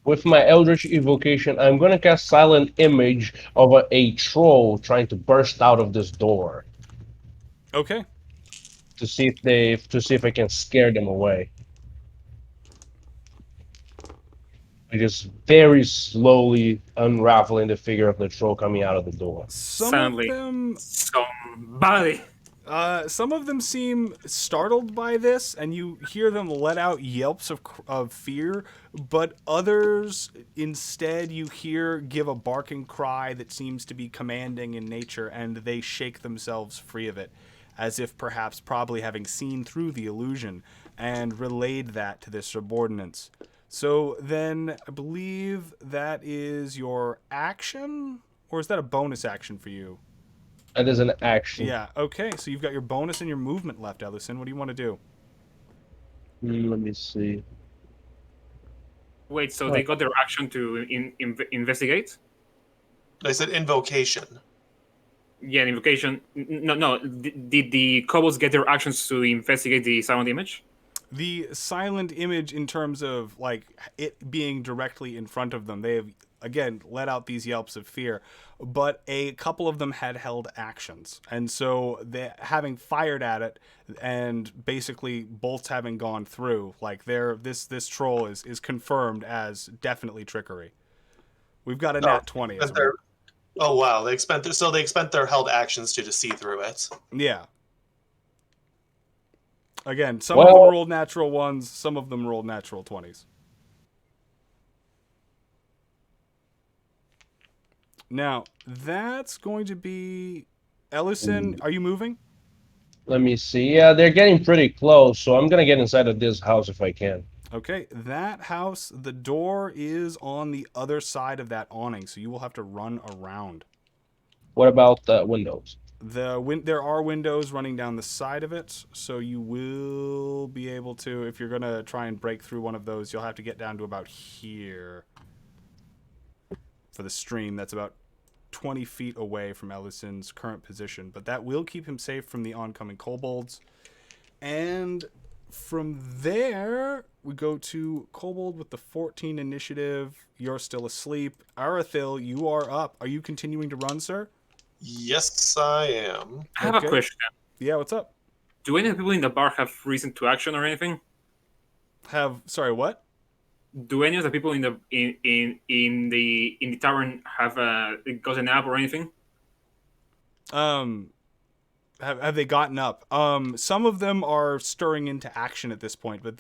With my Eldritch Evocation, I'm going to cast Silent Image of a troll trying to burst out of this door Okay. to see if I can scare them away. I just very slowly unraveling the figure of the troll coming out of the door. Some of them seem startled by this, and you hear them let out yelps of fear, but others instead you hear give a barking cry that seems to be commanding in nature, and they shake themselves free of it, as if perhaps probably having seen through the illusion and relayed that to their subordinates. So then I believe that is your action, or is that a bonus action for you? That is an action. Yeah, okay. So you've got your bonus and your movement left, Ellison. What do you want to do? Let me see. Wait, so they got their action to investigate? I said invocation. Yeah, an invocation. No. Did the kobolds get their actions to investigate the silent image? The silent image, in terms of like it being directly in front of them, they have again let out these yelps of fear, but a couple of them had held actions, and so they having fired at it, and basically bolts having gone through, like this troll is confirmed as definitely trickery. We've got a nat 20 as well. Oh wow, they expend their held actions to see through it. Yeah. Again, some of them rolled natural 1s, some of them rolled natural 20s. Now, that's going to be... Ellison, are you moving? Let me see. Yeah, they're getting pretty close, so I'm going to get inside of this house if I can. Okay, that house, the door is on the other side of that awning, so you will have to run around. What about the windows? There are windows running down the side of it, so you will be able to, if you're going to try and break through one of those, you'll have to get down to about here for the stream. That's about 20 feet away from Ellison's current position, but that will keep him safe from the oncoming kobolds. And from there, we go to Kobold with the 14 initiative. You're still asleep. Arathil, you are up. Are you continuing to run, sir? Yes, I am. I have a question. Yeah, what's up? Do any of the people in the bar have reason to action or anything? Sorry, what? Do any of the people in the tavern have gotten up or anything? Have they gotten up? Some of them are stirring into action at this point, but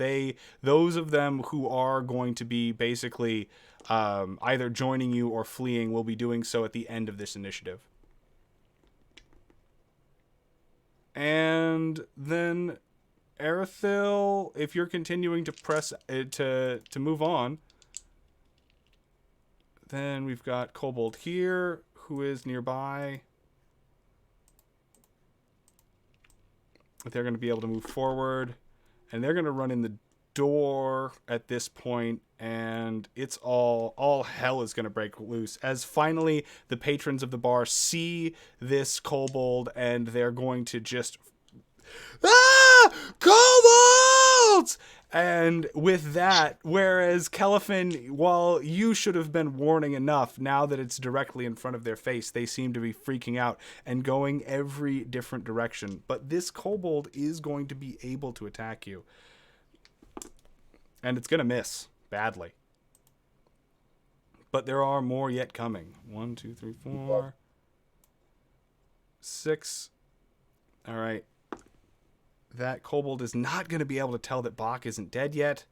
those of them who are going to be basically either joining you or fleeing will be doing so at the end of this initiative. And then Erithil, if you're continuing to press to move on, then we've got Kobold here, who is nearby. They're going to be able to move forward, and they're going to run in the door at this point, and it's all hell is going to break loose as finally the patrons of the bar see this kobold, and they're going to just kobolds! And with that, whereas Kelifin, while you should have been warning enough, now that it's directly in front of their face, they seem to be freaking out and going every different direction. But this kobold is going to be able to attack you. And it's going to miss badly. But there are more yet coming. 1, 2, 3, 4, 6. All right. That kobold is not going to be able to tell that Bach isn't dead yet,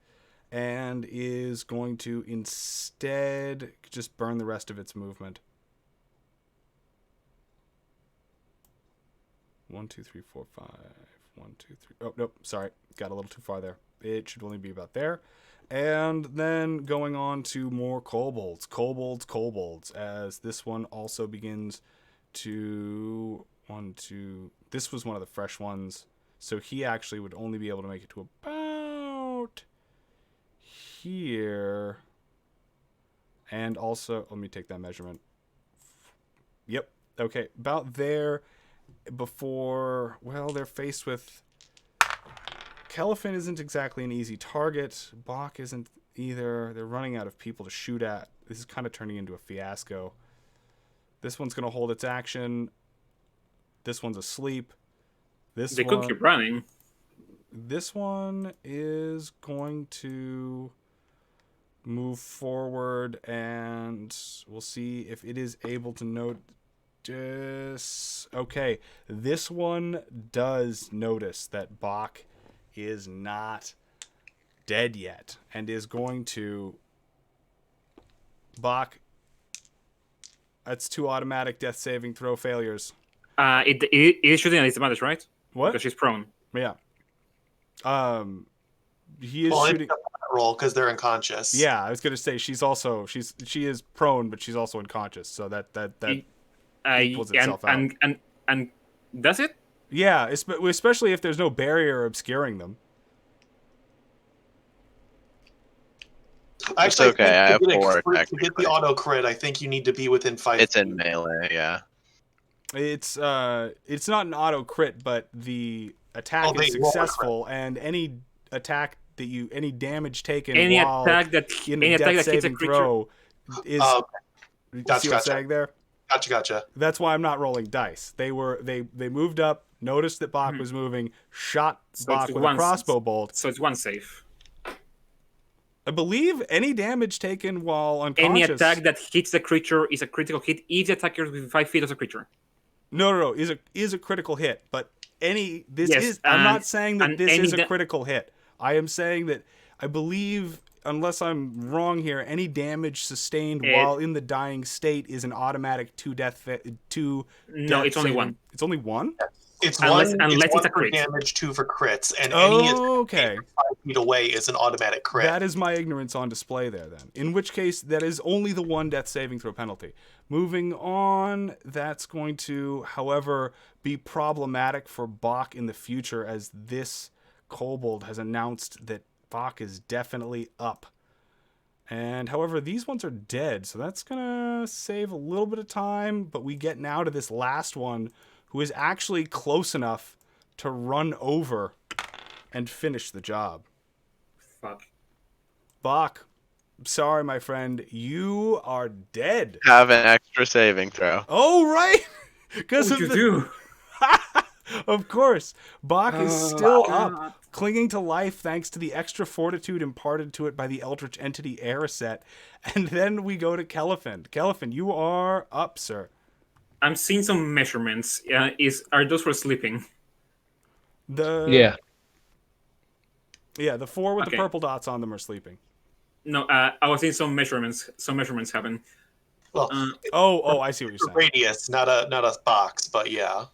and is going to instead just burn the rest of its movement. 1, 2, 3, 4, 5. 1, 2, 3. Oh, nope. Sorry. Got a little too far there. It should only be about there. And then going on to more kobolds. Kobolds. As this one also begins to... 1, 2... This was one of the fresh ones. So he actually would only be able to make it to about here. And also, let me take that measurement. Yep. Okay. About there before, well, they're faced with... Kelifin isn't exactly an easy target. Bach isn't either. They're running out of people to shoot at. This is kind of turning into a fiasco. This one's going to hold its action. This one's asleep. They could keep running. This one is going to move forward, and we'll see if it is able to notice. Okay, this one does notice that Bach is not dead yet, and is going to... Bach, that's 2 automatic death saving throw failures. It is shooting at disadvantage, right? What? Because she's prone. Yeah. He is shooting. Roll because they're unconscious. Yeah, I was gonna say she is prone, but she's also unconscious, so that equals itself out. And does it? Yeah, especially if there's no barrier obscuring them. It's okay. I have 4 to get the auto crit, I think you need to be within 5 It's feet. in melee, yeah. It's not an auto crit, but the attack is successful, and any attack that any damage taken while attack that in a death saving throw is. Gotcha. Saying there? Gotcha. That's why I'm not rolling dice. They moved up, noticed that Bach was moving, shot Bach with a crossbow bolt. So it's 1 save. I believe any damage taken while unconscious. Any attack that hits the creature is a critical hit if the attacker is within 5 feet of the creature. No. Is a critical hit, but I'm not saying that this is a critical hit. I am saying that I believe, unless I'm wrong here, any damage sustained while in the dying state is an automatic 2 death. No, it's only 1. It's only 1. It's unless it's one a for crit. damage, 2 for crits, and Okay. 5 feet away is an automatic crit. That is my ignorance on display there, then. In which case, that is only the 1 death saving throw penalty. Moving on, that's going to, however, be problematic for Bach in the future, as this kobold has announced that Bach is definitely up. And, however, these ones are dead, so that's going to save a little bit of time, but we get now to this last one, who is actually close enough to run over and finish the job. Fuck. Bach, sorry, my friend. You are dead. Have an extra saving throw. Oh, right. Because What would you do? Of course. Bach is still up, clinging to life thanks to the extra fortitude imparted to it by the Eldritch Entity Aeroset. And then we go to Kelifin. Kelifin, you are up, sir. I'm seeing some measurements. Are those for sleeping? Yeah. Yeah, the 4 with the Okay. purple dots on them are sleeping. No, I was seeing some measurements. Some measurements happen. Well, Oh, I see what you're it's a saying. radius, not a box, but yeah.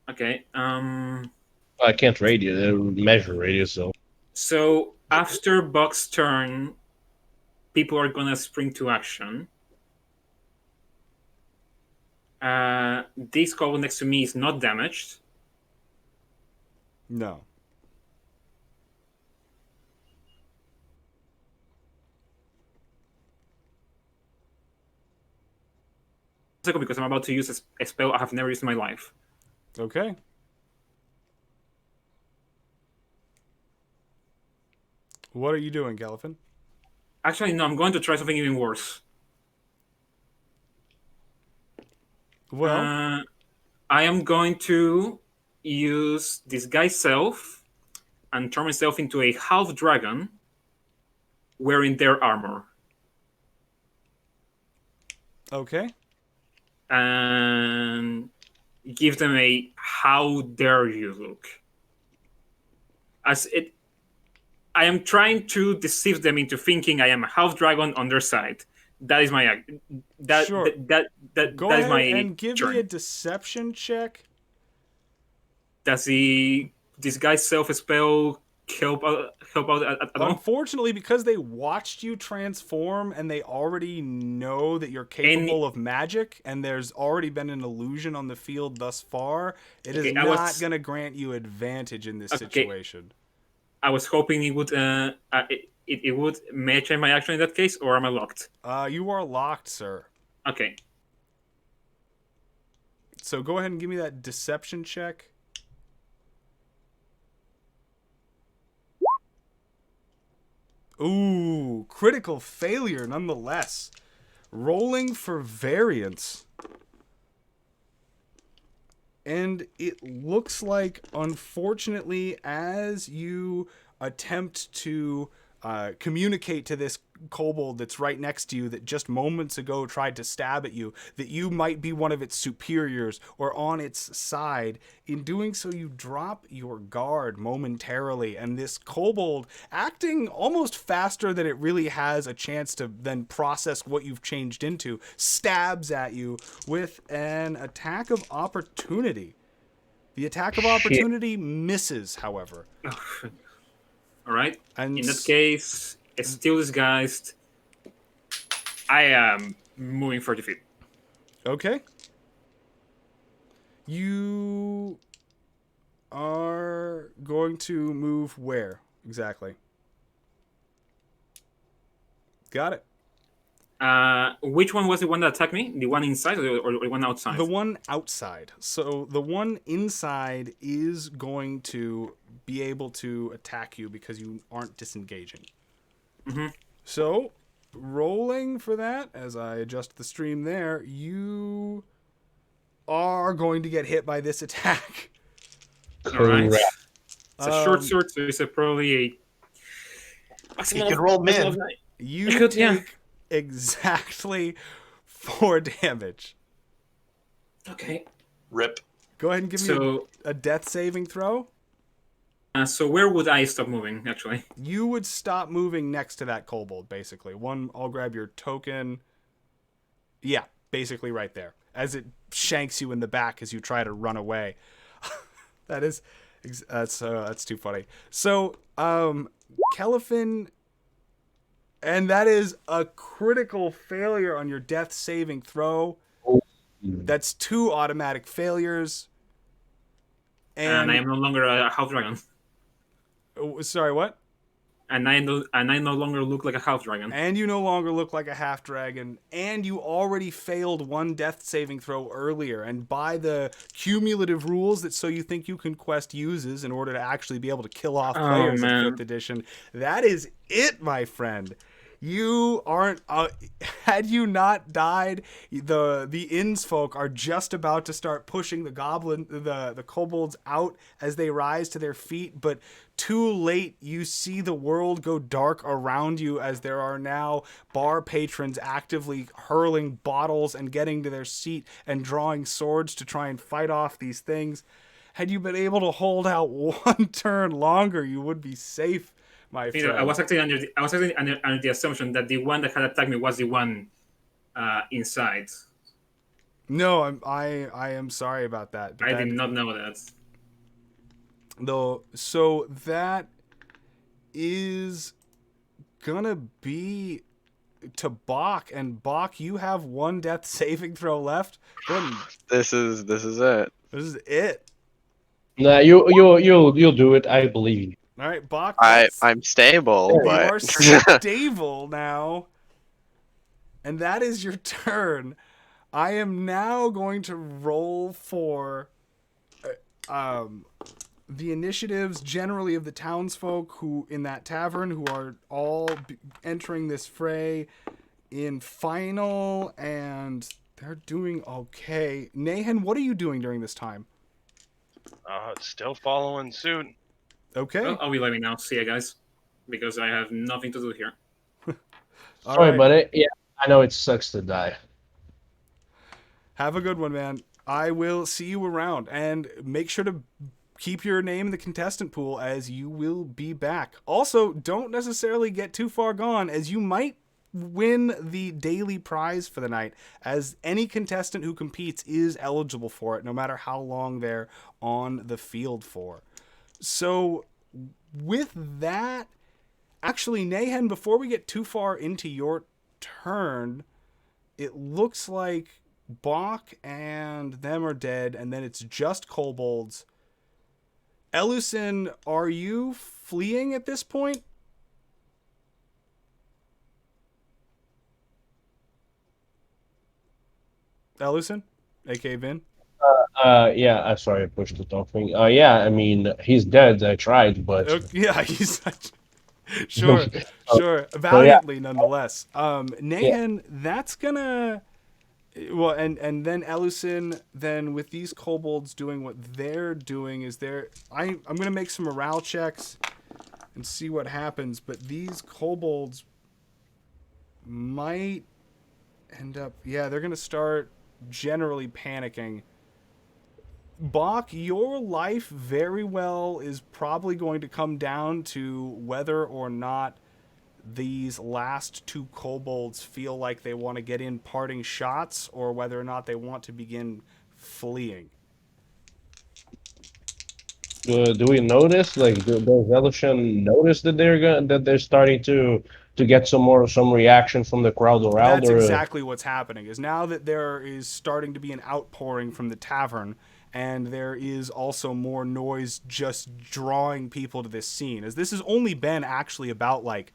Okay. I can't measure radius, so. So after Buck's turn, people are gonna spring to action. This cobble next to me is not damaged. No. Because I'm about to use a spell I have never used in my life. Okay. What are you doing, Gelfin? Actually, no, I'm going to try something even worse. Well, I am going to use disguise self and turn myself into a half dragon wearing their armor. okay. And give them a how dare you look. I am trying to deceive them into thinking I am a half dragon on their side. That is my act. Sure. Go that is ahead my and give turn. me a deception check. Does the disguise self spell help out at all? Unfortunately, because they watched you transform and they already know that you're capable of magic and there's already been an illusion on the field thus far, it is not going to grant you advantage in this situation. I was hoping it would it would match my action in that case, or am I locked? You are locked, sir. Okay. So go ahead and give me that deception check. Ooh, critical failure nonetheless. Rolling for variance. And it looks like, unfortunately, as you attempt to communicate to this kobold that's right next to you that just moments ago tried to stab at you, that you might be one of its superiors or on its side. In doing so, you drop your guard momentarily, and this kobold, acting almost faster than it really has a chance to then process what you've changed into, stabs at you with an attack of opportunity. The attack of opportunity misses, however. All right. And in that case, it's still disguised. I am moving 30 feet. Okay. You are going to move where exactly? Got it. Which one was the one that attacked me? The one inside or the one outside? The one outside. So the one inside is going to be able to attack you because you aren't disengaging. Mm-hmm. So, rolling for that, as I adjust the stream there, you are going to get hit by this attack. Alright. It's a short sword, so it's probably a... You can roll min. You take exactly 4 damage. Okay. Rip. Go ahead and give me a death saving throw. So where would I stop moving, actually? You would stop moving next to that kobold, basically. I'll grab your token. Yeah, basically right there. As it shanks you in the back as you try to run away. That's too funny. So, Kelefin, and that is a critical failure on your death saving throw. That's 2 automatic failures. And I am no longer a half dragon. Sorry, what? And I no longer look like a half dragon. And you no longer look like a half dragon. And you already failed 1 death saving throw earlier. And by the cumulative rules that So You Think You Can Quest uses in order to actually be able to kill off players in 5th edition, that is it, my friend. You aren't. Had you not died, the inn's folk are just about to start pushing the kobolds out as they rise to their feet. But too late, you see the world go dark around you as there are now bar patrons actively hurling bottles and getting to their seat and drawing swords to try and fight off these things. Had you been able to hold out one turn longer, you would be safe. My You know, friend. I was actually under the assumption that the one that had attacked me was the one inside. No, I am sorry about that. But I did not know that. Though, so that is gonna be to Bach, and Bach, you have one death saving throw left. Go ahead and- This is it. This is it. Nah, you'll do it. I believe you. All right, Bach. I'm stable, You are but stable now, and that is your turn. I am now going to roll for the initiatives generally of the townsfolk who in that tavern who are all entering this fray in final, and they're doing okay. Nahan, what are you doing during this time? Still following suit. Okay. Well, I'll be leaving now. See you guys, because I have nothing to do here. All Sorry, right. buddy. Yeah, I know it sucks to die. Have a good one, man. I will see you around, and make sure to keep your name in the contestant pool as you will be back. Also, don't necessarily get too far gone as you might win the daily prize for the night, as any contestant who competes is eligible for it no matter how long they're on the field for. So with that, actually, Nahan, before we get too far into your turn, it looks like Bach and them are dead, and then it's just kobolds. Elusin, are you fleeing at this point? Elusin, aka Vin? Yeah, I'm sorry, I pushed the talk thing. Yeah, I mean, he's dead. I tried, but Yeah, he's sure, Oh, sure. yeah. Valiantly, nonetheless. Yeah. Nahan, that's gonna. Well, and then Elusin, then with these kobolds doing what they're doing, is I'm gonna make some morale checks and see what happens. But these kobolds might end up. Yeah, they're gonna start generally panicking. Bach, your life very well is probably going to come down to whether or not these last two kobolds feel like they want to get in parting shots or whether or not they want to begin fleeing. Do we notice, like, does Elishan notice that they're starting to get some reaction from the crowd around? That's Or exactly what's happening, is now that there is starting to be an outpouring from the tavern, and there is also more noise just drawing people to this scene, as this has only been actually about like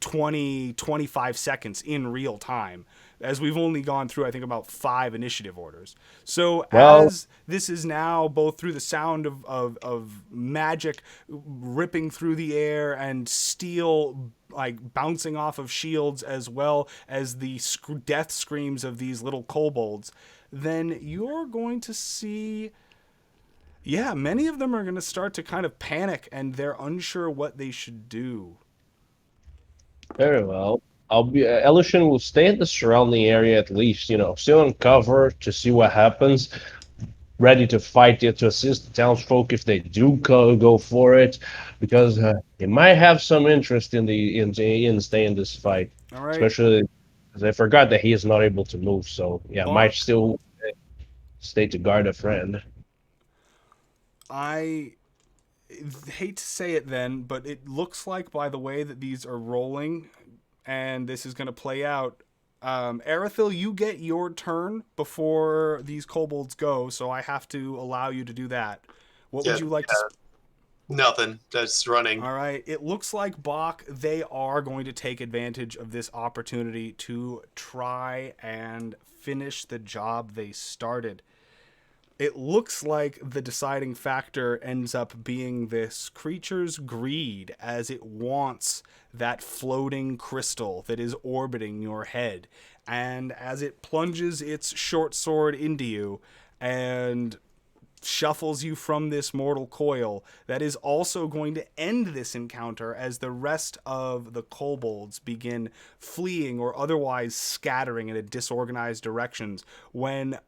25 seconds in real time, as we've only gone through, I think, about 5 initiative orders. So Well- as this is now both through the sound of magic ripping through the air and steel like bouncing off of shields, as well as the death screams of these little kobolds, then you're going to see, yeah, many of them are going to start to kind of panic, and they're unsure what they should do. Very well. Elishan will stay in the surrounding area at least, still on cover to see what happens. Ready to fight to assist the townsfolk if they do go for it, because they might have some interest in staying in this fight. All right. Especially because I forgot that he is not able to move, so yeah, Bach. might still stay to guard a friend. I hate to say it then, but it looks like by the way that these are rolling, and this is going to play out, Arathil, you get your turn before these kobolds go, so I have to allow you to do that. What would you like to... Nothing. Just running. All right. It looks like Bach, they are going to take advantage of this opportunity to try and finish the job they started. it looks like the deciding factor ends up being this creature's greed as it wants that floating crystal that is orbiting your head. And as it plunges its short sword into you and shuffles you from this mortal coil, that is also going to end this encounter as the rest of the kobolds begin fleeing or otherwise scattering in a disorganized directions when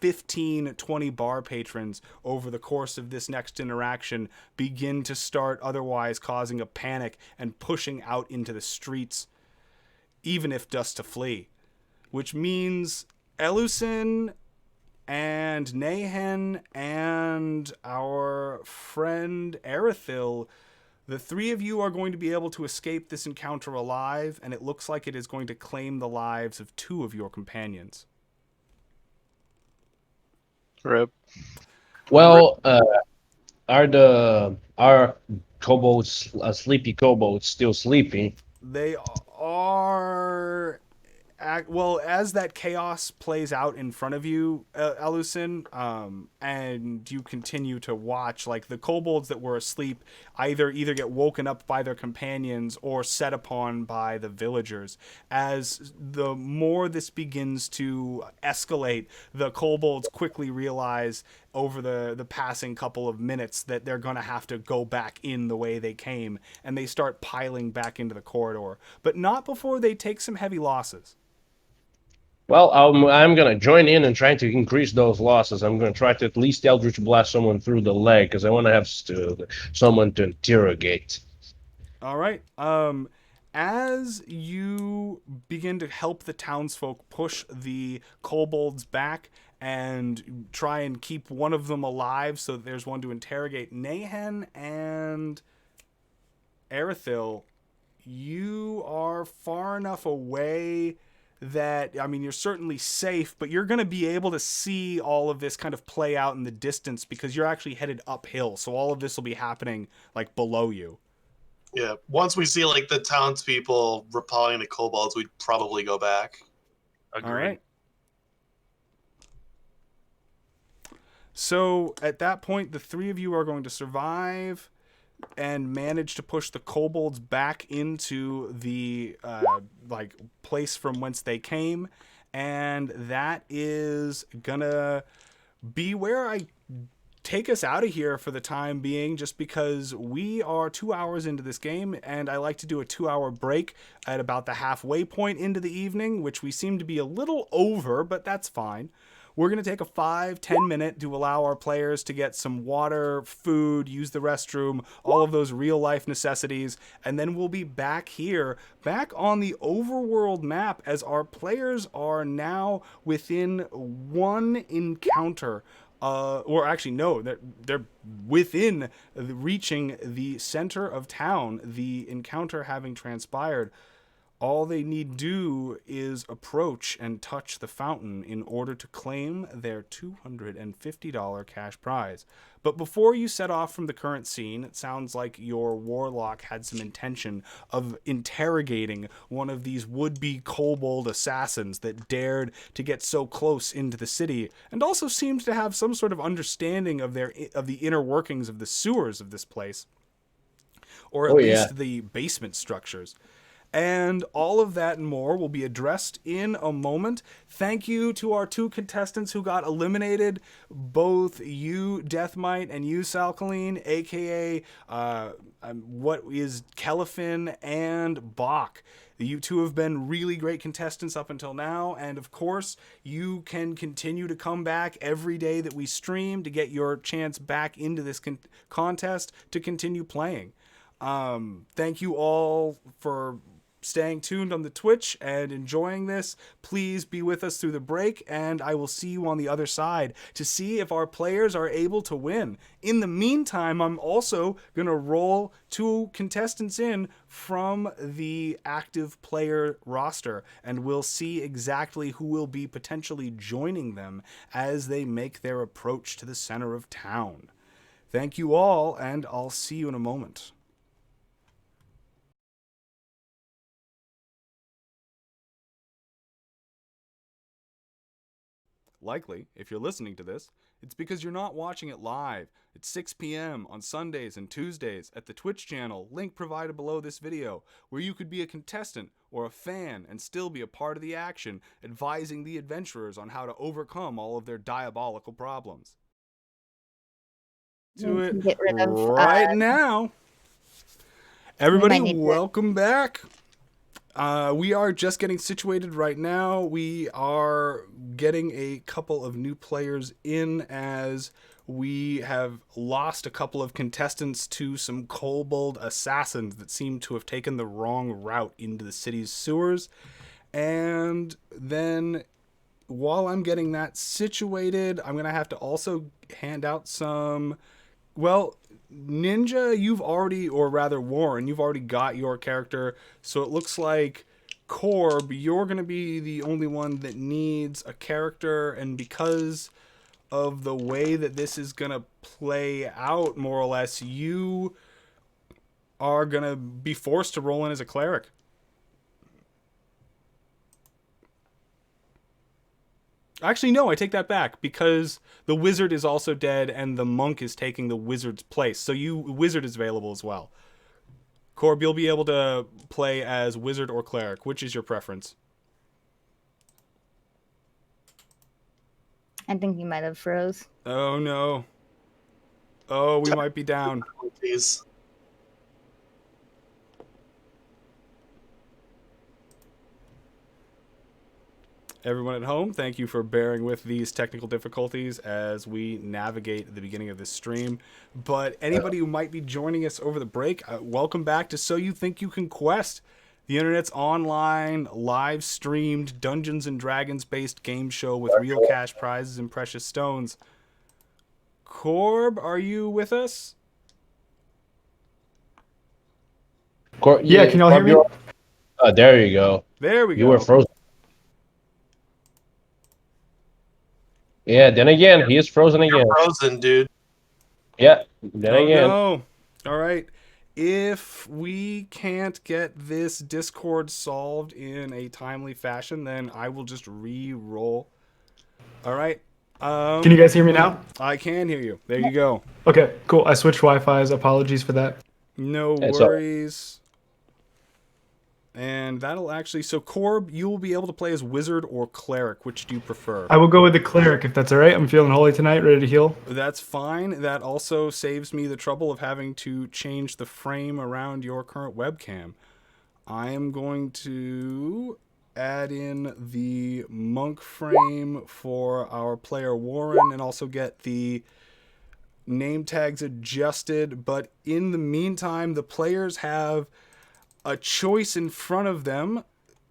15, 20 bar patrons over the course of this next interaction begin to start otherwise causing a panic and pushing out into the streets, even if just to flee. Which means Elusin and Nahen and our friend Erithil, the three of you are going to be able to escape this encounter alive, and it looks like it is going to claim the lives of two of your companions. Rip. Well, are kobolds, sleepy kobolds, still sleeping? They are... Well, as that chaos plays out in front of you, Elusin, and you continue to watch, like the kobolds that were asleep either get woken up by their companions or set upon by the villagers. As the more this begins to escalate, the kobolds quickly realize over the passing couple of minutes that they're going to have to go back in the way they came, and they start piling back into the corridor, but not before they take some heavy losses. Well, I'm going to join in and try to increase those losses. I'm going to try to at least Eldritch Blast someone through the leg because I want to have someone to interrogate. All right. As you begin to help the townsfolk push the kobolds back and try and keep one of them alive so that there's one to interrogate, Nahen and Erithil, you are far enough away that, I mean, you're certainly safe, but you're going to be able to see all of this kind of play out in the distance because you're actually headed uphill. So all of this will be happening like below you. Yeah, once we see like the townspeople repelling the kobolds, we'd probably go back. Agreed. All right. So at that point, the three of you are going to survive and manage to push the kobolds back into the like place from whence they came, and that is gonna be where I take us out of here for the time being, just because we are 2 hours into this game and I like to do a 2-hour break at about the halfway point into the evening, which we seem to be a little over, but that's fine. We're going to take a 5-10 minute to allow our players to get some water, food, use the restroom, all of those real life necessities, and then we'll be back here, back on the overworld map, as our players are now within one encounter. Or actually, no, they're within reaching the center of town, the encounter having transpired. All they need do is approach and touch the fountain in order to claim their $250 cash prize. But before you set off from the current scene, it sounds like your warlock had some intention of interrogating one of these would-be kobold assassins that dared to get so close into the city, and also seemed to have some sort of understanding of the inner workings of the sewers of this place, or at least the basement structures. And all of that and more will be addressed in a moment. Thank you to our two contestants who got eliminated, both you, Deathmite, and you, Salcaline, aka what is Kelifin and Bach. You two have been really great contestants up until now, and of course, you can continue to come back every day that we stream to get your chance back into this contest to continue playing. Thank you all for staying tuned on the Twitch and enjoying this. Please be with us through the break, and I will see you on the other side to see if our players are able to win. In the meantime, I'm also going to roll two contestants in from the active player roster, and we'll see exactly who will be potentially joining them as they make their approach to the center of town. Thank you all, and I'll see you in a moment. likely, if you're listening to this, it's because you're not watching it live at 6 p.m. on Sundays and Tuesdays at the Twitch channel, link provided below this video, where you could be a contestant or a fan and still be a part of the action, advising the adventurers on how to overcome all of their diabolical problems. To it Get rid of, right now. Everybody, need to- welcome back. We are just getting situated right now. We are getting a couple of new players in as we have lost a couple of contestants to some kobold assassins that seem to have taken the wrong route into the city's sewers. And then while I'm getting that situated, I'm going to have to also hand out some... Well, Ninja, you've already, or rather Warren, you've already got your character, so it looks like Corb, you're going to be the only one that needs a character, and because of the way that this is going to play out, more or less, you are going to be forced to roll in as a cleric. Actually, no, I take that back, because the wizard is also dead and the monk is taking the wizard's place. So wizard is available as well. Corb, you'll be able to play as wizard or cleric. Which is your preference? I think you might have froze. Oh, no. Oh, we might be down. Please. Everyone at home, thank you for bearing with these technical difficulties as we navigate the beginning of this stream. But anybody who might be joining us over the break, welcome back to So You Think You Can Quest, the internet's online, live-streamed Dungeons & Dragons-based game show with real cash prizes and precious stones. Corb, are you with us? Yeah, can y'all hear me? There you go. There we go. You were frozen. Yeah, then again, he is frozen again. You're frozen, dude. Yeah, then again. No. All right. If we can't get this Discord solved in a timely fashion, then I will just re-roll. All right. Can you guys hear me now? I can hear you. There you go. Okay, cool. I switched Wi-Fi's. Apologies for that. No It's all- worries. And that'll actually... So, Corb, you will be able to play as wizard or cleric. Which do you prefer? I will go with the cleric if that's all right. I'm feeling holy tonight, ready to heal. That's fine. That also saves me the trouble of having to change the frame around your current webcam. I am going to add in the monk frame for our player Warren and also get the name tags adjusted. But in the meantime, the players have a choice in front of them,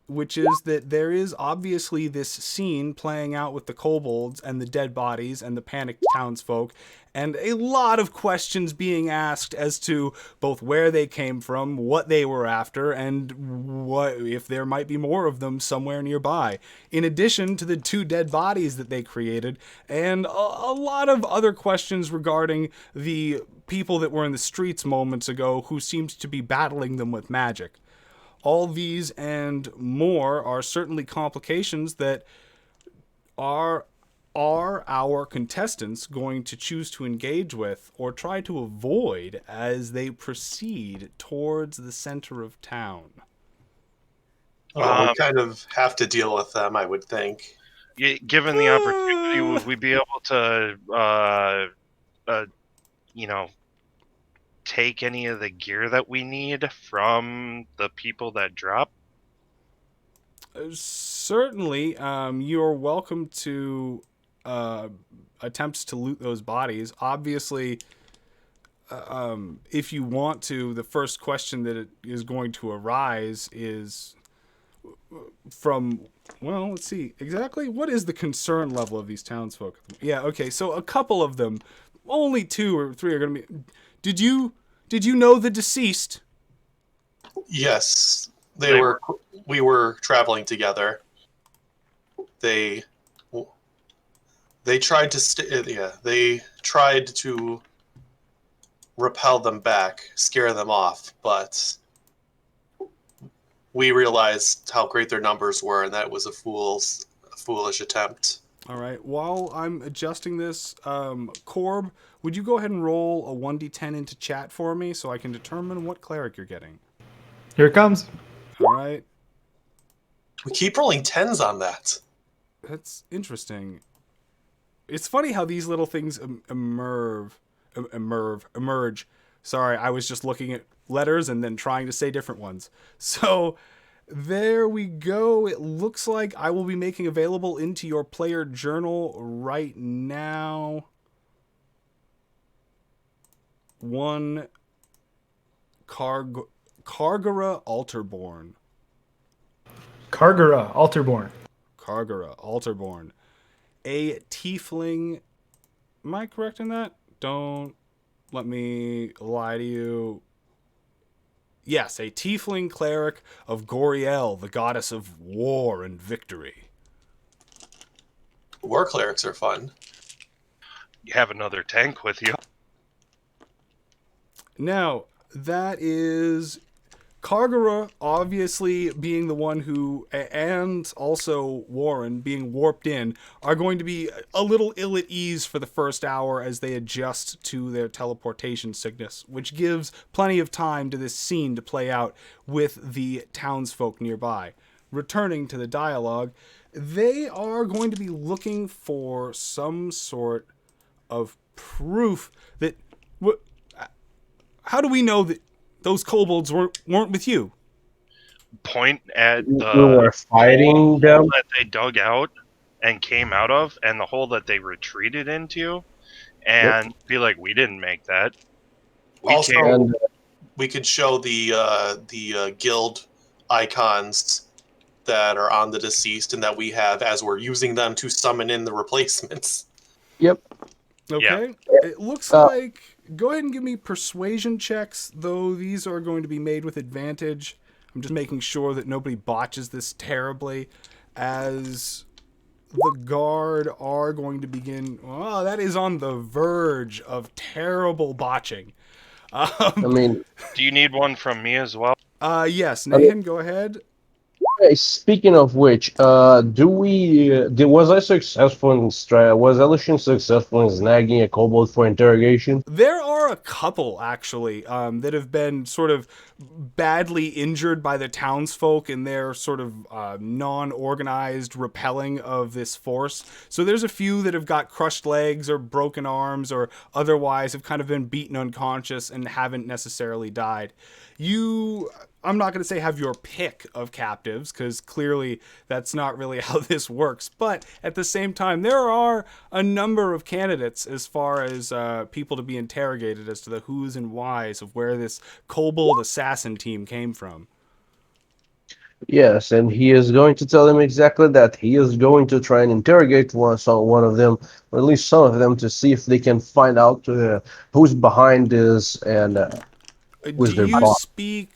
which is that there is obviously this scene playing out with the kobolds and the dead bodies and the panicked townsfolk, and a lot of questions being asked as to both where they came from, what they were after, and what if there might be more of them somewhere nearby, in addition to the 2 dead bodies that they created, and a lot of other questions regarding the people that were in the streets moments ago who seemed to be battling them with magic. All these and more are certainly complications that are our contestants going to choose to engage with or try to avoid as they proceed towards the center of town. Well, we kind of have to deal with them, I would think. Given the opportunity, would we be able to, take any of the gear that we need from the people that drop? Certainly, you're welcome to attempts to loot those bodies. Obviously, if you want to, the first question that is going to arise is from, well, let's see, exactly what is the concern level of these townsfolk? Yeah, okay, so a couple of them, only 2 or 3 are going to be... Did you know the deceased? Yes, we were traveling together. They tried to they tried to repel them back, scare them off, but we realized how great their numbers were, and that was a foolish attempt. All right. While I'm adjusting this, Corb, would you go ahead and roll a 1d10 into chat for me so I can determine what cleric you're getting? Here it comes. All right. We keep rolling 10s on that. That's interesting. It's funny how these little things emerge. Sorry, I was just looking at letters and then trying to say different ones. So there we go. It looks like I will be making available into your player journal right now one Kargara Alterborn. Kargara, Alterborn. Kargara Alterborn. A tiefling. Am I correct in that? Don't let me lie to you. Yes, a tiefling cleric of Goriel, the goddess of war and victory. War clerics are fun. You have another tank with you. Now, that is Kargara obviously being the one who, and also Warren being warped in, are going to be a little ill at ease for the first hour as they adjust to their teleportation sickness, which gives plenty of time to this scene to play out with the townsfolk nearby. Returning to the dialogue, they are going to be looking for some sort of proof that... How do we know that those kobolds weren't with you? Point at the We were fighting them. hole that they dug out and came out of, and the hole that they retreated into, and be like, "We didn't make that." Also, we could show the guild icons that are on the deceased and that we have as we're using them to summon in the replacements. Yep. Okay. Yeah. It looks like... Go ahead and give me persuasion checks, though these are going to be made with advantage. I'm just making sure that nobody botches this terribly, as the guard are going to begin... Well, that is on the verge of terrible botching. I mean... Do you need one from me as well? Yes. Nathan, go ahead. Speaking of which, was I successful in was Elishin successful in snagging a kobold for interrogation? There are a couple, actually, that have been sort of badly injured by the townsfolk in their sort of non-organized repelling of this force. So there's a few that have got crushed legs or broken arms or otherwise have kind of been beaten unconscious and haven't necessarily died. I'm not going to say have your pick of captives, because clearly that's not really how this works. But at the same time, there are a number of candidates as far as people to be interrogated as to the who's and whys of where this kobold assassin team came from. Yes, and he is going to tell them exactly that. He is going to try and interrogate one of them, or at least some of them, to see if they can find out who's behind this and who's their Do you boss. speak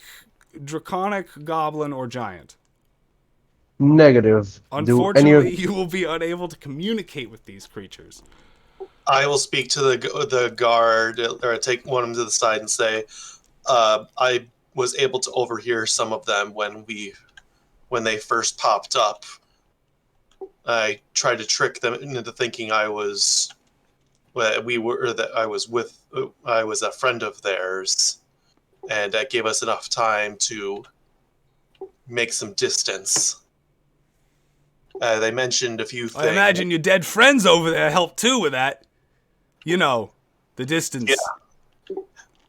Draconic, Goblin, or Giant? Negative. Unfortunately, you will be unable to communicate with these creatures. I will speak to the guard, or take one of them to the side and say, I was able to overhear some of them when they first popped up. I tried to trick them into thinking I was a friend of theirs, and that gave us enough time to make some distance. They mentioned a few things. I imagine your dead friends over there helped too with that. You know, the distance. Yeah.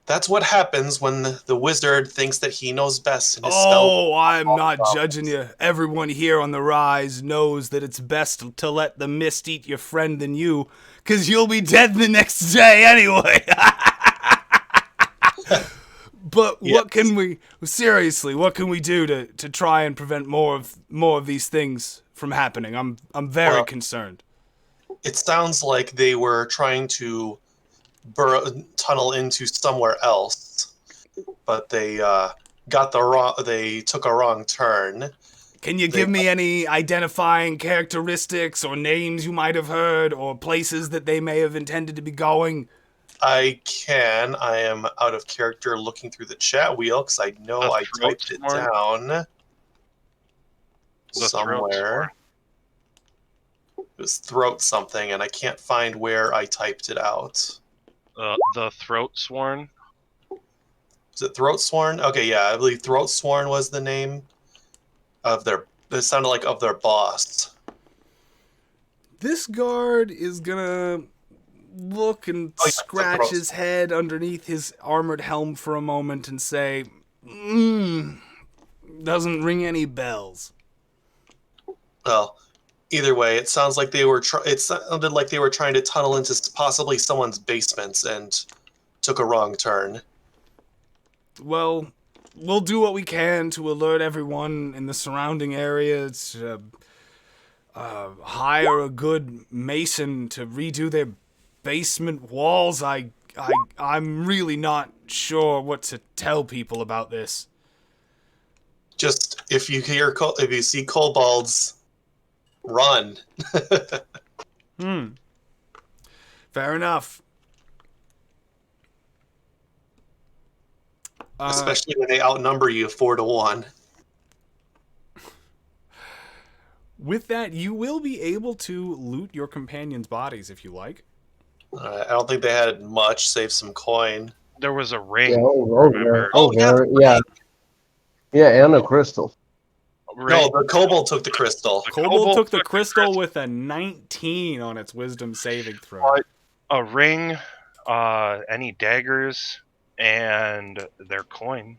That's what happens when the wizard thinks that he knows best. I'm not judging you. Everyone here on the Rise knows that it's best to let the mist eat your friend than you, because you'll be dead the next day anyway. But yes. What can we do to try and prevent more of these things from happening? I'm very concerned. It sounds like they were trying to tunnel into somewhere else, but they took a wrong turn. Can you give me any identifying characteristics or names you might have heard or places that they may have intended to be going? I can. I am out of character looking through the chat wheel because I know I typed it down somewhere. It was throat something, and I can't find where I typed it out. The throat sworn. Is it throat sworn? Okay, yeah, I believe throat sworn was the name of their. It sounded like of their boss. This guard is gonna look and scratch his head underneath his armored helm for a moment and say, doesn't ring any bells. Well, either way, it sounds like it sounded like they were trying to tunnel into possibly someone's basements and took a wrong turn. Well, we'll do what we can to alert everyone in the surrounding area to hire a good mason to redo their basement walls. I'm really not sure what to tell people about this. Just if you see kobolds, run. Fair enough. Especially when they outnumber you 4-1. With that, you will be able to loot your companions' bodies if you like. I don't think they had much, save some coin. There was a ring. Yeah, and a crystal. No, the kobold took the crystal. Kobold took the crystal with a 19 on its wisdom saving throw. A ring, any daggers, and their coin.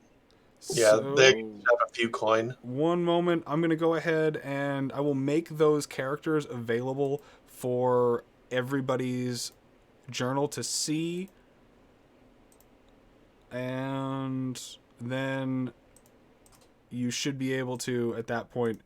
Yeah, they have a few coin. One moment, I'm going to go ahead and I will make those characters available for everybody's journal to see. And then you should be able to, at that point,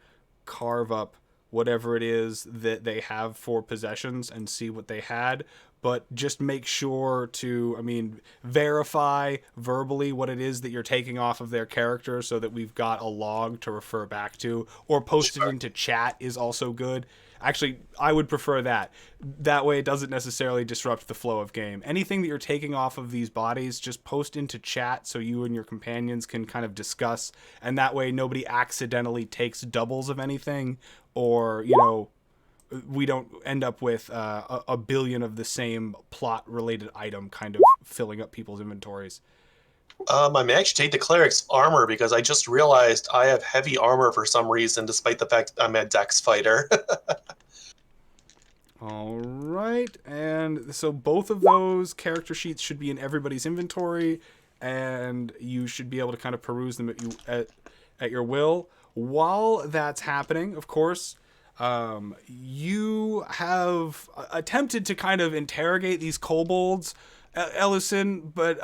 carve up whatever it is that they have for possessions and see what they had. But just make sure to, verify verbally what it is that you're taking off of their character so that we've got a log to refer back to. Or post it into chat is also good. Actually, I would prefer that. That way it doesn't necessarily disrupt the flow of game. Anything that you're taking off of these bodies, just post into chat so you and your companions can kind of discuss. And that way nobody accidentally takes doubles of anything or, we don't end up with a billion of the same plot-related item kind of filling up people's inventories. I may actually take the cleric's armor because I just realized I have heavy armor for some reason, despite the fact I'm a dex fighter. All right, and so both of those character sheets should be in everybody's inventory, and you should be able to kind of peruse them at your will. While that's happening, of course, you have attempted to kind of interrogate these kobolds, Ellison, but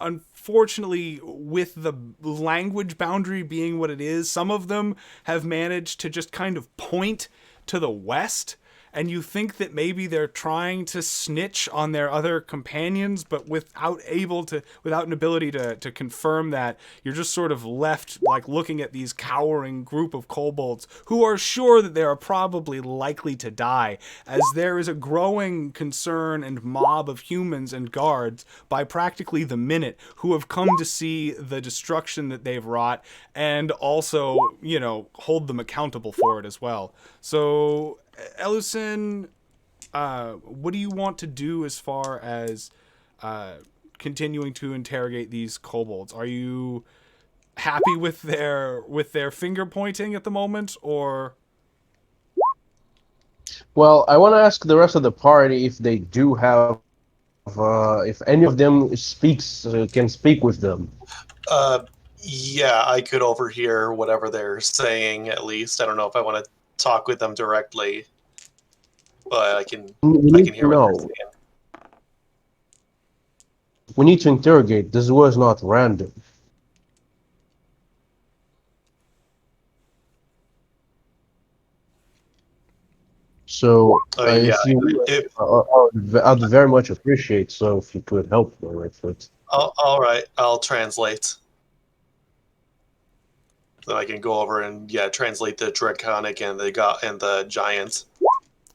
unfortunately, with the language boundary being what it is, some of them have managed to just kind of point to the west, and you think that maybe they're trying to snitch on their other companions, but without an ability to confirm that, you're just sort of left like looking at these cowering group of kobolds who are sure that they are probably likely to die, as there is a growing concern and mob of humans and guards by practically the minute who have come to see the destruction that they've wrought and also, hold them accountable for it as well. So Ellison, what do you want to do as far as continuing to interrogate these kobolds? Are you happy with their finger pointing at the moment, or? Well, I want to ask the rest of the party if they do have, if any of them can speak with them. Yeah, I could overhear whatever they're saying, at least. I don't know if I want to talk with them directly, but I can hear what they're saying. We need to interrogate. This was not random. So, I'd very much appreciate if you could help me with it. All right, I'll translate. So I can go over and translate the draconic and the giant.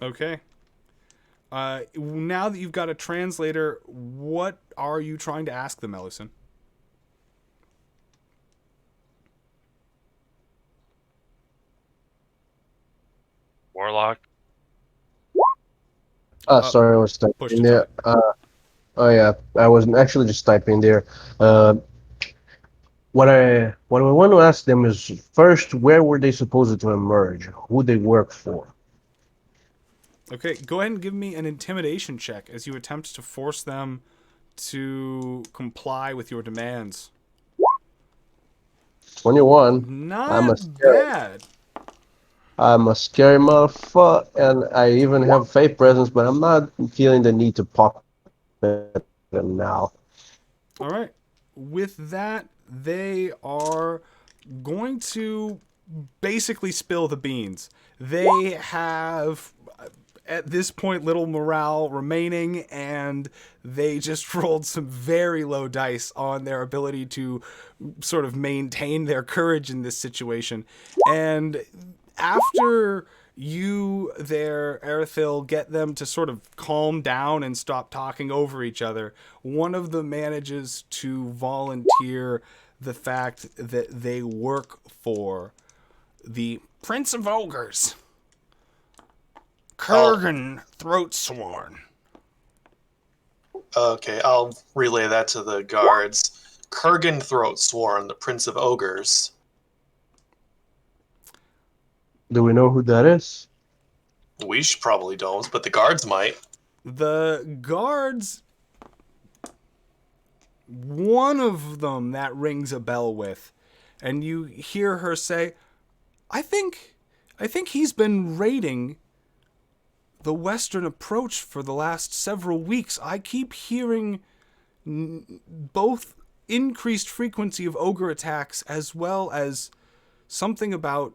Okay. Now that you've got a translator, what are you trying to ask them, Ellison? Warlock. Sorry, I was push typing to there. talk. Oh yeah, I was actually just typing there. What I want to ask them is first, where were they supposed to emerge? Who they work for? Okay, go ahead and give me an intimidation check as you attempt to force them to comply with your demands. 21. I'm a Not scary, bad. I'm a scary motherfucker, and I even have fake presence, but I'm not feeling the need to pop them now. All right. With that, they are going to basically spill the beans. They have, at this point, little morale remaining, and they just rolled some very low dice on their ability to sort of maintain their courage in this situation. And after you there, Erithil, get them to sort of calm down and stop talking over each other, one of them manages to volunteer the fact that they work for the Prince of Ogres, Oh, Kurgan Throatsworn. okay. I'll relay that to the guards. Kurgan Throatsworn, the Prince of Ogres. Do we know who that is? We probably don't, but the guards might. The guards, one of them that rings a bell with, and you hear her say, I think he's been raiding the western approach for the last several weeks. I keep hearing both increased frequency of ogre attacks as well as something about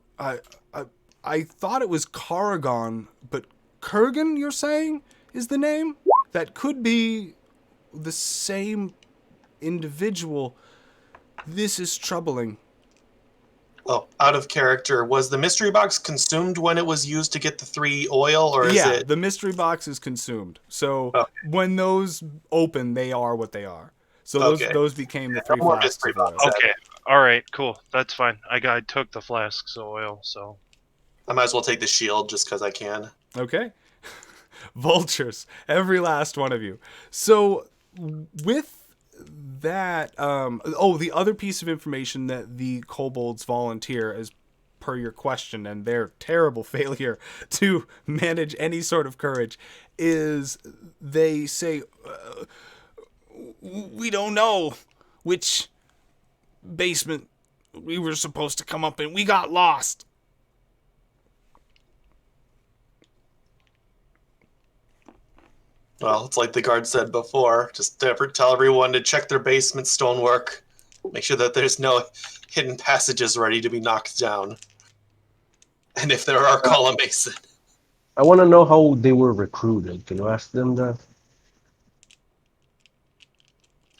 I thought it was Karagon, but Kurgan, you're saying, is the name? That could be the same individual. This is troubling. Oh, out of character. Was the mystery box consumed when it was used to get the 3 oil, or is Yeah, it? the mystery box is consumed. So Okay. when those open, they are what they are. So Okay. those became the No 3 more flasks mystery of oil. box. Okay. All right. Cool. That's fine. I took the flasks of oil, so. I might as well take the shield just because I can. Okay. Vultures, every last one of you. So with that, the other piece of information that the kobolds volunteer as per your question and their terrible failure to manage any sort of courage is they say, we don't know which basement we were supposed to come up in. We got lost. Well, it's like the guard said before. Just tell everyone to check their basement stonework. Make sure that there's no hidden passages ready to be knocked down. And if there are, call a mason. I want to know how they were recruited. Can you ask them that?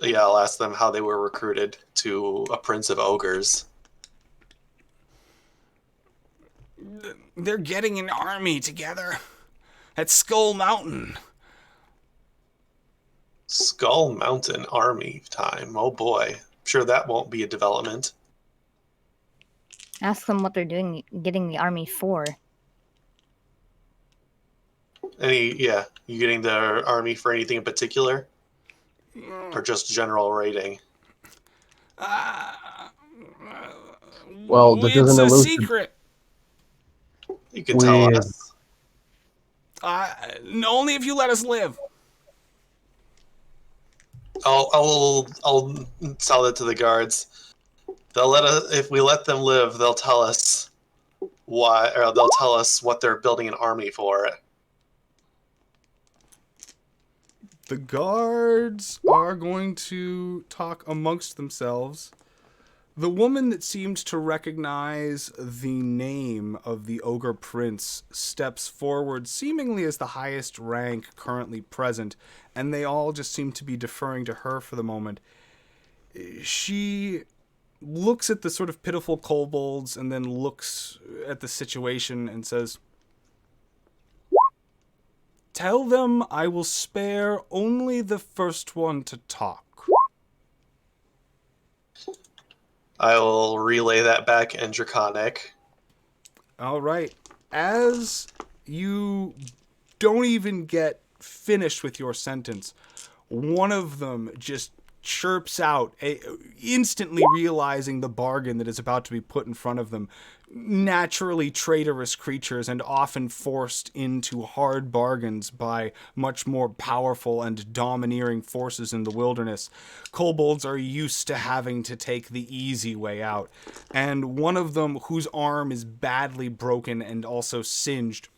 Yeah, I'll ask them how they were recruited to a Prince of Ogres. They're getting an army together at Skull Mountain. Skull Mountain Army time. Oh boy. I'm sure that won't be a development. Ask them what they're doing, getting the army for. You getting the army for anything in particular? Or just general raiding? Well, that It's doesn't a allude secret. You can tell We- us. Only if you let us live. I'll tell that to the guards. They'll let us if we let them live. They'll tell us why, or they'll tell us what they're building an army for. The guards are going to talk amongst themselves. The woman that seemed to recognize the name of the ogre prince steps forward, seemingly as the highest rank currently present, and they all just seem to be deferring to her for the moment. She looks at the sort of pitiful kobolds and then looks at the situation and says, "Tell them I will spare only the first one to talk." I will relay that back in Draconic. All right. As you don't even get finished with your sentence, one of them just chirps out, instantly realizing the bargain that is about to be put in front of them. Naturally traitorous creatures and often forced into hard bargains by much more powerful and domineering forces in the wilderness. Kobolds are used to having to take the easy way out. And one of them, whose arm is badly broken and also singed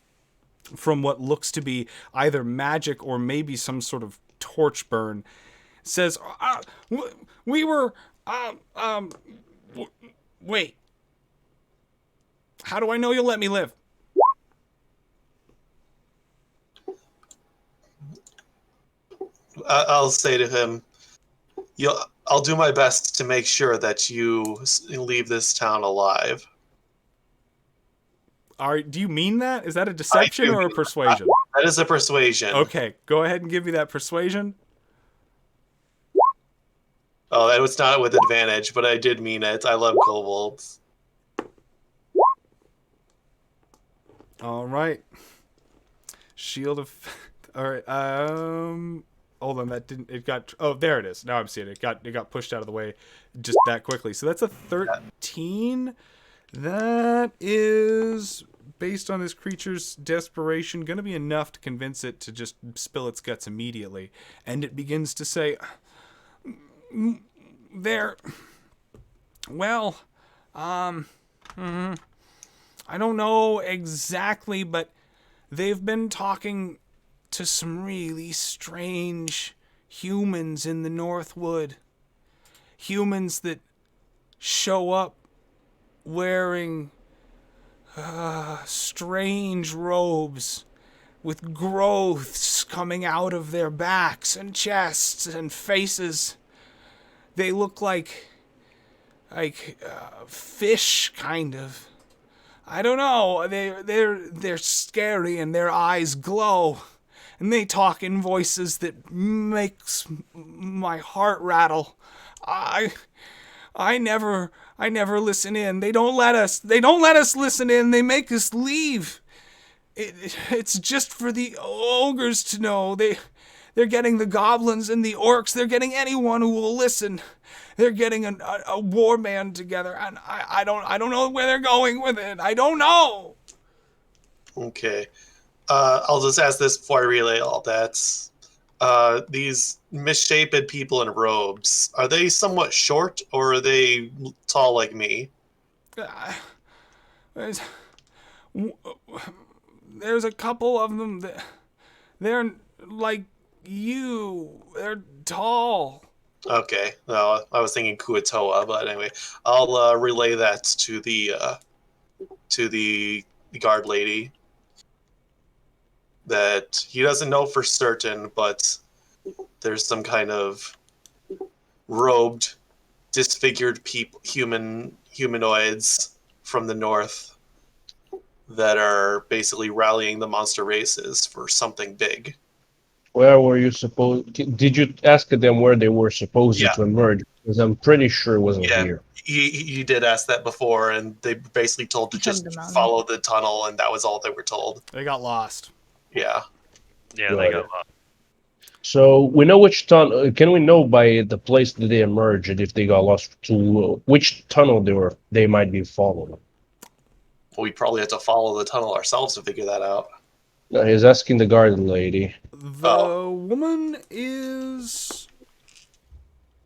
from what looks to be either magic or maybe some sort of torch burn, says, we were, wait. How do I know you'll let me live? I'll say to him, I'll do my best to make sure that you leave this town alive. Do you mean that? Is that a deception or a persuasion? That is a persuasion. Okay, go ahead and give me that persuasion. Oh, that was not with advantage, but I did mean it. I love kobolds. All right. Shield of... All right, hold on, that didn't... It got... Oh, there it is. Now I'm seeing it. It got pushed out of the way just that quickly. So that's a 13. That is, based on this creature's desperation, going to be enough to convince it to just spill its guts immediately. And it begins to say... Well, I don't know exactly, but they've been talking to some really strange humans in the Northwood. Humans that show up wearing strange robes with growths coming out of their backs and chests and faces. They look like fish, kind of. I don't know. They're scary and their eyes glow, and they talk in voices that makes my heart rattle. I never listen in. They don't let us listen in. They make us leave. It's just for the ogres to know. They're getting the goblins and the orcs. They're getting anyone who will listen. They're getting a war band together, and I don't know where they're going with it. I don't know. Okay. I'll just ask this before I relay all that. These misshapen people in robes, are they somewhat short, or are they tall like me? There's a couple of them that they're like you. They're tall. Okay. No, I was thinking Kuatoa, but anyway, I'll relay that to the guard lady. That he doesn't know for certain, but there's some kind of robed, disfigured humanoids from the north that are basically rallying the monster races for something big. Where were you supposed? Did you ask them where they were supposed Yeah. to emerge? Because I'm pretty sure it wasn't Yeah. here. You did ask that before, and they basically told to just follow the tunnel, and that was all they were told. They got lost. Yeah. Yeah, they got lost. So we know which tunnel. Can we know by the place that they emerged if they got lost to which tunnel they might be following? Well, we probably have to follow the tunnel ourselves to figure that out. No, he's asking the garden lady. The woman is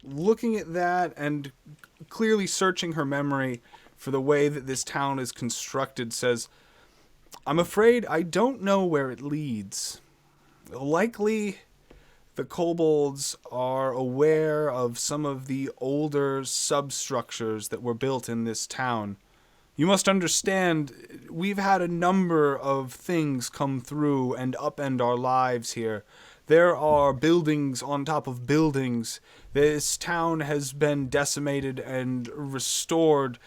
looking at that and clearly searching her memory for the way that this town is constructed, says, I'm afraid I don't know where it leads. Likely the kobolds are aware of some of the older substructures that were built in this town. You must understand, we've had a number of things come through and upend our lives here. There are buildings on top of buildings. This town has been decimated and restored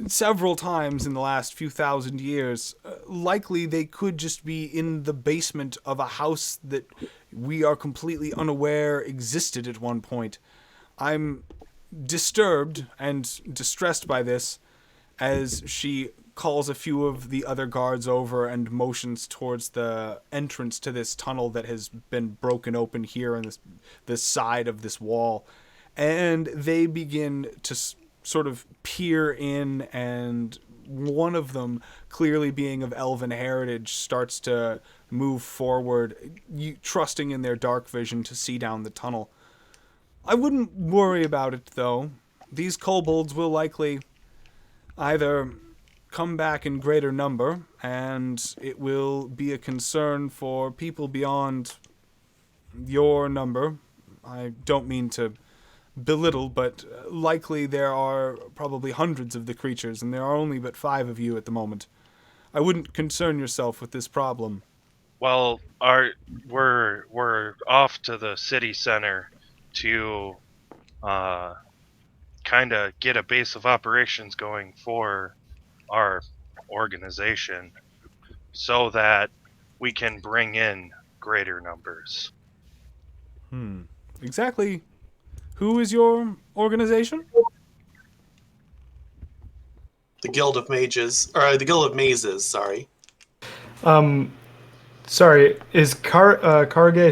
several times in the last few thousand years. Likely they could just be in the basement of a house that we are completely unaware existed at one point. I'm disturbed and distressed by this, as she calls a few of the other guards over and motions towards the entrance to this tunnel that has been broken open here on this side of this wall. And they begin to sort of peer in, and one of them, clearly being of elven heritage, starts to move forward, trusting in their dark vision to see down the tunnel. I wouldn't worry about it, though. These kobolds will likely either come back in greater number, and it will be a concern for people beyond your number. I don't mean to belittle, but likely there are probably hundreds of the creatures, and there are only but 5 of you at the moment. I wouldn't concern yourself with this problem. Well, we're off to the city center to kind of get a base of operations going for our organization so that we can bring in greater numbers. Exactly. Who is your organization? The Guild of Mages, or the Guild of Mazes, sorry. Sorry, is Karga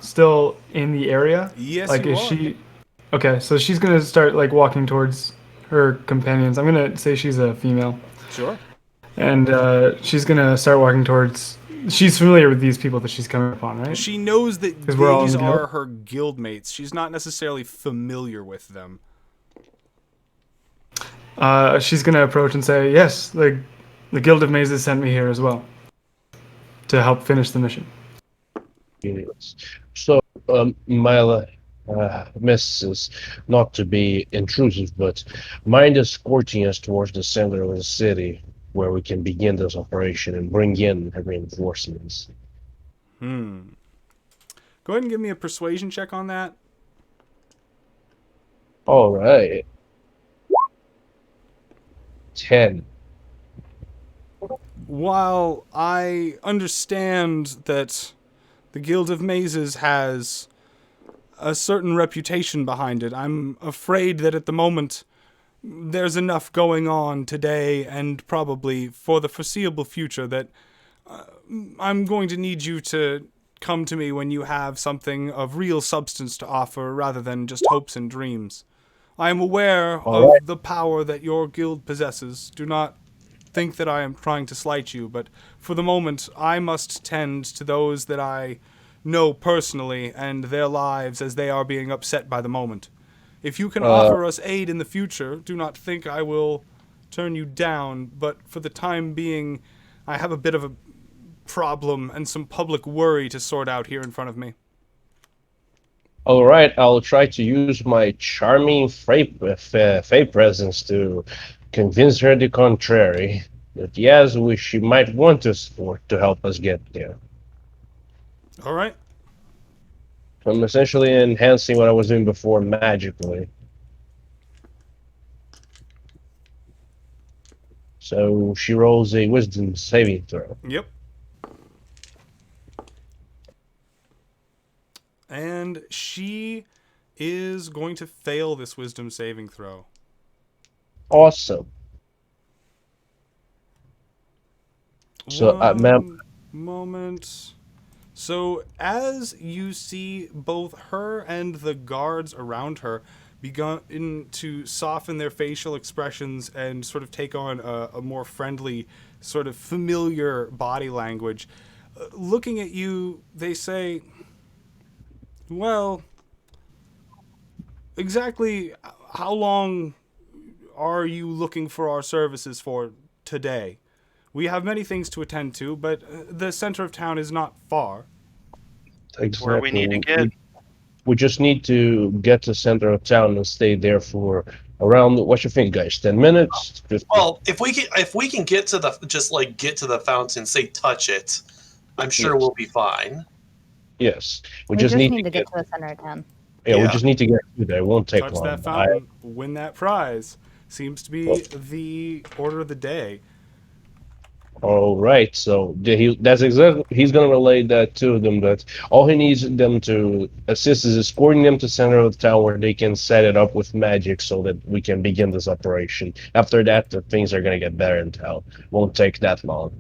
still in the area? Yes, like, you is are. she? Okay, so she's gonna start like walking towards her companions. I'm gonna say she's a female, Sure. and she's gonna start walking towards. She's familiar with these people that she's coming upon, right? She knows that 'Cause we're all in these the guild? are her guildmates. She's not necessarily familiar with them. She's gonna approach and say, "Yes, the Guild of Mazes sent me here as well to help finish the mission." Yes. So, my missus, not to be intrusive, but mind escorting us towards the center of the city where we can begin this operation and bring in reinforcements. Go ahead and give me a persuasion check on that. All right. 10. While I understand that the Guild of Mazes has a certain reputation behind it, I'm afraid that at the moment there's enough going on today and probably for the foreseeable future that I'm going to need you to come to me when you have something of real substance to offer rather than just hopes and dreams. I am aware of the power that your guild possesses. Do not think that I am trying to slight you, but for the moment I must tend to those that I know personally and their lives as they are being upset by the moment. If you can offer us aid in the future, do not think I will turn you down, but for the time being, I have a bit of a problem and some public worry to sort out here in front of me. All right, I'll try to use my charming fey presence to convince her the contrary. That yes, she might want us to help us get there. All right. I'm essentially enhancing what I was doing before magically. So she rolls a wisdom saving throw. Yep. And she is going to fail this wisdom saving throw. Awesome. So, ma'am. Moment. So, as you see both her and the guards around her begin to soften their facial expressions and sort of take on a more friendly, sort of familiar body language, looking at you, they say, well, exactly how long are you looking for our services for today? We have many things to attend to, but the center of town is not far. That's where we need to get. We just need to get to the center of town and stay there for around, what you think, guys? 10 minutes? 15? Well, if we can get to the fountain, say touch it, I'm sure we'll be fine. Yes. We just need to get to the center of town. Yeah, we just need to get through there. It won't take Touch long. that fountain, win that prize. Seems to be the order of the day. All right, so that's exactly he's gonna relay that to them. That all he needs them to assist is escorting them to center of the town where they can set it up with magic, so that we can begin this operation. After that, the things are gonna get better in town. Won't take that long,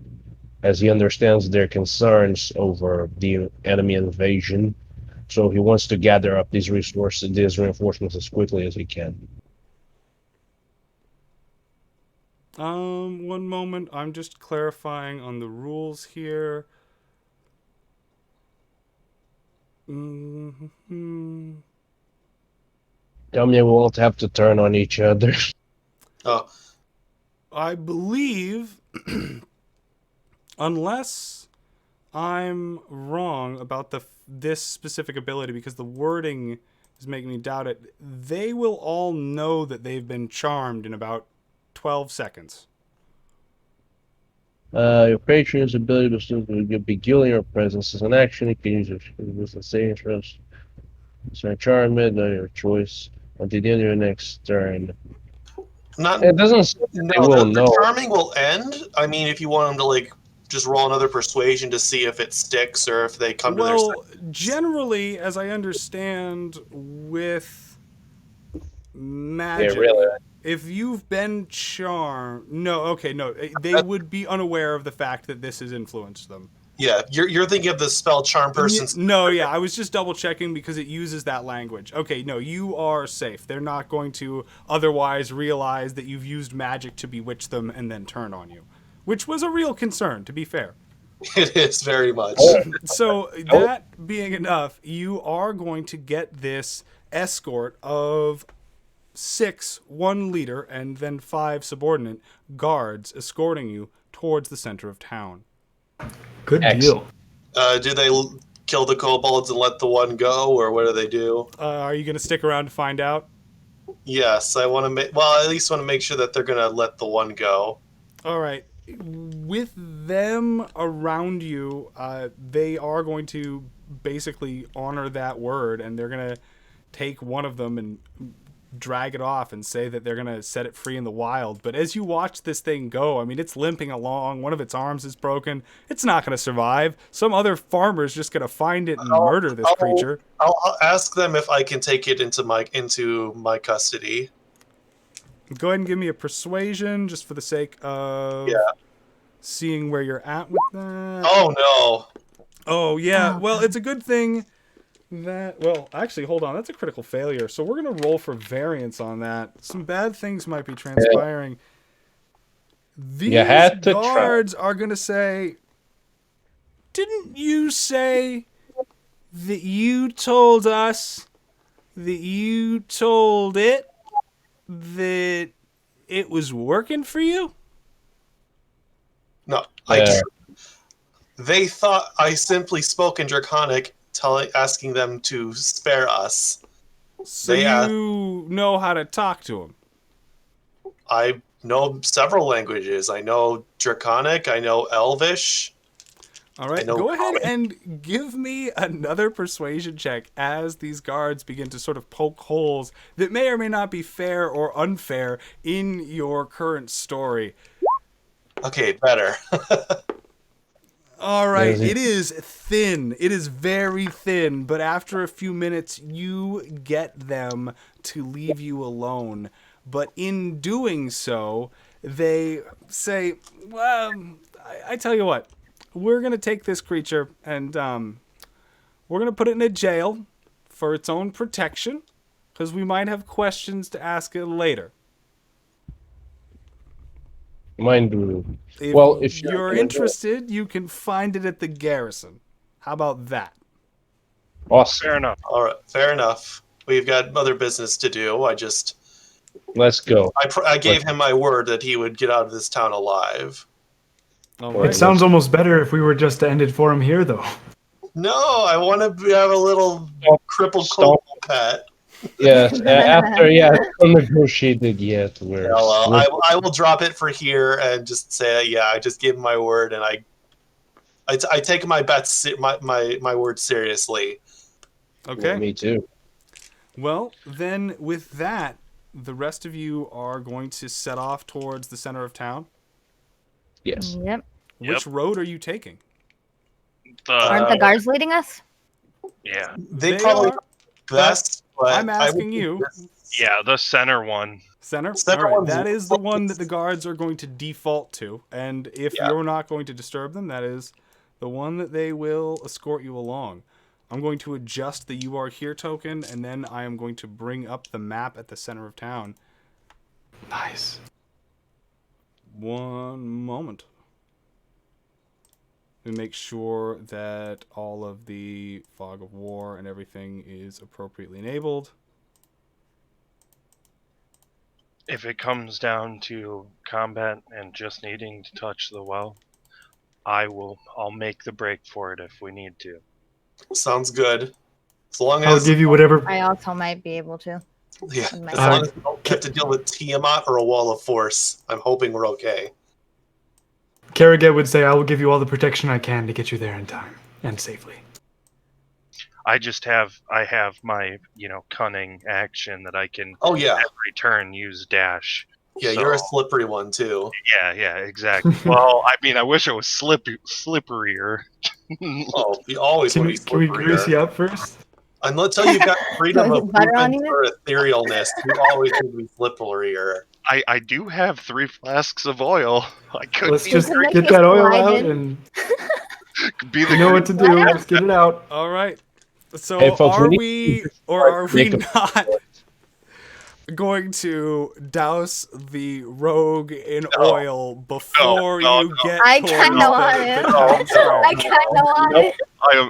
as he understands their concerns over the enemy invasion. So he wants to gather up these resources, these reinforcements as quickly as he can. One moment. I'm just clarifying on the rules here. Mm-hmm. Tell me we won't have to turn on each other. Oh, I believe, unless I'm wrong about this specific ability, because the wording is making me doubt it, they will all know that they've been charmed in about 12 seconds. Your patron's ability to still begin your presence is an action. You can use it with the same trust. So enchantment, your choice. Until the end of your next turn. not It doesn't say that they no. will The know. charming will end. I mean, if you want them to like just roll another persuasion to see if it sticks or if they come to their. Well, generally, as I understand, with Yeah, magic, really. if you've been charmed, no, they would be unaware of the fact that this has influenced them. Yeah, you're thinking of the spell charm person. No, yeah, I was just double checking because it uses that language. Okay, no, you are safe. They're not going to otherwise realize that you've used magic to bewitch them and then turn on you, which was a real concern, to be fair. It is very much. So that being enough, you are going to get this escort of 6, 1 leader, and then 5 subordinate guards escorting you towards the center of town. Good Excellent. deal. Do they kill the kobolds and let the one go, or what do they do? Are you going to stick around to find out? Yes, I want to make. Well, I at least want to make sure that they're going to let the one go. All right. With them around you, they are going to basically honor that word, and they're going to take one of them and drag it off and say that they're going to set it free in the wild. But as you watch this thing go, I mean, it's limping along. One of its arms is broken. It's not going to survive. Some other farmer's just going to find it and murder this creature. I'll ask them if I can take it into my custody. Go ahead and give me a persuasion just for the sake of seeing where you're at with that. Oh, no. Oh, yeah. Well, it's a good thing that... Well, actually, hold on. That's a critical failure. So we're going to roll for variance on that. Some bad things might be transpiring. These guards are going to say, didn't you say that you told us that you told it that it was working for you? No, they thought I simply spoke in Draconic, asking them to spare us. So you know how to talk to them? I know several languages. I know Draconic. I know Elvish. All right, go ahead and give me another persuasion check as these guards begin to sort of poke holes that may or may not be fair or unfair in your current story. Okay, better. All right, it is thin. It is very thin, but after a few minutes, you get them to leave you alone. But in doing so, they say, well, I tell you what, we're going to take this creature and we're going to put it in a jail for its own protection because we might have questions to ask it later. If you're interested, you can find it at the garrison. How about that? Awesome. Fair enough. All right, fair enough. We've got other business to do. Let's go. I gave him my word that he would get out of this town alive. Right, it sounds almost better if we were just to end it for him here, though. No, I want to have a little crippled kobold pet. Yes, after unnegotiated yet. I will drop it for here and just say, I just gave him my word, and I take my bets, my word seriously. Okay. Yeah, me too. Well, then with that, the rest of you are going to set off towards the center of town. Yes. Yep. Which road are you taking? Aren't the guards leading us? Yeah. They probably are. best, but I'm asking you. Yeah, the center one. Center? Center All right, one's that is the one that focused. the guards are going to default to. And if you're not going to disturb them, that is the one that they will escort you along. I'm going to adjust the "You Are Here" token, and then I am going to bring up the map at the center of town. Nice. One moment. We make sure that all of the fog of war and everything is appropriately enabled. If it comes down to combat and just needing to touch the well, I'll make the break for it if we need to. Sounds good. As long I'll as give you whatever. I also might be able to. yeah, with my as long sword. as we don't have to deal with Tiamat or a wall of force, I'm hoping we're okay. Kerrigan would say, "I will give you all the protection I can to get you there in time and safely." I have my, cunning action that I can Oh yeah, every turn use dash. yeah, So, you're a slippery one too. Yeah, exactly. Well, I mean, I wish it was slipperier. Oh, we always Can want we, to be can we grease slipperier. you up first? Until you've got freedom Can we of get butter on movement you? or etherealness, you always need to be slipperier. I do have 3 flasks of oil. I could Let's be, just Can get you that oil slide out in? and be the you know what to do. Just get it out. All right. So Hey, folks, are we need we to or are we make a- not going to douse the rogue in No. oil before No, you no. get I towards kinda want the it. town square? I kind of want it.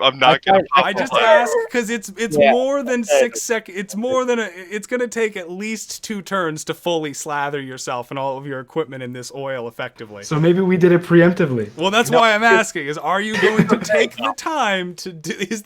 I'm not gonna. I just ask because it's Yeah. more than 6 seconds. It's more than it's gonna take at least 2 turns to fully slather yourself and all of your equipment in this oil effectively. So maybe we did it preemptively. Well, that's why I'm asking: is are you going to take the time to do? Is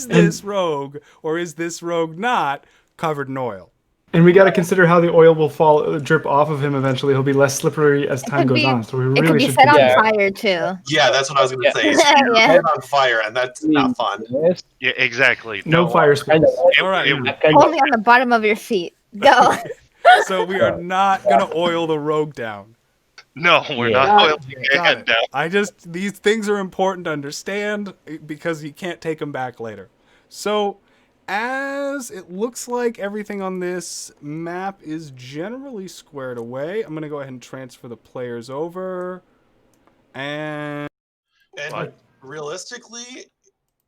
this rogue or is this rogue not covered in oil? And we got to consider how the oil will drip off of him eventually. He'll be less slippery as time goes on. So we It really could be should set on consider. fire too. Yeah, that's what I was going to say. So Yeah. you're set on fire, and that's not fun. Yes, Yeah, exactly. No fire kind of. spills. All right. Only on the bottom of your feet. Go. So we are not gonna oil the rogue down. No, we're Yeah. not oiling your Got head it. down. These things are important to understand because you can't take them back later. So, as it looks like everything on this map is generally squared away, I'm gonna go ahead and transfer the players over. And And realistically,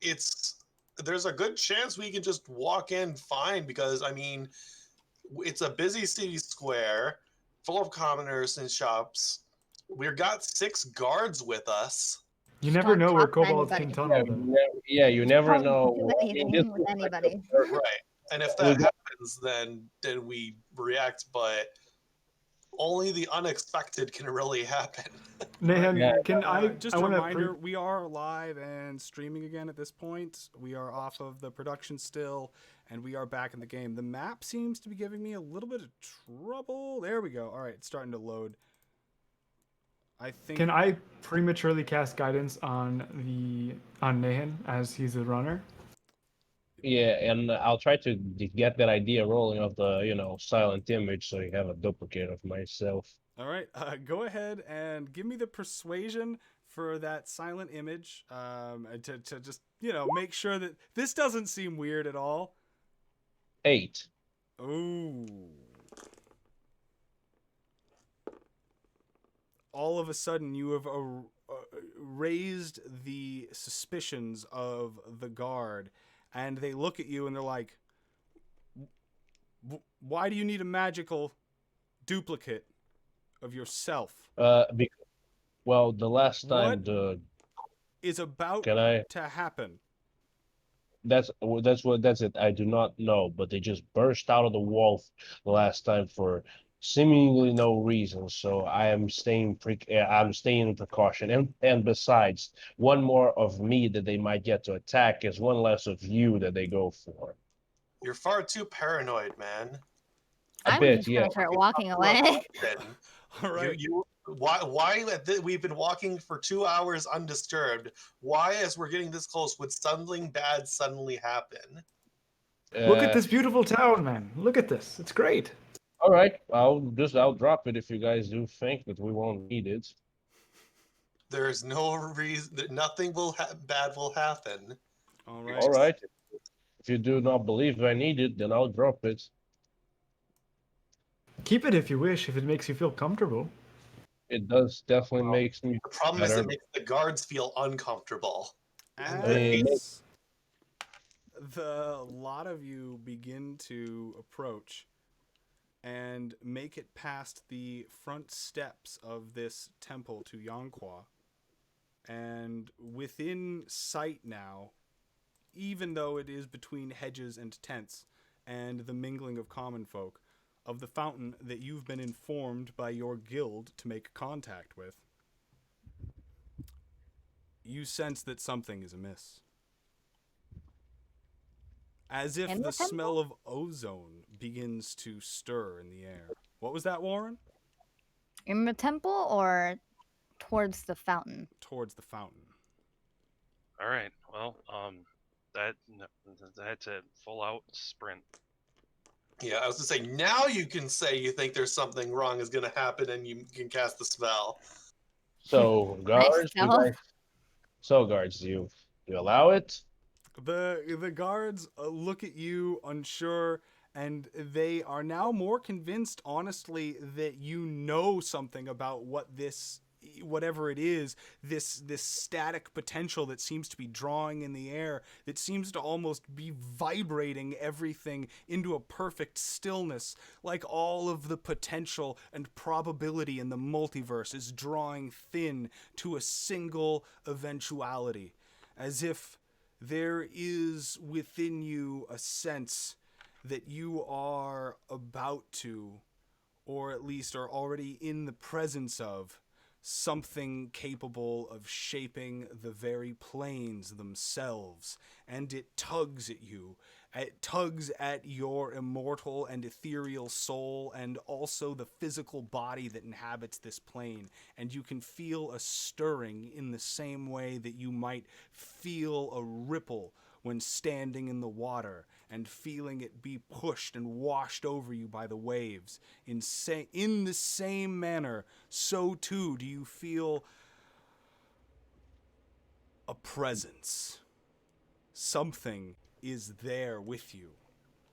there's a good chance we can just walk in fine because I mean, it's a busy city square full of commoners and shops. We've got 6 guards with us. You never Don't know where talk to kobolds can anybody. tunnel. Though. You never Don't know. do anything with anybody. Right. And if that happens, then we react, but only the unexpected can really happen. Nahan, Yeah. can I? just I a want reminder, we are live and streaming again at this point. We are off of the production still, and we are back in the game. The map seems to be giving me a little bit of trouble. There we go. All right, it's starting to load. I think. Can I prematurely cast guidance on Nahan as he's the runner? Yeah, and I'll try to get that idea rolling of the silent image, so you have a duplicate of myself. All right, go ahead and give me the persuasion for that silent image to just make sure that this doesn't seem weird at all. 8. Ooh. All of a sudden, you have raised the suspicions of the guard, and they look at you and they're like, "Why do you need a magical duplicate of yourself? Well, the last time What is about Can I? to happen?" That's it. I do not know, but they just burst out of the wall the last time for seemingly no reason. So I am staying in precaution. And besides, one more of me that they might get to attack is one less of you that they go for. You're far too paranoid, man. I'm just gonna start walking away. All right. We've been walking for 2 hours undisturbed. Why, as we're getting this close, would something bad suddenly happen? Look at this beautiful town, man. Look at this. It's great. All right, I'll drop it if you guys do think that we won't need it. There's no reason. Nothing bad will happen. All right. All right. If you do not believe I need it, then I'll drop it. Keep it if you wish, if it makes you feel comfortable. It does definitely Well, makes me The problem is better. it makes the guards feel uncomfortable. As the lot of you begin to approach and make it past the front steps of this temple to Yonqua, and within sight now, even though it is between hedges and tents and the mingling of common folk, of the fountain that you've been informed by your guild to make contact with, you sense that something is amiss. As if In the the temple? smell of ozone begins to stir in the air. What was that, Warren? In the temple or towards the fountain? Towards the fountain. All right. Well, that's a full out sprint. Yeah, I was gonna say, now you can say you think there's something wrong is gonna happen and you can cast the spell. So guards, Nice stealth. guards, you allow it? The guards look at you unsure, and they are now more convinced, honestly, that you know something about what this, whatever it is, this static potential that seems to be drawing in the air, that seems to almost be vibrating everything into a perfect stillness, like all of the potential and probability in the multiverse is drawing thin to a single eventuality, as if there is within you a sense that you are about to, or at least are already in the presence of, something capable of shaping the very planes themselves, and it tugs at you. It tugs at your immortal and ethereal soul, and also the physical body that inhabits this plane, and you can feel a stirring in the same way that you might feel a ripple when standing in the water and feeling it be pushed and washed over you by the waves. In the same manner, so too do you feel a presence. Something is there with you.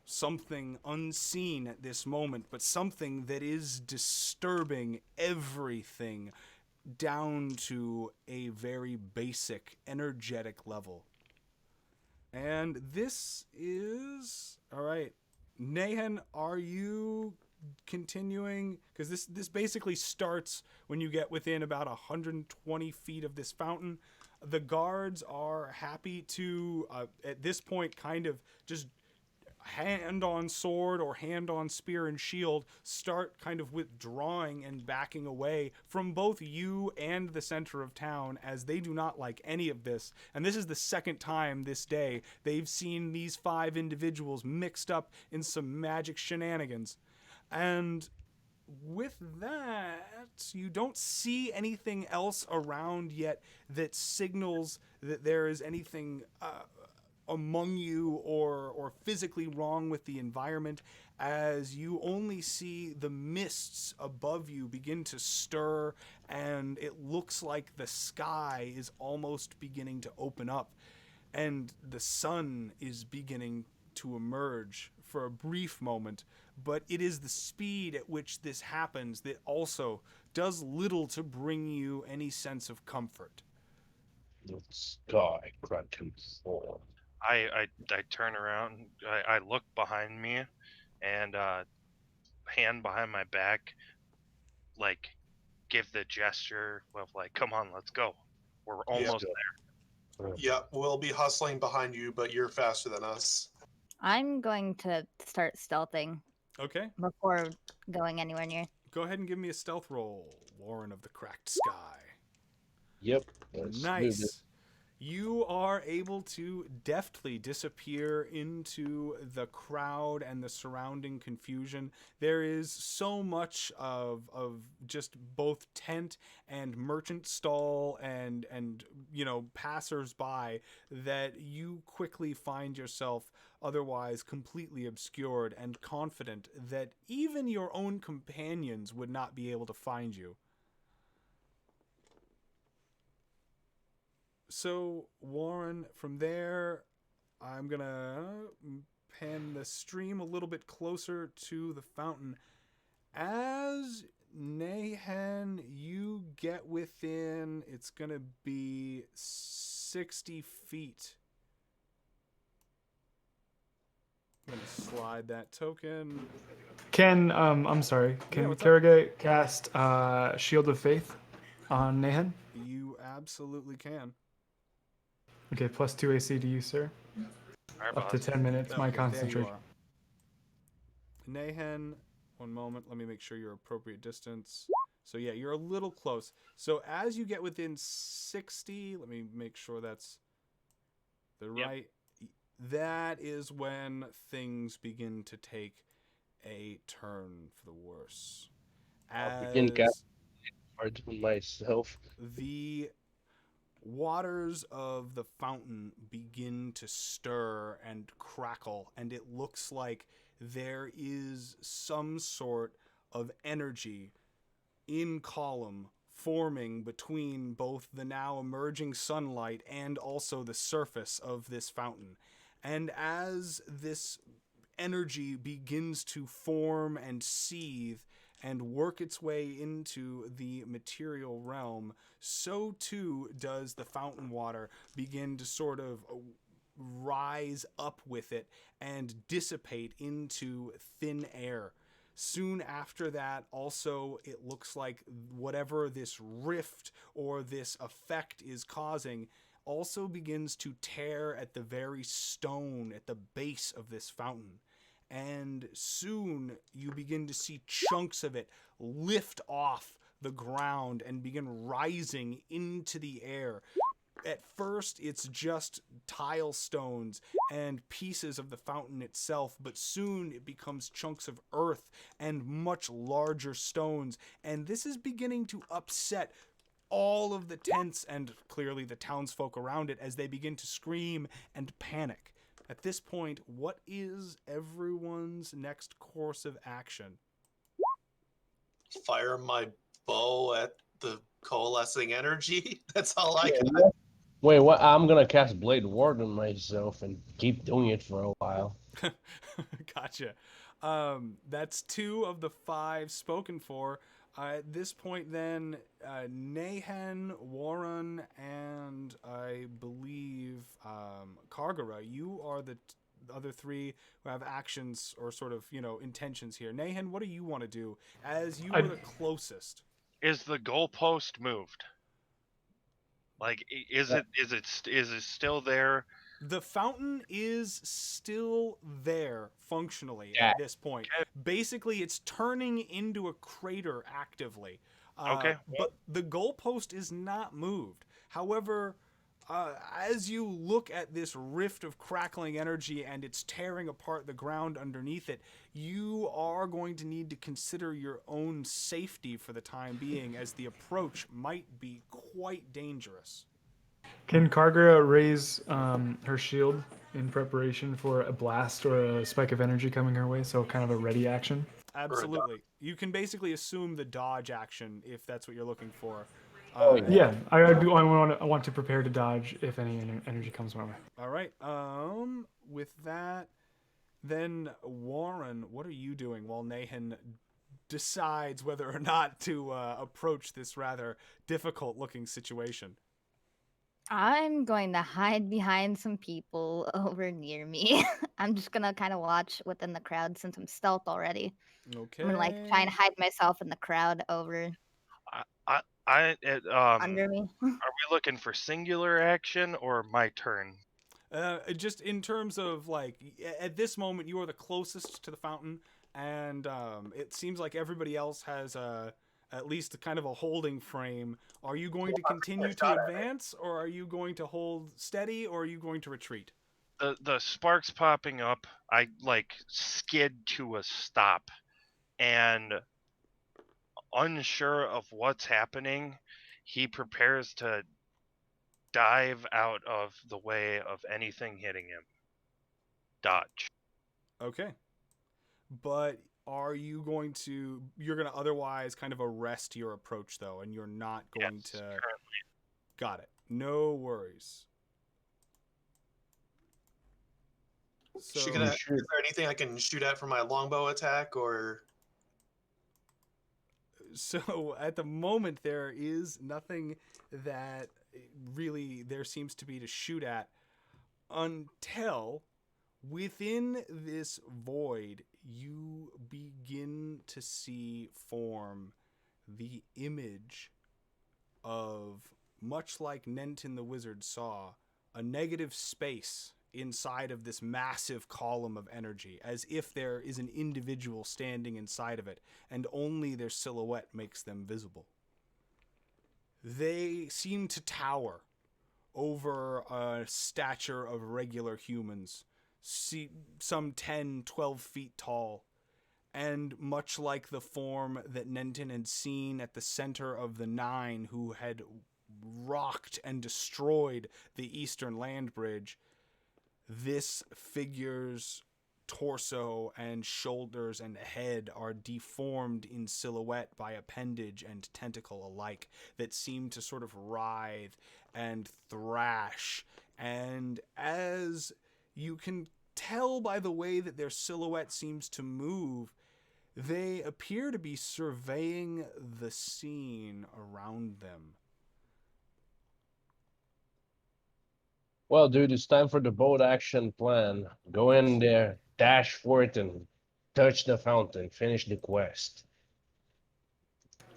Something unseen at this moment, but something that is disturbing everything down to a very basic, energetic level. And this is... all right. Nahan, are you continuing? Because this basically starts when you get within about 120 feet of this fountain. The guards are happy to, at this point, kind of just hand on sword or hand on spear and shield, start kind of withdrawing and backing away from both you and the center of town, as they do not like any of this. And this is the second time this day they've seen these 5 individuals mixed up in some magic shenanigans. And with that, you don't see anything else around yet that signals that there is anything among you or physically wrong with the environment, as you only see the mists above you begin to stir, and it looks like the sky is almost beginning to open up, and the sun is beginning to emerge for a brief moment. But it is the speed at which this happens that also does little to bring you any sense of comfort. The sky can control. I turn around. I look behind me, and hand behind my back, like give the gesture of like, come on, let's go. We're almost there. Yeah, we'll be hustling behind you, but you're faster than us. I'm going to start stealthing Okay. before going anywhere near. Go ahead and give me a stealth roll, Warren of the Cracked Sky. Yep. Let's do this. Nice. You are able to deftly disappear into the crowd and the surrounding confusion. There is so much of just both tent and merchant stall and passers-by that you quickly find yourself otherwise completely obscured and confident that even your own companions would not be able to find you. So Warren, from there, I'm gonna pan the stream a little bit closer to the fountain. As Nahan, you get within, it's gonna be 60 feet. I'm gonna slide that token. I'm sorry. Can what's up? Karagate cast Shield of Faith on Nahan? You absolutely can. Okay, plus 2 AC to you, sir. Our Up to boss. 10 minutes, my Okay, there you concentration. are. Nahan, one moment. Let me make sure you're appropriate distance. So yeah, you're a little close. So as you get within 60, let me make sure that's the right. That is when things begin to take a turn for the worse. I'll begin casting As hard to myself. the waters of the fountain begin to stir and crackle, and it looks like there is some sort of energy in column forming between both the now emerging sunlight and also the surface of this fountain. And as this energy begins to form and seethe and work its way into the material realm, so too does the fountain water begin to sort of rise up with it and dissipate into thin air. Soon after that, also, it looks like whatever this rift or this effect is causing also begins to tear at the very stone at the base of this fountain. And soon you begin to see chunks of it lift off the ground and begin rising into the air. At first, it's just tile stones and pieces of the fountain itself, but soon it becomes chunks of earth and much larger stones. And this is beginning to upset all of the tents and clearly the townsfolk around it as they begin to scream and panic. At this point, what is everyone's next course of action? Fire my bow at the coalescing energy. That's all I Yeah, got. Wait, what? I'm gonna cast Blade Ward on myself and keep doing it for a while. Gotcha. That's 2 of the 5 spoken for. At this point, then, Nahan, Warren, and I believe Kargara, you are the other 3 who have actions or sort of, intentions here. Nahan, what do you want to do as you are the closest? Is the goalpost moved? Like, is it still there? The fountain is still there functionally Yeah. at this point. Basically, it's turning into a crater actively. Okay. But the goalpost is not moved. However, as you look at this rift of crackling energy and it's tearing apart the ground underneath it, you are going to need to consider your own safety for the time being, as the approach might be quite dangerous. Can Kargara raise her shield in preparation for a blast or a spike of energy coming her way? So kind of a ready action. Absolutely. You can basically assume the dodge action if that's what you're looking for. Yeah, I do. I want to prepare to dodge if any energy comes my way. All right. With that, then Warren, what are you doing while Nahan decides whether or not to approach this rather difficult-looking situation? I'm going to hide behind some people over near me. I'm just gonna kind of watch within the crowd since I'm stealth already. Okay. I'm gonna try and hide myself in the crowd over under me. Are we looking for singular action or my turn? Just in terms of at this moment, you are the closest to the fountain, and it seems like everybody else has at least kind of a holding frame. Are you going to continue to advance, or are you going to hold steady, or are you going to retreat? The sparks popping up, I skid to a stop, and unsure of what's happening, he prepares to dive out of the way of anything hitting him. Dodge. Okay. But are you going to... You're going to otherwise kind of arrest your approach, though, and you're not going to... Currently. Got it. No worries. So, Is there anything I can shoot at for my longbow attack, or? So at the moment, there is nothing that really there seems to be to shoot at until within this void you begin to see form the image of, much like Nenton the Wizard saw, a negative space inside of this massive column of energy, as if there is an individual standing inside of it, and only their silhouette makes them visible. They seem to tower over a stature of regular humans, some 10, 12 feet tall, and much like the form that Nenton had seen at the center of the Nine, who had rocked and destroyed the Eastern Land Bridge, this figure's torso and shoulders and head are deformed in silhouette by appendage and tentacle alike that seem to sort of writhe and thrash. And as you can tell by the way that their silhouette seems to move, they appear to be surveying the scene around them. Well, dude, it's time for the bold action plan. Go in there, dash for it, and touch the fountain. Finish the quest.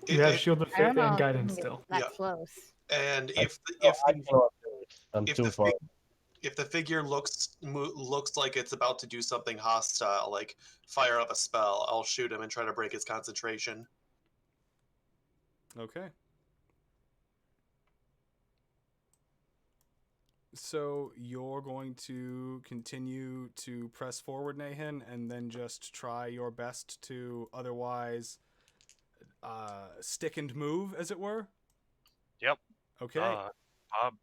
You have Shield of I don't Faith and know if we can Guidance get still. that Yeah. close. And I cannot do it. I'm if too the far. if the figure looks like it's about to do something hostile, like fire up a spell, I'll shoot him and try to break his concentration. Okay. So you're going to continue to press forward, Nahan, and then just try your best to otherwise stick and move, as it were? Yep. Okay.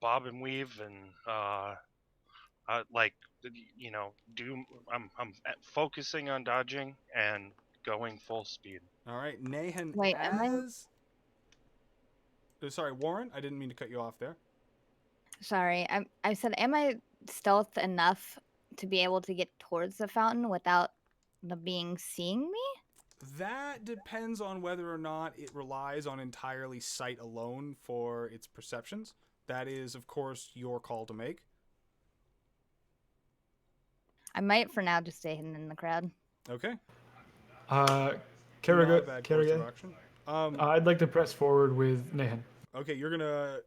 Bob and weave, and I'm focusing on dodging and going full speed. All right. Nahan, Wait, am I? Sorry, Warren, I didn't mean to cut you off there. Sorry, I said, am I stealth enough to be able to get towards the fountain without the being seeing me? That depends on whether or not it relies on entirely sight alone for its perceptions. That is, of course, your call to make. I might, for now, just stay hidden in the crowd. Okay. Not a bad course of action. I'd like to press forward with Nahan. Okay, you're gonna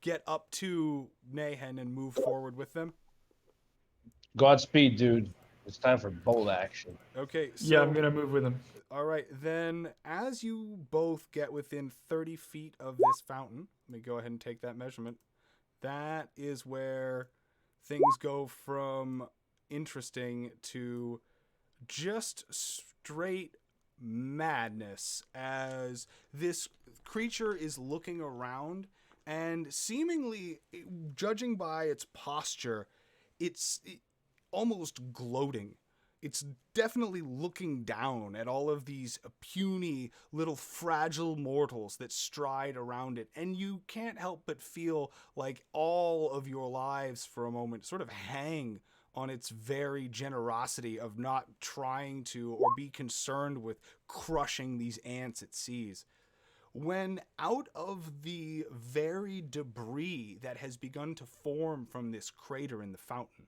get up to Nahan and move forward with them. Godspeed, dude. It's time for bold action. Okay, so... Yeah, I'm going to move with him. All right, then as you both get within 30 feet of this fountain, let me go ahead and take that measurement. That is where things go from interesting to just straight madness, as this creature is looking around and seemingly, judging by its posture, it's almost gloating. It's definitely looking down at all of these puny little fragile mortals that stride around it. And you can't help but feel like all of your lives for a moment sort of hang on its very generosity of not trying to or be concerned with crushing these ants it sees. When out of the very debris that has begun to form from this crater in the fountain,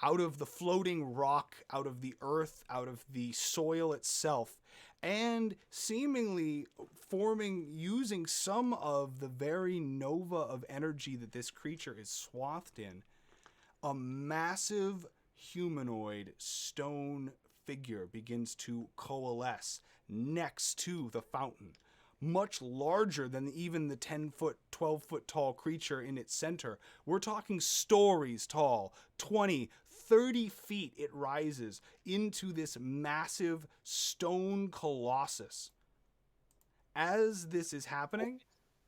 out of the floating rock, out of the earth, out of the soil itself, and seemingly forming using some of the very nova of energy that this creature is swathed in, a massive humanoid stone figure begins to coalesce next to the fountain. Much larger than even the 10-foot, 12-foot tall creature in its center. We're talking stories tall, 20, 30 feet it rises into this massive stone colossus. As this is happening,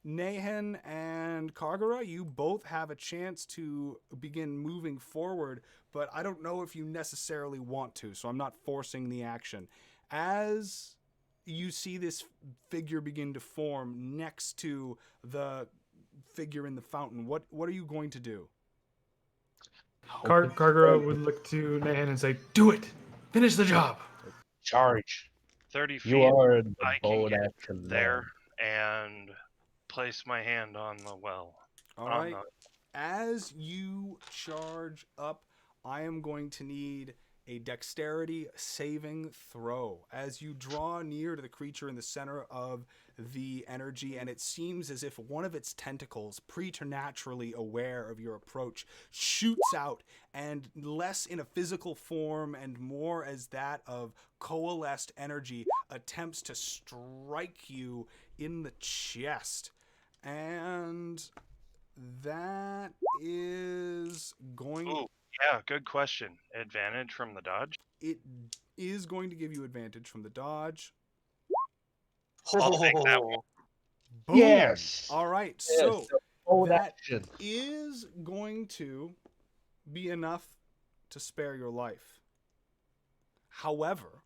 Nahan and Kargara, you both have a chance to begin moving forward, but I don't know if you necessarily want to, so I'm not forcing the action. As you see this figure begin to form next to the figure in the fountain. What are you going to do? Kargura would look to Nahan and say, "Do it! Finish the job!" Charge. 30 feet. You are the I can bold get action there man. and place my hand on the well. All right. As you charge up, I am going to need a dexterity saving throw. As you draw near to the creature in the center of the energy, and it seems as if one of its tentacles, preternaturally aware of your approach, shoots out, and less in a physical form and more as that of coalesced energy, attempts to strike you in the chest. And that is going... Ooh, yeah, good question. Advantage from the dodge? It is going to give you advantage from the dodge. I'll take that one. Boom. Yes. All right. Yes, So bold that action. is going to be enough to spare your life. However,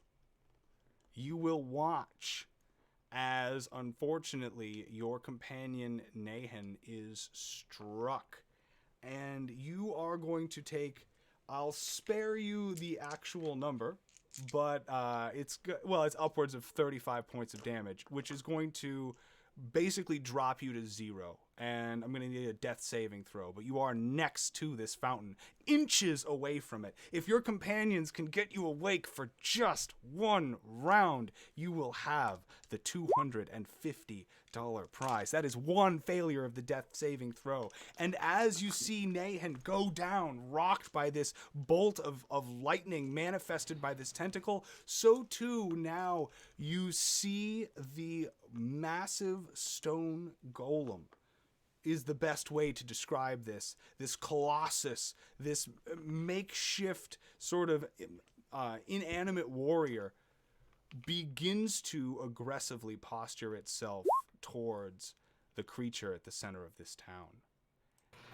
you will watch as, unfortunately, your companion Nahan is struck. And you are going to take... I'll spare you the actual number, but it's upwards of 35 points of damage, which is going to basically drop you to 0. And I'm going to need a death saving throw, but you are next to this fountain, inches away from it. If your companions can get you awake for just one round, you will have the $250 prize. That is one failure of the death saving throw. And as you see Nahan go down, rocked by this bolt of lightning manifested by this tentacle, so too now you see the massive stone golem is the best way to describe this colossus, this makeshift sort of inanimate warrior begins to aggressively posture itself towards the creature at the center of this town.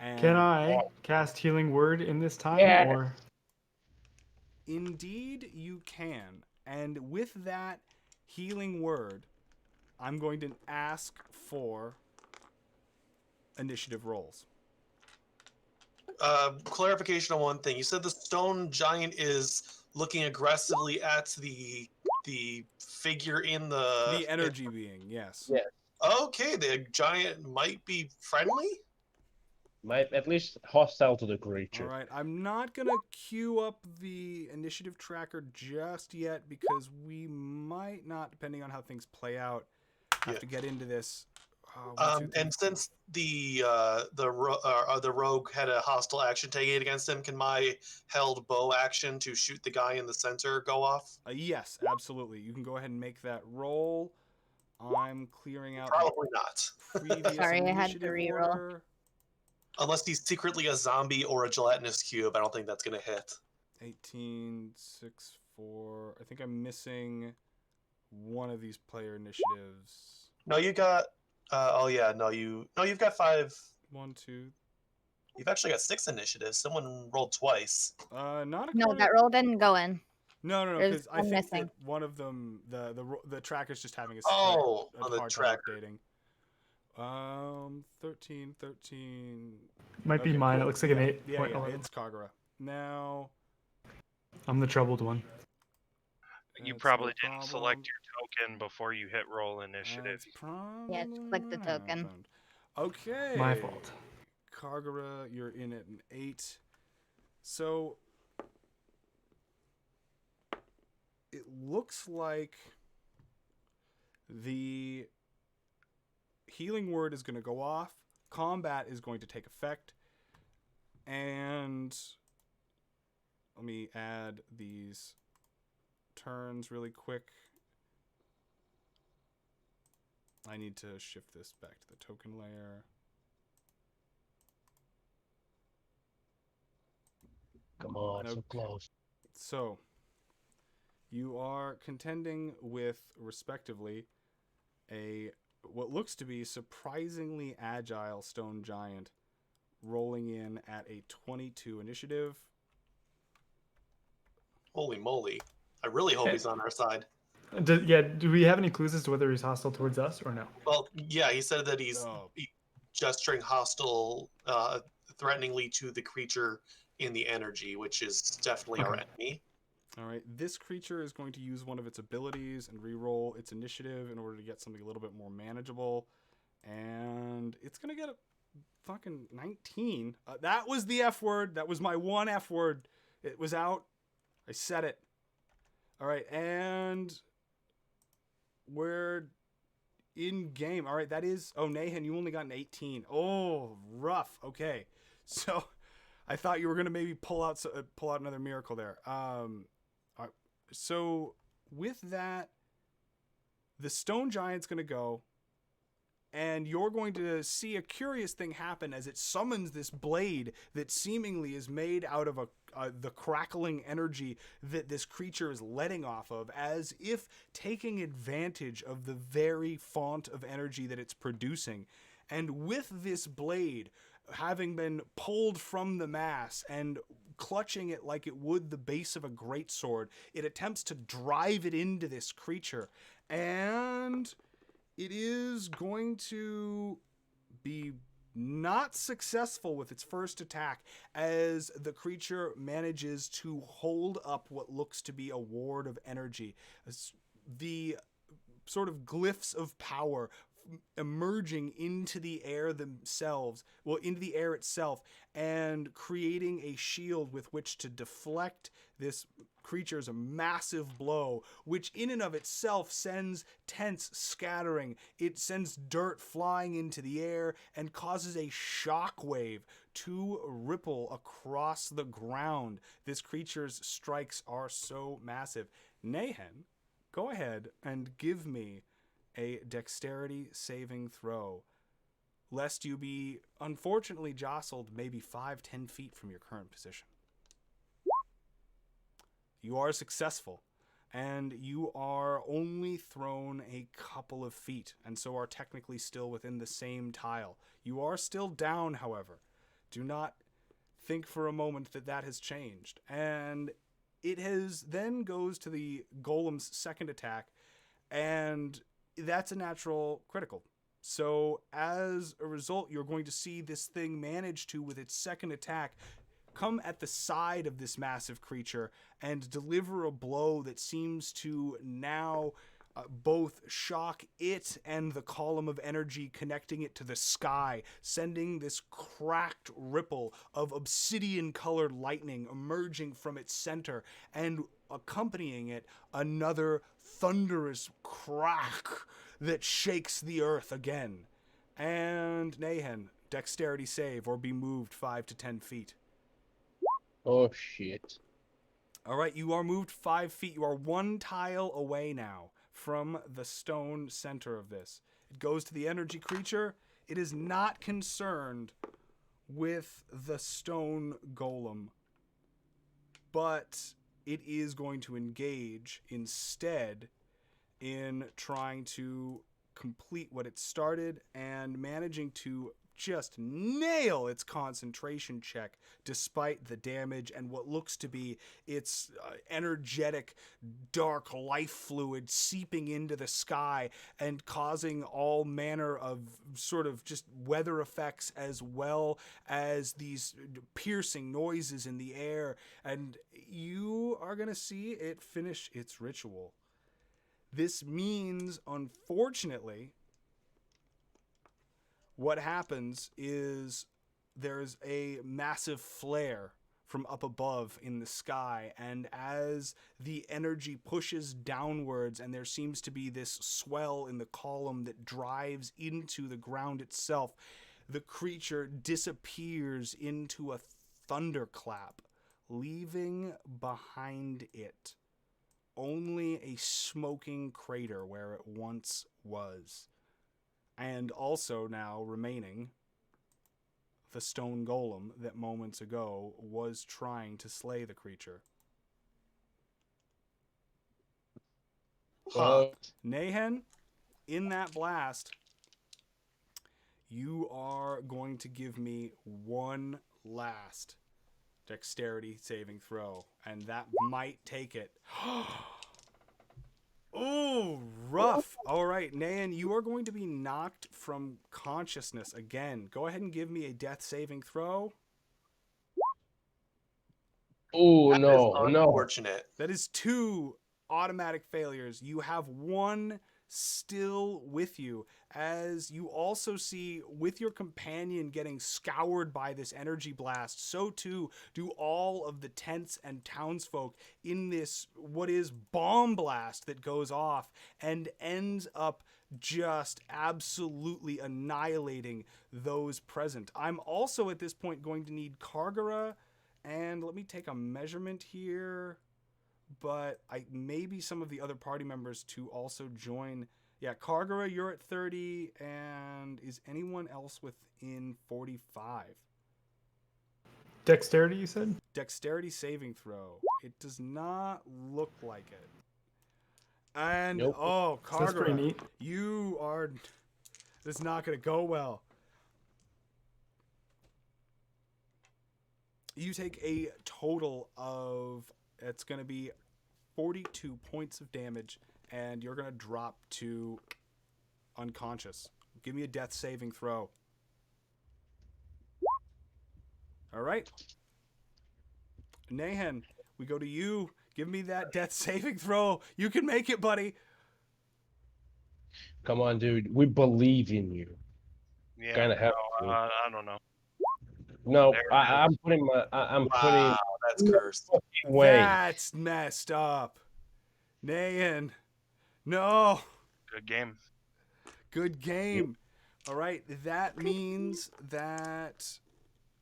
And Can I cast Healing Word in this time? Yeah. Or indeed you can. And with that healing word, I'm going to ask for initiative rolls. Clarification on one thing. You said the stone giant is looking aggressively at the figure in The energy being, yes. Yeah. Okay, the giant might be friendly? Might at least hostile to the All creature. right, I'm not going to queue up the initiative tracker just yet because we might not, depending on how things play out, have to get into this. And since the rogue had a hostile action taken against him, can my held bow action to shoot the guy in the center go off? Yes, absolutely. You can go ahead and make that roll. I'm clearing out Probably not. previous Sorry, I had to initiative reroll. order. Unless he's secretly a zombie or a gelatinous cube, I don't think that's going to hit. 18, 6, 4. I think I'm missing one of these player initiatives. No, you got... you've got 5... 1, 2. You've actually got 6 initiatives. Someone rolled twice. Not No, that roll didn't go in. No, There's because I one think missing. that one of them, the tracker's just having a On the hard time tracker. updating. 13. might be mine. It looks like an 8. Yeah, it's Kagura. Now, I'm the troubled one. You that's probably no didn't problem. select your token before you hit roll initiative. That's probably Yeah, just click the token. happened. Okay. My fault. Kagura, you're in at an 8. So it looks like the healing word is going to go off. Combat is going to take effect. And let me add these turns really quick. I need to shift this back to the token layer. Come on, so Okay. close. So, you are contending with, respectively, what looks to be surprisingly agile stone giant rolling in at a 22 initiative. Holy moly. I really hope he's on our side. Do we have any clues as to whether he's hostile towards us or no? Well, yeah, he said that he's... Oh. gesturing threateningly to the creature in the energy, which is definitely our enemy. All right, this creature is going to use one of its abilities and re-roll its initiative in order to get something a little bit more manageable. And it's going to get a fucking 19. That was the F word. That was my one F word. It was out. I said it. All right, and we're in game. All right, that is... Oh, Nahan, you only got an 18. Oh, rough. Okay. So I thought you were going to maybe pull out another miracle there. So with that, the stone giant's going to go, and you're going to see a curious thing happen as it summons this blade that seemingly is made out of the crackling energy that this creature is letting off of, as if taking advantage of the very font of energy that it's producing. And with this blade having been pulled from the mass and clutching it like it would the base of a greatsword, it attempts to drive it into this creature. And it is going to be not successful with its first attack, as the creature manages to hold up what looks to be a ward of energy. The sort of glyphs of power emerging into the air themselves, into the air itself, and creating a shield with which to deflect this creature's massive blow, which in and of itself sends tents scattering. It sends dirt flying into the air and causes a shockwave to ripple across the ground. This creature's strikes are so massive. Nahan, go ahead and give me a dexterity saving throw, lest you be unfortunately jostled maybe 5-10 feet from your current position. You are successful, and you are only thrown a couple of feet, and so are technically still within the same tile. You are still down, however. Do not think for a moment that that has changed. And it then goes to the golem's second attack, and that's a natural critical. So as a result, you're going to see this thing manage to, with its second attack, come at the side of this massive creature and deliver a blow that seems to now both shock it and the column of energy connecting it to the sky, sending this cracked ripple of obsidian-colored lightning emerging from its center, and accompanying it another thunderous crack that shakes the earth again. And Nahan, dexterity save or be moved 5 to 10 feet. Oh shit. All right, you are moved 5 feet. You are one tile away now from the stone center of this. It goes to the energy creature. It is not concerned with the stone golem, but it is going to engage instead in trying to complete what it started and managing to just nail its concentration check despite the damage and what looks to be its energetic dark life fluid seeping into the sky and causing all manner of sort of just weather effects, as well as these piercing noises in the air. And you are going to see it finish its ritual. This means, unfortunately, what happens is there's a massive flare from up above in the sky, and as the energy pushes downwards and there seems to be this swell in the column that drives into the ground itself, the creature disappears into a thunderclap, leaving behind it only a smoking crater where it once was. And also now remaining the stone golem that moments ago was trying to slay the creature. Nahan, in that blast, you are going to give me one last dexterity saving throw, and that might take it. Oh, rough. All right, Nayan, you are going to be knocked from consciousness again. Go ahead and give me a death saving throw. Oh, That is no. unfortunate. That is 2 automatic failures. You have 1 still with you, as you also see with your companion getting scoured by this energy blast, so too do all of the tents and townsfolk in this what is bomb blast that goes off and ends up just absolutely annihilating those present. I'm also at this point going to need Kargara, and let me take a measurement here, but maybe some of the other party members to also join. Yeah, Kargara, you're at 30, and is anyone else within 45? Dexterity, you said? Dexterity saving throw. It does not look like it. And Nope. oh, That's pretty Kargara, neat. you are. This is not going to go well. You take a total of. It's going to be 42 points of damage, and you're going to drop to unconscious. Give me a death saving throw. All right. Nahan, we go to you. Give me that death saving throw. You can make it, buddy. Come on, dude. We believe in you. Yeah. Kind of have No, to. I don't know. No, There it I'm is. putting my. I'm Wow, that's cursed. putting way. That's messed up. Nahan. No. Good game. Good game. All right. That means that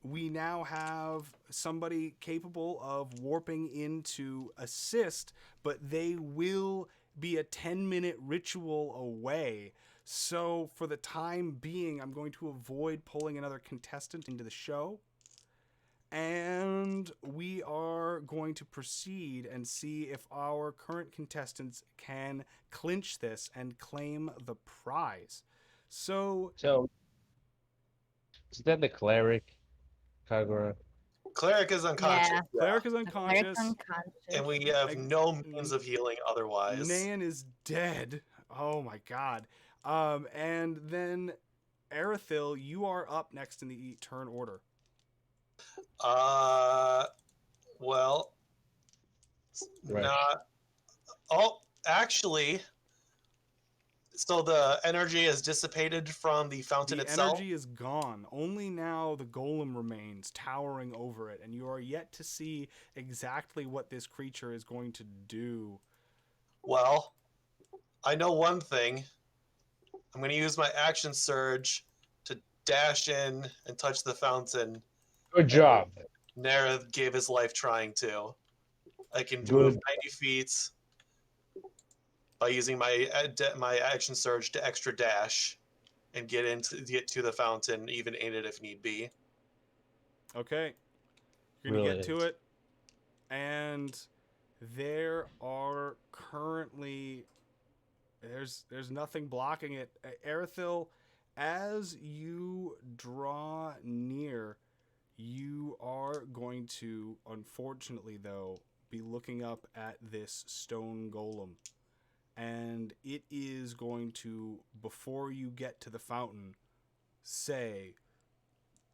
we now have somebody capable of warping into assist, but they will be a 10-minute ritual away. So for the time being, I'm going to avoid pulling another contestant into the show. And we are going to proceed and see if our current contestants can clinch this and claim the prize. So, So, is that the cleric, Kagura? Cleric is unconscious. Yeah. Cleric is Cleric unconscious. unconscious. And we have no means of healing otherwise. Nan is dead. Oh my god. And then Arathil, you are up next in the turn order. Well, Right. not. Oh, actually, so the energy is dissipated from the fountain The itself. energy is gone. Only now the golem remains towering over it, and you are yet to see exactly what this creature is going to do. Well, I know one thing. I'm going to use my action surge to dash in and touch the fountain. Good job. Nareth gave his life trying to. I can Good. move 90 feet by using my action surge to extra dash and get to the fountain, even in it if need be. Okay. You're going to get to Brilliant. it. And there are currently there's nothing blocking it. Arathil, as you draw near, you are going to, unfortunately though, be looking up at this stone golem. And it is going to, before you get to the fountain, say,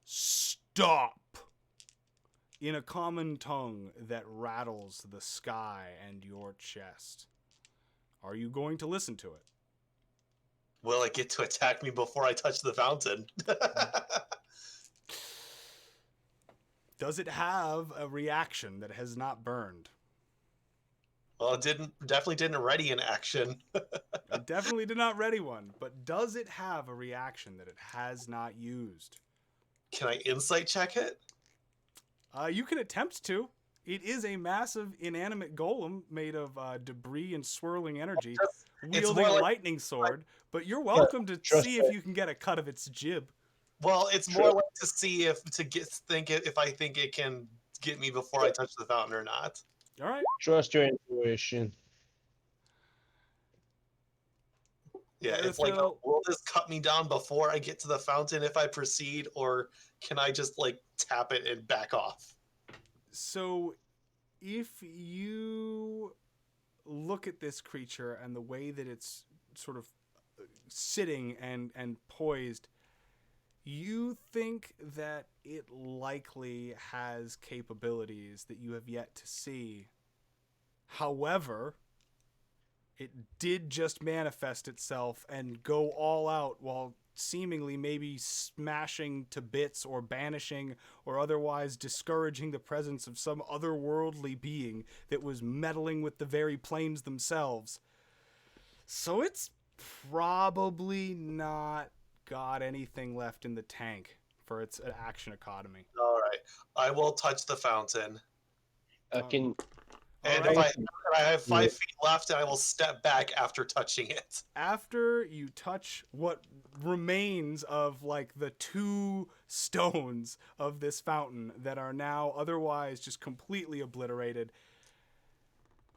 "Stop!" in a common tongue that rattles the sky and your chest. Are you going to listen to it? Will it get to attack me before I touch the fountain? Does it have a reaction that has not burned? Well, it definitely didn't ready in action. It definitely did not ready one, but does it have a reaction that it has not used? Can I insight check it? You can attempt to. It is a massive inanimate golem made of debris and swirling energy, wielding a more like- lightning sword, but you're welcome to trust see me. if you can get a cut of its jib. Well, it's Sure. more like to see if I think it can get me before I touch the fountain or not. All right. Trust your intuition. Yeah, it's like, Arathil, will this cut me down before I get to the fountain if I proceed, or can I just like tap it and back off? so if you look look at this creature and the way that it's sort of sitting and poised, you think that it likely has capabilities that you have yet to see. However, it did just manifest itself and go all out while seemingly maybe smashing to bits or banishing or otherwise discouraging the presence of some otherworldly being that was meddling with the very planes themselves. So it's probably not got anything left in the tank for its action economy. All right. I will touch the fountain. Can And Alright. if I have 5 feet left, I will step back after touching it. After you touch what remains of like the 2 stones of this fountain that are now otherwise just completely obliterated,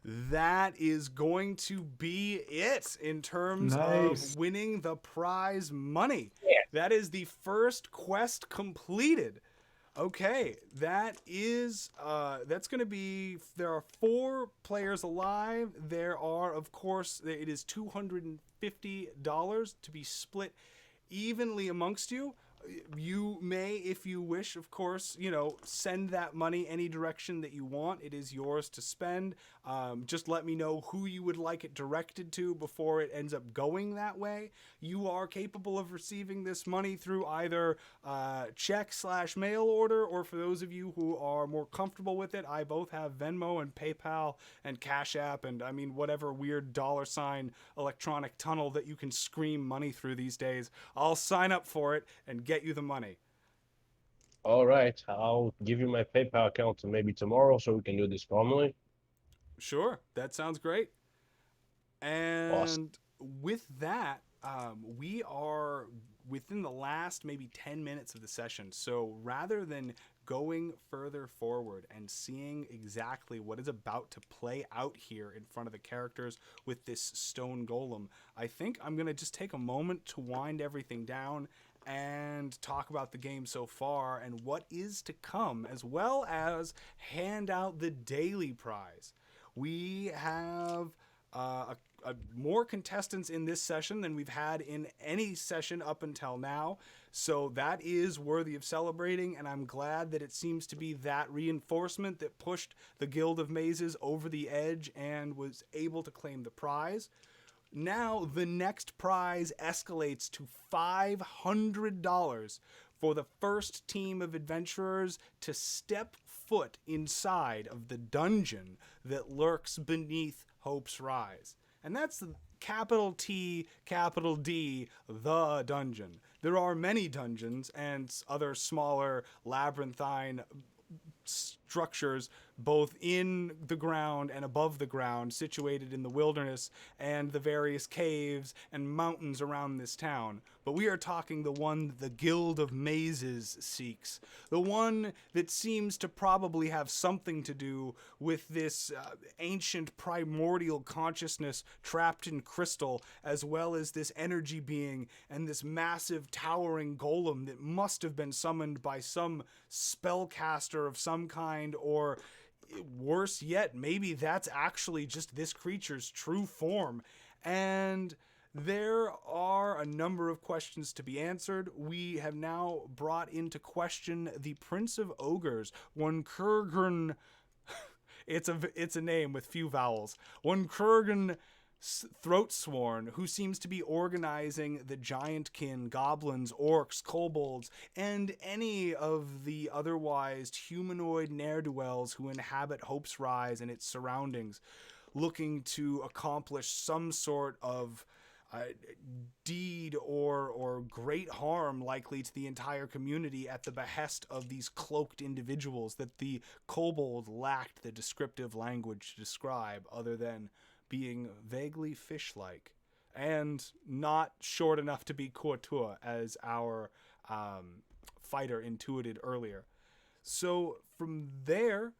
that is going to be it in terms Nice. of winning the prize money. Yeah. That is the first quest completed. Okay, that is that's going to be, there are 4 players alive. There are, of course, it is $250 to be split evenly amongst you. You may, if you wish, of course, send that money any direction that you want. It is yours to spend. Just let me know who you would like it directed to before it ends up going that way. You are capable of receiving this money through either check/mail order, or for those of you who are more comfortable with it, I both have Venmo and PayPal and Cash App and whatever weird $ electronic tunnel that you can scream money through these days. I'll sign up for it and get you the money. All right, I'll give you my PayPal account maybe tomorrow so we can do this formally. Sure, that sounds great. And Awesome. with that, we are within the last maybe 10 minutes of the session. So rather than going further forward and seeing exactly what is about to play out here in front of the characters with this stone golem, I think I'm going to just take a moment to wind everything down and talk about the game so far and what is to come, as well as hand out the daily prize. We have more contestants in this session than we've had in any session up until now, so that is worthy of celebrating, and I'm glad that it seems to be that reinforcement that pushed the Guild of Mazes over the edge and was able to claim the prize. Now the next prize escalates to $500 for the first team of adventurers to step foot inside of the dungeon that lurks beneath Hope's Rise. And that's the capital T, capital D, the dungeon. There are many dungeons and other smaller labyrinthine structures both in the ground and above the ground, situated in the wilderness and the various caves and mountains around this town. But we are talking the one the Guild of Mazes seeks, the one that seems to probably have something to do with this ancient primordial consciousness trapped in crystal, as well as this energy being and this massive towering golem that must have been summoned by some spellcaster of some kind, or worse yet, maybe that's actually just this creature's true form. And there are a number of questions to be answered. We have now brought into question the Prince of Ogres, one Kurgan. It's a name with few vowels. One Kurgan Throatsworn, who seems to be organizing the giantkin, goblins, orcs, kobolds, and any of the otherwise humanoid ne'er-do-wells who inhabit Hope's Rise and its surroundings, looking to accomplish some sort of deed or great harm likely to the entire community at the behest of these cloaked individuals that the kobold lacked the descriptive language to describe, other than being vaguely fish-like and not short enough to be courtois, as our fighter intuited earlier. So from there,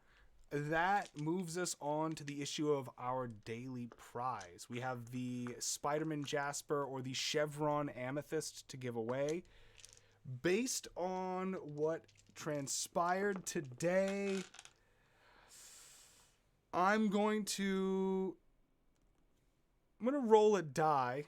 that moves us on to the issue of our daily prize. We have the Spider-Man Jasper or the Chevron Amethyst to give away. Based on what transpired today, I'm going to roll a die,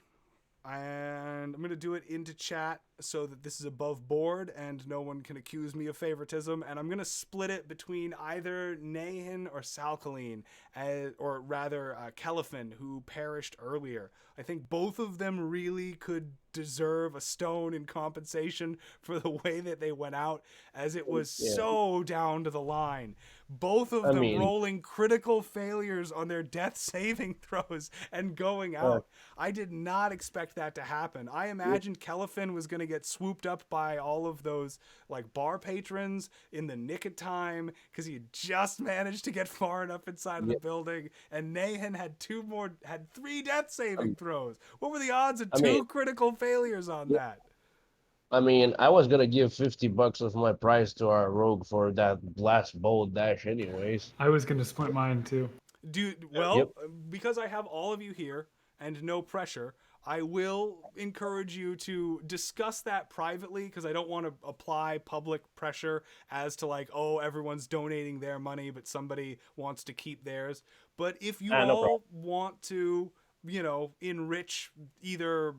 and I'm going to do it into chat so that this is above board and no one can accuse me of favoritism. And I'm going to split it between either Nahin or Salkaline, or rather Kelifin, who perished earlier. I think both of them really could deserve a stone in compensation for the way that they went out, as it was so down to the line. Both of them rolling critical failures on their death saving throws and going out. I did not expect that to happen. I imagined Kelifin was going to get swooped up by all of those like bar patrons in the nick of time because he had just managed to get far enough inside of the building, and Nahan had 3 death saving throws. What were the odds of 2 critical failures on that? I mean, I was gonna give $50 of my prize to our rogue for that last bold dash, anyways. I was gonna split mine too. Because I have all of you here and no pressure, I will encourage you to discuss that privately, because I don't want to apply public pressure as to like, oh, everyone's donating their money, but somebody wants to keep theirs. But if you all want to, enrich either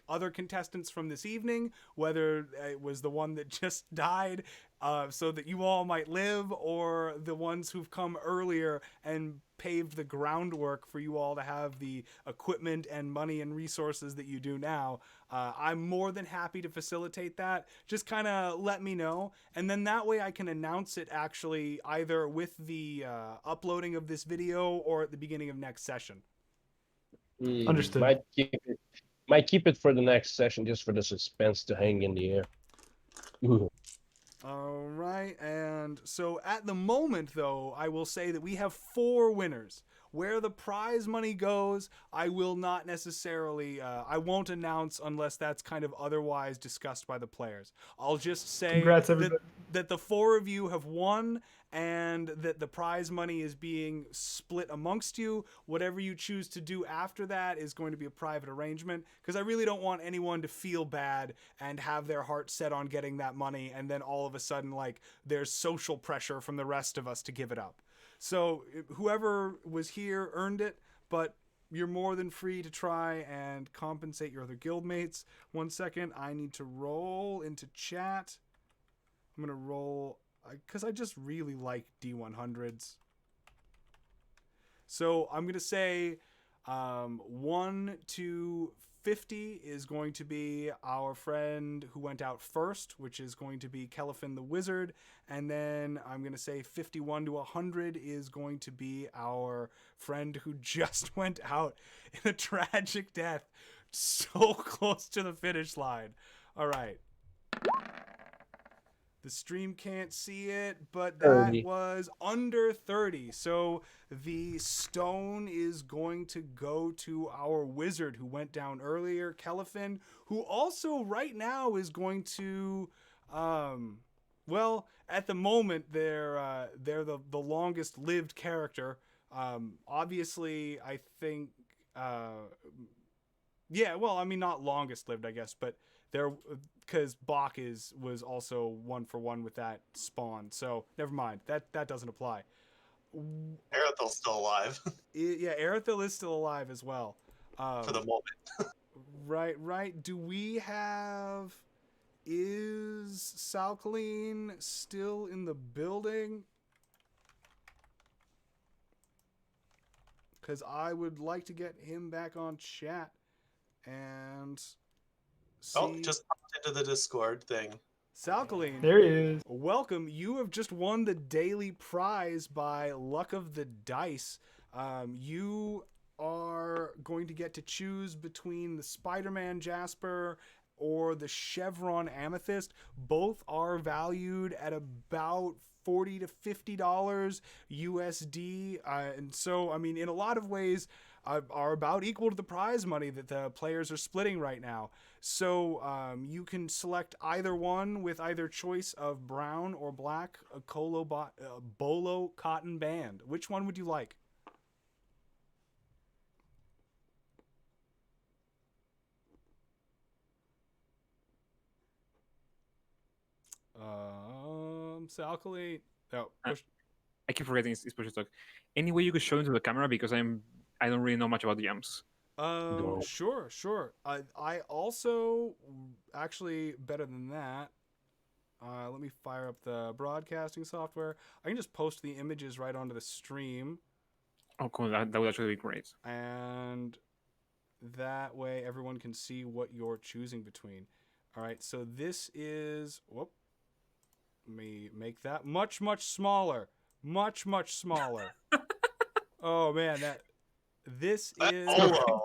other contestants from this evening, whether it was the one that just died, so that you all might live, or the ones who've come earlier and paved the groundwork for you all to have the equipment and money and resources that you do now, I'm more than happy to facilitate that. Just kind of let me know, and then that way I can announce it actually either with the uploading of this video or at the beginning of next session. Understood. Might keep it for the next session, just for the suspense to hang in the air. All right, and so at the moment, though, I will say that we have 4 winners. Where the prize money goes, I will not necessarily, I won't announce unless that's kind of otherwise discussed by the players. I'll just say that the 4 of you have won, and that the prize money is being split amongst you. Whatever you choose to do after that is going to be a private arrangement, because I really don't want anyone to feel bad and have their heart set on getting that money, and then all of a sudden, like, there's social pressure from the rest of us to give it up. So whoever was here earned it, but you're more than free to try and compensate your other guildmates. 1 second, I need to roll into chat. I'm going to roll, because I just really like D100s. So I'm going to say 1 to 50 is going to be our friend who went out first, which is going to be Kelifin the Wizard. And then I'm going to say 51 to 100 is going to be our friend who just went out in a tragic death, so close to the finish line. All right. The stream can't see it, but that was under 30. So the stone is going to go to our wizard who went down earlier, Kelifin, who also right now is going to, well, at the moment they're the longest lived character. Obviously, I think, yeah, well, I mean, not longest lived, I guess, but they're, because Bach was also 1 for 1 with that spawn. So never mind, that doesn't apply. Aerithil's still alive. Yeah, Aerithil is still alive as well. For the moment. Right. Do we have? Is Salkaline still in the building? Because I would like to get him back on chat and see. Just popped into the Discord thing. Salkaline, there he is. Welcome. You have just won the daily prize by luck of the dice. You are going to get to choose between the Spider-Man Jasper or the Chevron Amethyst. Both are valued at about $40 to $50 USD. And so, I mean, in a lot of ways, are about equal to the prize money that the players are splitting right now. So you can select either one with either choice of brown or black, a bolo cotton band. Which one would you like? Salkaline. Oh, I keep forgetting it's push to talk. Any way you could show into the camera, because I don't really know much about the gems. Go. Sure. I also, actually, better than that, let me fire up the broadcasting software. I can just post the images right onto the stream, Oh, cool. That would actually be great. and that way everyone can see what you're choosing between. All right, so this is, whoop, let me make that much smaller. Much smaller. Oh man, this is Polo.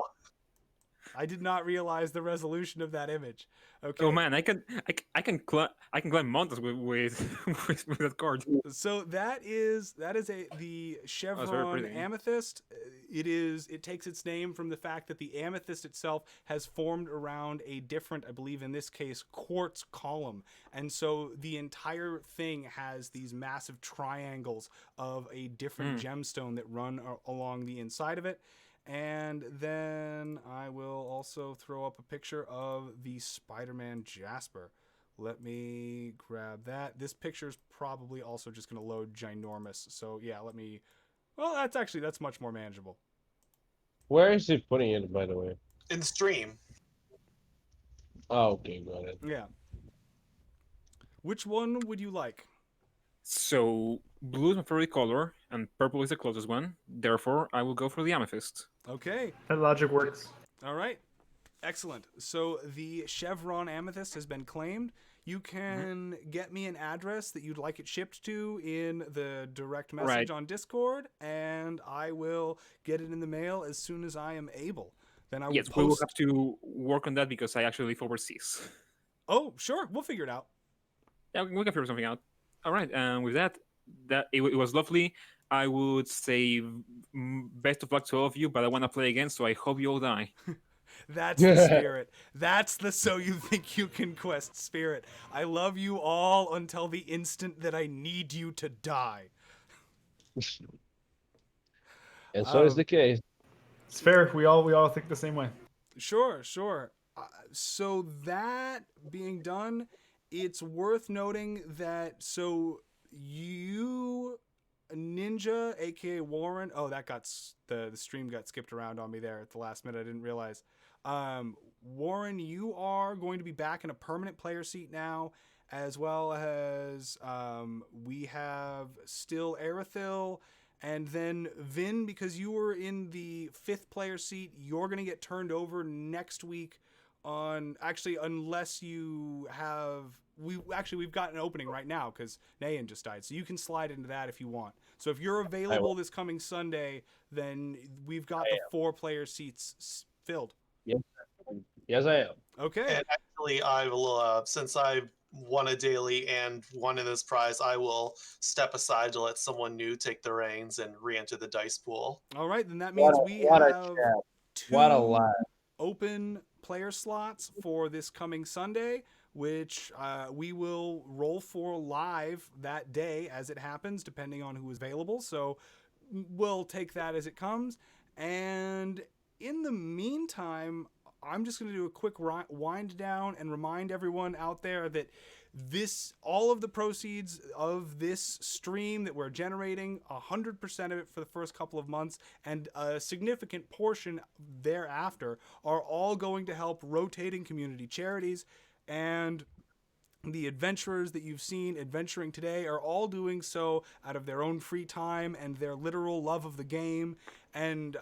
I did not realize the resolution of that image. Okay. Oh man, I can climb mountains with that card. So that is the very chevron pretty. amethyst. It takes its name from the fact that the amethyst itself has formed around a different, I believe in this case, quartz column. And so the entire thing has these massive triangles of a different gemstone that run along the inside of it. And then I will also throw up a picture of the Spider-Man Jasper. Let me grab that. This picture is probably also just going to load ginormous. So yeah, well, that's much more manageable. Where is he putting it, by the way? In the stream. Oh, okay, got it. Yeah. Which one would you like? So blue is my favorite color, and purple is the closest one. Therefore, I will go for the amethyst. Okay. That logic works. All right. Excellent. So the chevron amethyst has been claimed. You can get me an address that you'd like it shipped to in the direct message on Discord, and I will get it in the mail as soon as I am able. Then I will Yes, we will have to work on that because I actually live overseas. Oh, sure. We'll figure it out. Yeah, we can figure something out. All right, and with that it was lovely. I would say best of luck to all of you, but I want to play again, so I hope you all die. That's the spirit. That's the so you think you can quest spirit. I love you all until the instant that I need you to die. And so is the case. It's fair. We all think the same way. Sure. So that being done, it's worth noting that you Ninja, aka Warren. Oh, that got the stream got skipped around on me there at the last minute. I didn't realize. Warren, you are going to be back in a permanent player seat now, as well as we have still Arathil, and then Vin, because you were in the 5th player seat, you're going to get turned over next week. Unless you have, we've got an opening right now because Nayan just died, so you can slide into that if you want. So if you're available this coming Sunday, then we've got the 4-player seats filled. Yes, I am. Okay. And actually, I will, since I won a daily and won in this prize, I will step aside to let someone new take the reins and re-enter the dice pool. All right, then that means we have 2 open player slots for this coming Sunday, which we will roll for live that day as it happens, depending on who is available. So we'll take that as it comes. And in the meantime, I'm just going to do a quick wind down and remind everyone out there that all of the proceeds of this stream that we're generating, 100% of it for the first couple of months and a significant portion thereafter are all going to help rotating community charities. And the adventurers that you've seen adventuring today are all doing so out of their own free time and their literal love of the game. And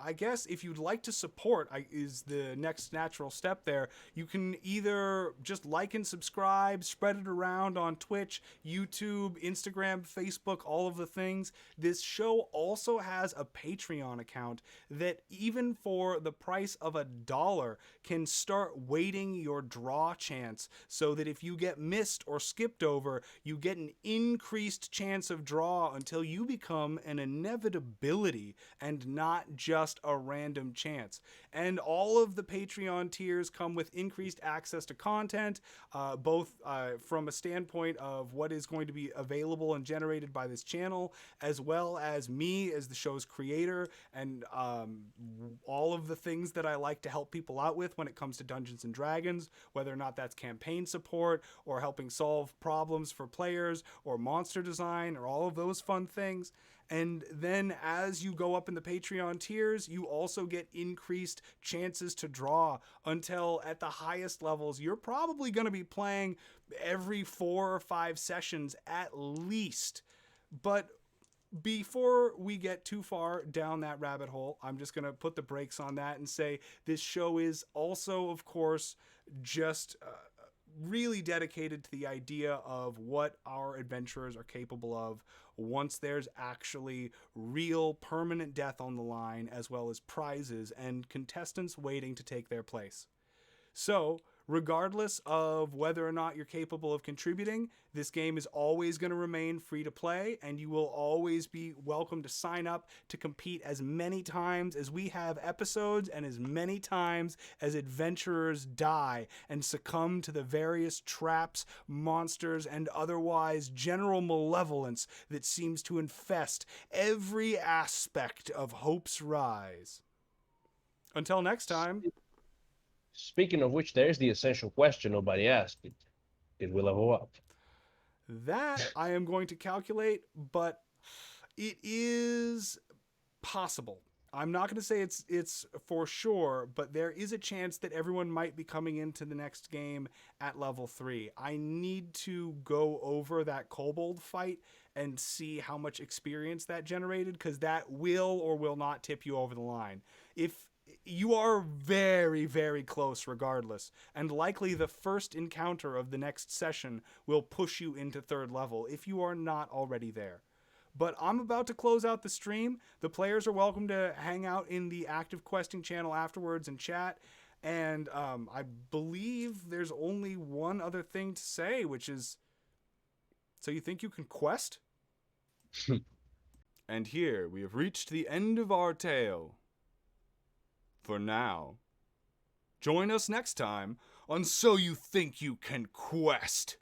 I guess if you'd like to support, is the next natural step there. You can either just like and subscribe, spread it around on Twitch, YouTube, Instagram, Facebook, all of the things. This show also has a Patreon account that even for the price of $1 can start weighting your draw chance so that if you get missed or skipped over, you get an increased chance of draw until you become an inevitability and not just a random chance. And all of the Patreon tiers come with increased access to content, both from a standpoint of what is going to be available and generated by this channel, as well as me as the show's creator, and all of the things that I like to help people out with when it comes to Dungeons and Dragons, whether or not that's campaign support or helping solve problems for players or monster design or all of those fun things. And then as you go up in the Patreon tiers, you also get increased chances to draw until at the highest levels, you're probably going to be playing every 4 or 5 sessions at least. But before we get too far down that rabbit hole, I'm just going to put the brakes on that and say this show is also, of course, just really dedicated to the idea of what our adventurers are capable of once there's actually real permanent death on the line, as well as prizes and contestants waiting to take their place. So, regardless of whether or not you're capable of contributing, this game is always going to remain free to play, and you will always be welcome to sign up to compete as many times as we have episodes and as many times as adventurers die and succumb to the various traps, monsters, and otherwise general malevolence that seems to infest every aspect of Hope's Rise. Until next time. Speaking of which, there's the essential question nobody asked. Did we level up? That I am going to calculate, but it is possible. I'm not going to say it's for sure, but there is a chance that everyone might be coming into the next game at level 3. I need to go over that kobold fight and see how much experience that generated, because that will or will not tip you over the line. If you are very, very close regardless, and likely the first encounter of the next session will push you into 3rd level if you are not already there. But I'm about to close out the stream. The players are welcome to hang out in the active questing channel afterwards and chat. And I believe there's only one other thing to say, which is, so you think you can quest? And here we have reached the end of our tale. For now. Join us next time on So You Think You Can Quest.